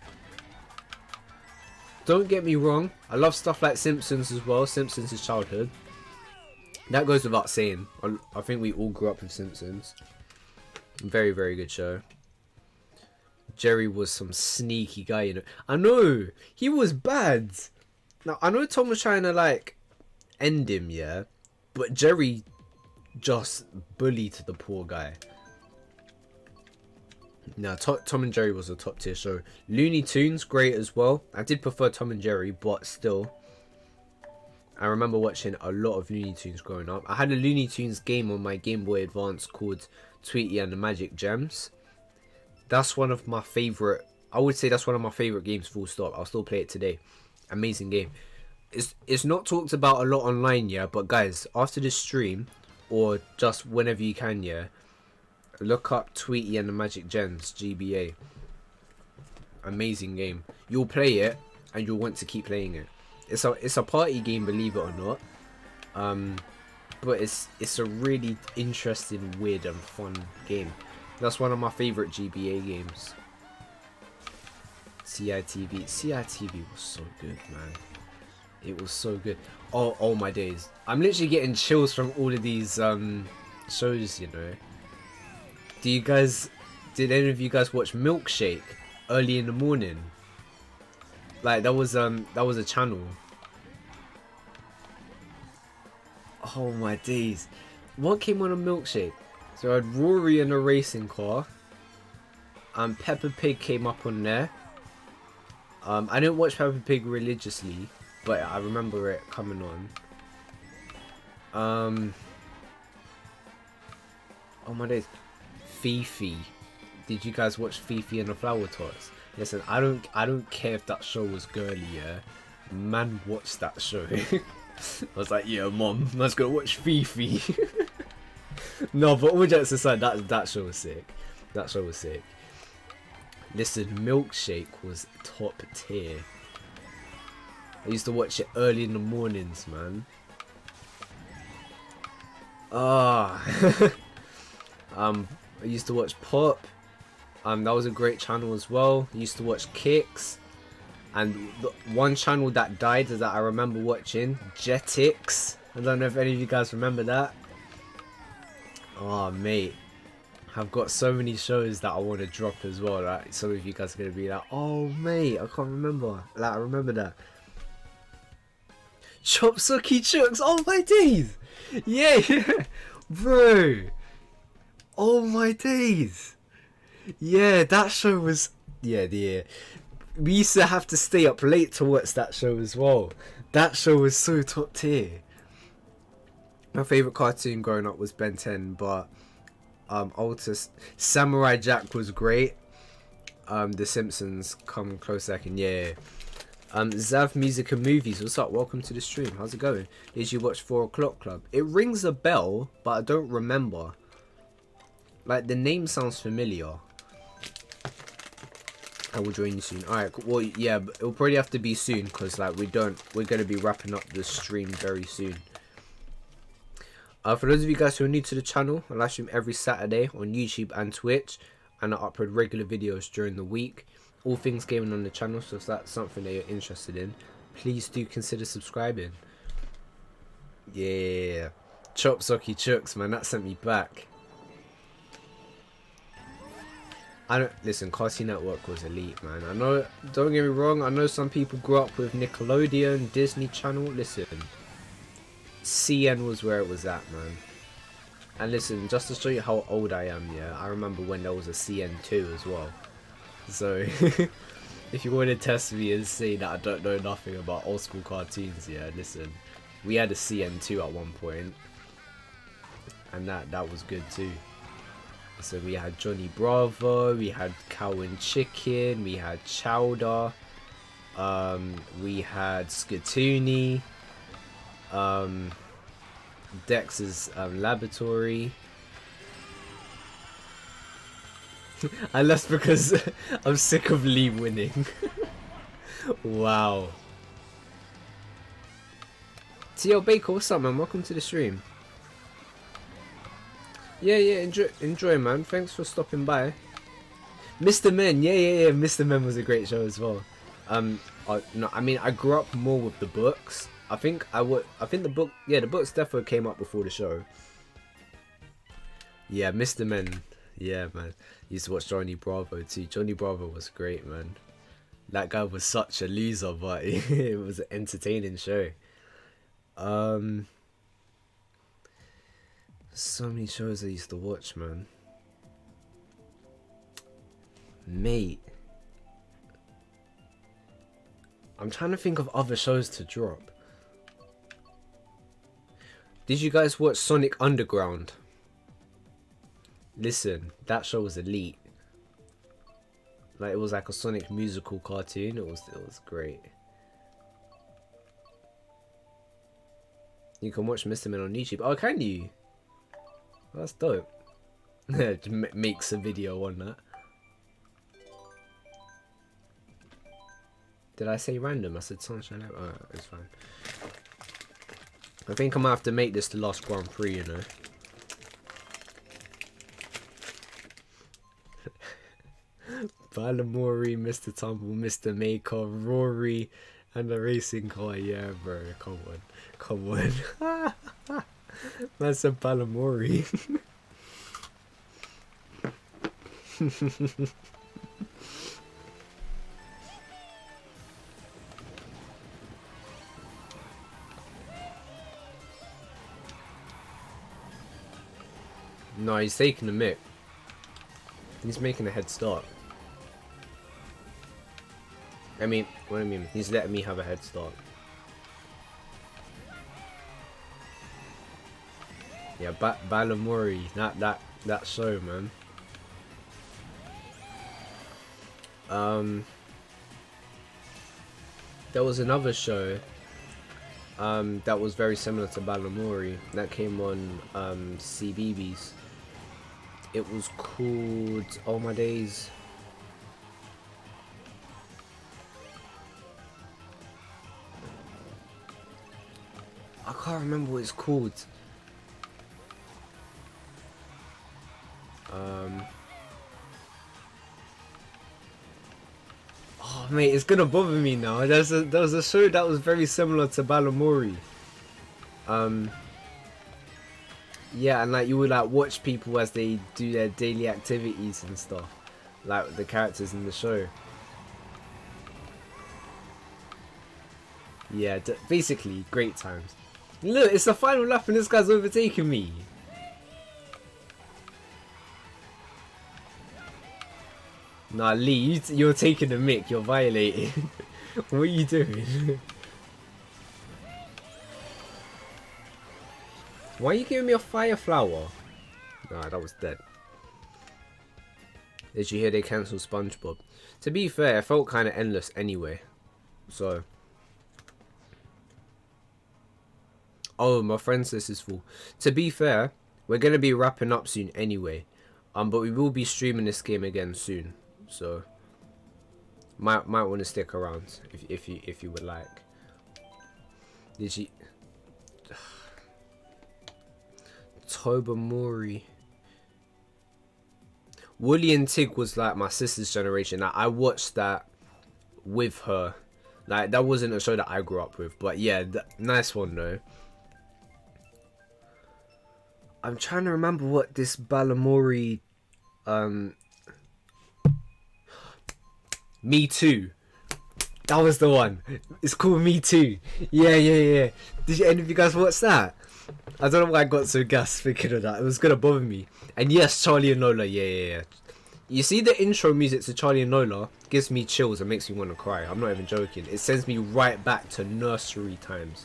A: Don't get me wrong, I love stuff like Simpsons as well. Simpsons is childhood. That goes without saying. I think we all grew up with Simpsons. Very, very good show. Jerry was some sneaky guy, you know. I know, he was bad. Now, I know Tom was trying to like end him, yeah, but Jerry just bullied the poor guy. Now, Tom and Jerry was a top tier show. Looney Tunes, great as well. I did prefer Tom and Jerry, but still, I remember watching a lot of Looney Tunes growing up. I had a Looney Tunes game on my Game Boy Advance called Tweety and the Magic Gems. That's one of my favorite. I would say that's one of my favorite games. Full stop. I'll still play it today. Amazing game. it's not talked about a lot online, yeah. But guys, after this stream, or just whenever you can, yeah, look up Tweety and the Magic Gens GBA. Amazing game. You'll play it and you'll want to keep playing it. It's a party game, believe it or not. But it's a really interesting, weird and fun game. That's one of my favorite GBA games. CITV was so good, man. It was so good. Oh my days. I'm literally getting chills from all of these shows, you know. Did any of you guys watch Milkshake early in the morning? Like that was a channel. Oh my days. What came on a Milkshake? So I had Rory in a racing car. Peppa Pig came up on there. I didn't watch Peppa Pig religiously, but I remember it coming on. Oh my days. Fifi. Did you guys watch Fifi and the Flower Tots? Listen, I don't care if that show was girly, yeah. Man, watch that show. I was like, yeah, mom, let's go watch Fifi. No, but all jokes aside, that show was sick. That show was sick. Listen, Milkshake was top tier. I used to watch it early in the mornings, man. I used to watch Pop. That was a great channel as well. I used to watch Kicks. And the one channel that died that I remember watching, Jetix. I don't know if any of you guys remember that. Oh, mate. I've got so many shows that I want to drop as well. Like, some of you guys are going to be like, oh, mate, I can't remember. Like, I remember that. Chop Sucky Chooks. Oh, my days. Yeah. Bro. Oh, my days. Yeah, that show was... Yeah. We used to have to stay up late to watch that show as well. That show was so top tier. My favourite cartoon growing up was Ben 10, but Altus Samurai Jack was great. The Simpsons come close second, yeah. Zav Music and Movies, what's up? Welcome to the stream. How's it going? Did you watch 4 O'Clock Club? It rings a bell, but I don't remember. Like, the name sounds familiar. I will join you soon. Alright, well, yeah, but it'll probably have to be soon, because, like, we're going to be wrapping up the stream very soon. For those of you guys who are new to the channel, I live stream every Saturday on YouTube and Twitch, and I upload regular videos during the week. All things gaming on the channel, so if that's something that you're interested in, please do consider subscribing. Yeah. Chop Socky Chooks, man, that sent me back. Listen, Cartoon Network was elite, man. I know, don't get me wrong, I know some people grew up with Nickelodeon, Disney Channel. Listen, CN was where it was at, man. And listen, just to show you how old I am, yeah, I remember when there was a CN2 as well. So, if you want to test me and say that I don't know nothing about old school cartoons, yeah, listen, we had a CN2 at one point, and that was good too. So we had Johnny Bravo, we had Cow and Chicken, we had Chowder, we had Skatoony, Dex's Laboratory. I left because I'm sick of Lee winning. Wow. T.O. Baker, what's up, man? Welcome to the stream. Yeah, enjoy, man. Thanks for stopping by. Mr. Men, yeah. Mr. Men was a great show as well. No, I mean, I grew up more with the books. I think the books definitely came up before the show. Yeah, Mr. Men, yeah, man. Used to watch Johnny Bravo too. Johnny Bravo was great, man. That guy was such a loser, but it was an entertaining show. So many shows I used to watch, man. Mate. I'm trying to think of other shows to drop. Did you guys watch Sonic Underground? Listen, that show was elite. Like, it was like a Sonic musical cartoon. It was great. You can watch Mr. Min on YouTube. Oh, can you? That's dope. Makes a video on that. Did I say random? I said sunshine. Oh, it's fine. I think I might have to make this the last Grand Prix, you know. Balamori, Mr. Tumble, Mr. Maker, Rory, and the racing car. Yeah, bro. Come on. Come on. That's a Balamori. No, he's taking the mic. He's making a head start. I mean, what do I mean? He's letting me have a head start. Yeah, Balamori, that show, man. There was another show that was very similar to Balamori that came on CBeebies. It was called Oh My Days. I can't remember what it's called. Oh mate, it's gonna bother me now. There was a show that was very similar to Balamori. Yeah, and like you would like watch people as they do their daily activities and stuff, like the characters in the show. Yeah, basically great times. Look, it's the final lap and this guy's overtaking me. Nah, Lee, you're taking the mic. You're violating. What are you doing? Why are you giving me a fire flower? Nah, that was dead. Did you hear they cancelled SpongeBob? To be fair, it felt kind of endless anyway. So. Oh, my friend's list is full. To be fair, we're going to be wrapping up soon anyway. But we will be streaming this game again soon. So. Might want to stick around if you would like. Did she... Tobamori. Wooly and Tig was like my sister's generation. Like, I watched that with her. Like that wasn't a show that I grew up with, but yeah, nice one though. I'm trying to remember what this Balamori. Me Too. That was the one. It's called Me Too. Yeah. Did any of you guys watch that? I don't know why I got so gassed thinking of that. It was gonna bother me. And yes, Charlie and Lola. Yeah. You see the intro music to Charlie and Lola gives me chills and makes me want to cry. I'm not even joking. It sends me right back to nursery times.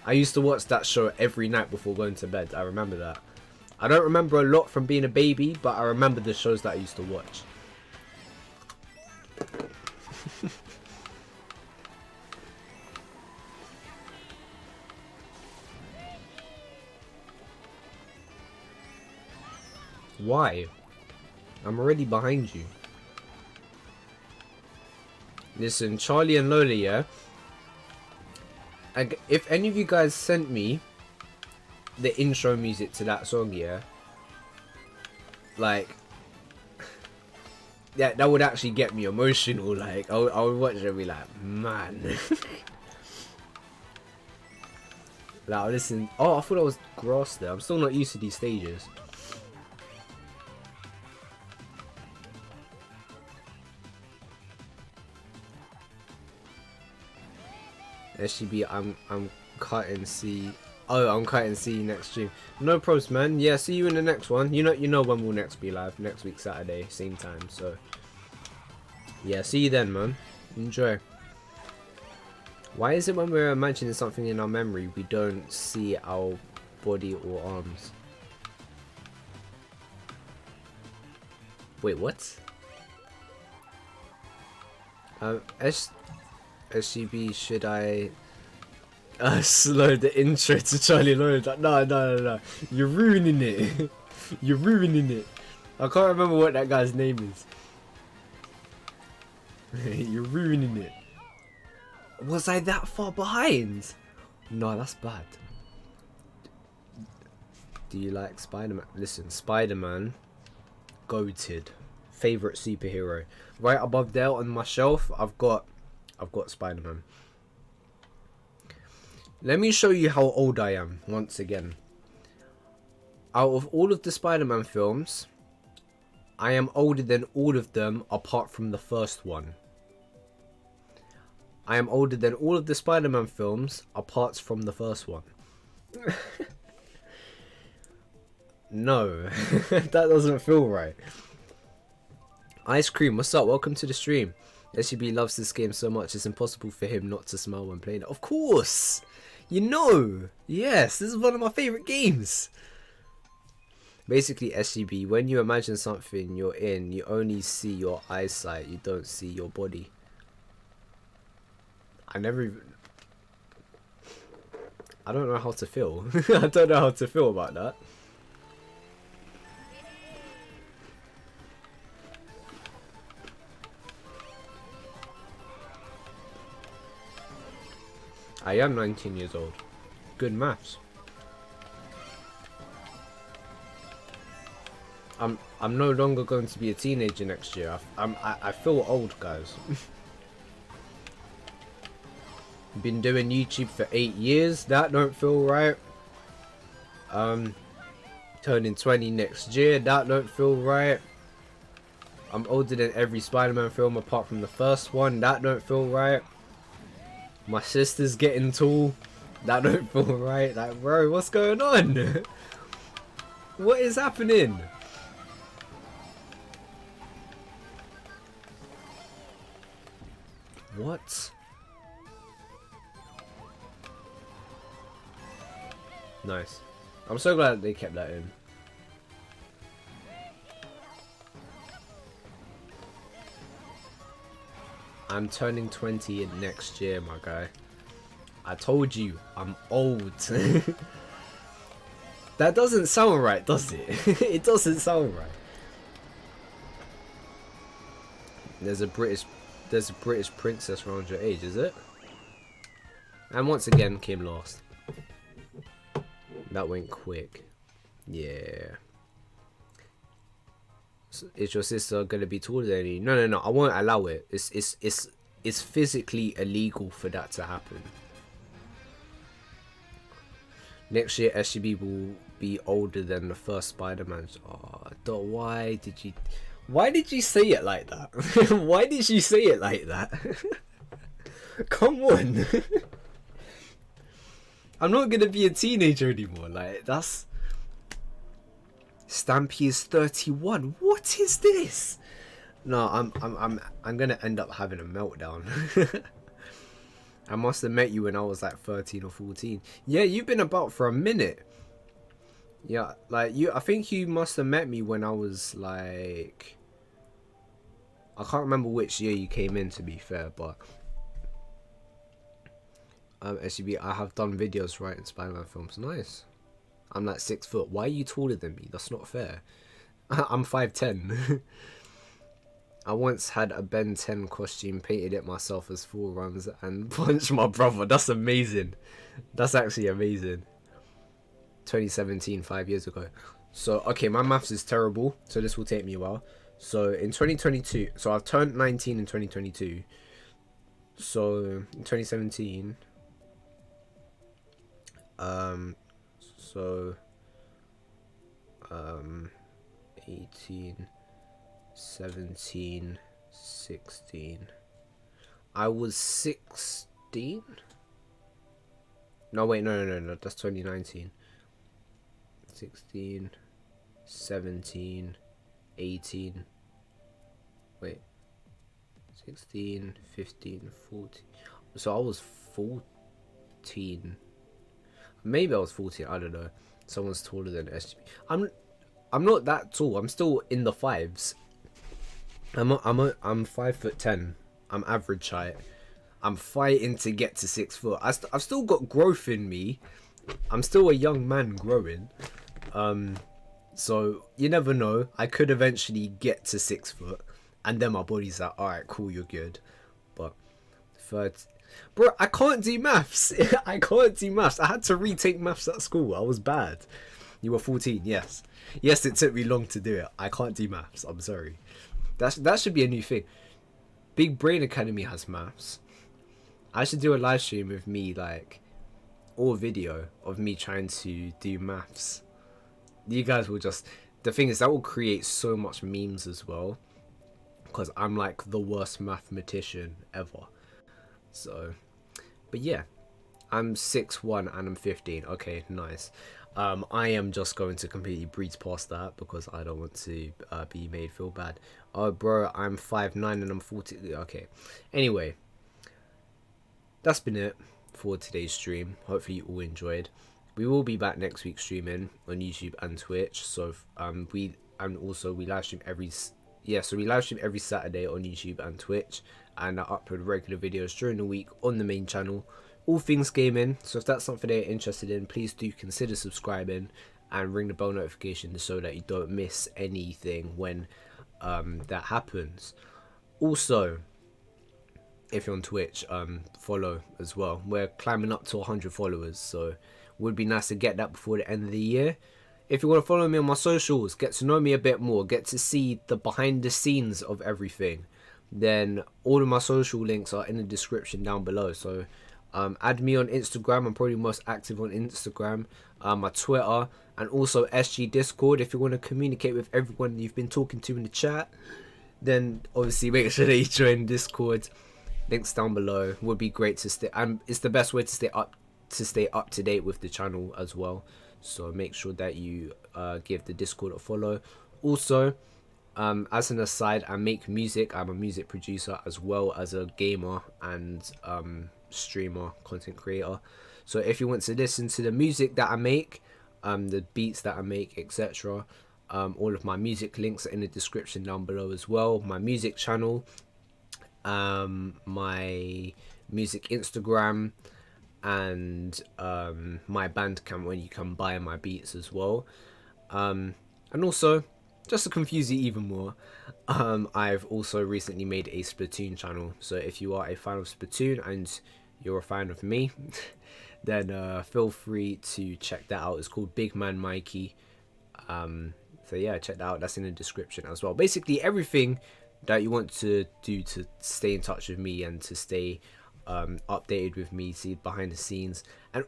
A: I used to watch that show every night before going to bed. I remember that. I don't remember a lot from being a baby, but I remember the shows that I used to watch. Why? I'm already behind you. Listen, Charlie and Lola, yeah? If any of you guys sent me the intro music to that song, yeah? Like... yeah, that would actually get me emotional. Like, I would watch it and be like, man. Like, I'll listen... oh, I thought I was grass there. I'm still not used to these stages. SGB, I'm cutting C. Oh, I'm cutting C next stream. No pros, man. Yeah, see you in the next one. You know when we'll next be live. Next week Saturday, same time. So yeah, see you then, man. Enjoy. Why is it when we're imagining something in our memory, we don't see our body or arms? Wait, what? SGB, should I Slow the intro to Charlie Lloyd. No. You're ruining it. You're ruining it. I can't remember what that guy's name is. You're ruining it. Was I that far behind? No, that's bad. Do you like Spider-Man? Listen, Spider-Man, goated, favorite superhero. Right above there on my shelf, I've got Spider-Man. Let me show you how old I am once again. Out of all of the Spider-Man films, I am older than all of them apart from the first one. I am older than all of the Spider-Man films apart from the first one. No, that doesn't feel right. Ice Cream, what's up? Welcome to the stream. SUB loves this game so much it's impossible for him not to smile when playing it. Of course! You know! Yes, this is one of my favourite games. Basically, SUB, when you imagine something you're in, you only see your eyesight, you don't see your body. I don't know how to feel. I don't know how to feel about that. I am 19 years old. Good maths. I'm no longer going to be a teenager next year. I feel old, guys. Been doing YouTube for 8 years. That don't feel right. Turning 20 next year. That don't feel right. I'm older than every Spider-Man film apart from the first one. That don't feel right. My sister's getting tall. That don't feel right. Like, bro, what's going on? What is happening? What? Nice. I'm so glad they kept that in. I'm turning 20 in next year, my guy. I told you, I'm old. That doesn't sound right, does it? It doesn't sound right. There's a British princess around your age, is it? And once again, Kim lost. That went quick. Yeah. Is your sister gonna be taller than you? No. I won't allow it. It's physically illegal for that to happen. Next year, SUB will be older than the first Spider-Man. Oh, why did you say it like that? Why did you say it like that? Come on. I'm not gonna be a teenager anymore. Like, that's... Stampy is 31. What is this? No, I'm gonna end up having a meltdown. I must have met you when I was like 13 or 14. Yeah, you've been about for a minute. Yeah, like I think you must have met me when I was like, I can't remember which year you came in, to be fair, but SUB, I have done videos writing Spider-Man films. Nice. I'm like 6 foot. Why are you taller than me? That's not fair. I'm 5'10". I once had a Ben 10 costume, painted it myself as 4 runs and punched my brother. That's amazing. That's actually amazing. 2017, 5 years ago. So, okay, my maths is terrible, so this will take me a while. So, in 2022, so I've turned 19 in 2022. So, in 2017, 18, 17, 16. I was 16? No, wait, no, that's 2019. 16, 17, 18. Wait. 16, 15, 14. So I was 14. Maybe I was 14, I don't know. Someone's taller than SGB. I'm not that tall. I'm still in the 5s. I'm 5'10". I'm average height. I'm fighting to get to 6 foot. I've still got growth in me. I'm still a young man growing. So you never know. I could eventually get to 6 foot, and then my body's like, all right, cool, you're good. But third, bro, I can't do maths. I can't do maths. I had to retake maths at school. I was bad. You were 14, yes. Yes, it took me long to do it. I can't do maths. I'm sorry. That should be a new thing. Big Brain Academy has maths. I should do a live stream of me, like, or video of me trying to do maths. You guys will just... The thing is, that will create so much memes as well. Because I'm, like, the worst mathematician ever. So, but yeah. I'm 6'1" and I'm 15. Okay, nice. I am just going to completely breeze past that because I don't want to be made feel bad. Oh, bro, I'm 5'9" and I'm 40. Okay. Anyway, that's been it for today's stream. Hopefully you all enjoyed. We will be back next week streaming on YouTube and Twitch. So we live stream every Saturday on YouTube and Twitch, and I upload regular videos during the week on the main channel. All things gaming. So if that's something they're interested in, please do consider subscribing and ring the bell notification so that you don't miss anything when that happens. Also, if you're on Twitch, follow as well. We're climbing up to 100 followers, so it would be nice to get that before the end of the year. If you want to follow me on my socials, get to know me a bit more, get to see the behind the scenes of everything, then all of my social links are in the description down below. So add me on Instagram. I'm probably most active on Instagram, my Twitter, and also SG Discord. If you want to communicate with everyone you've been talking to in the chat, then obviously make sure that you join Discord. Links down below. Would be great to stay, and it's the best way to stay up to date with the channel as well. So make sure that you give the Discord a follow. Also, as an aside, I make music. I'm a music producer as well as a gamer and streamer, content creator. So if you want to listen to the music that I make, the beats that I make, etc., all of my music links are in the description down below as well. My music channel, my music Instagram, and my Bandcamp where you can buy my beats as well. And also, just to confuse you even more, I've also recently made a Splatoon channel. So if you are a fan of Splatoon and you're a fan of me, then feel free to check that out. It's called Big Man Mikey. So yeah, check that out. That's in the description as well. Basically everything that you want to do to stay in touch with me and to stay updated with me, see behind the scenes, and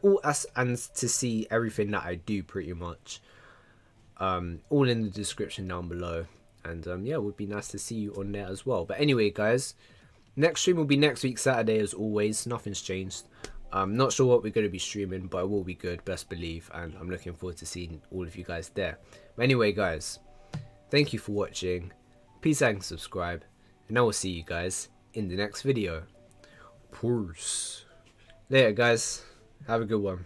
A: to see everything that I do, pretty much, all in the description down below. And yeah, it would be nice to see you on there as well. But anyway, guys, next stream will be next week Saturday as always. Nothing's changed. I'm not sure what we're going to be streaming, but it will be good, best believe, and I'm looking forward to seeing all of you guys there. But anyway, guys, thank you for watching. Please like and subscribe, and I will see you guys in the next video. Peace. Later, guys. Have a good one.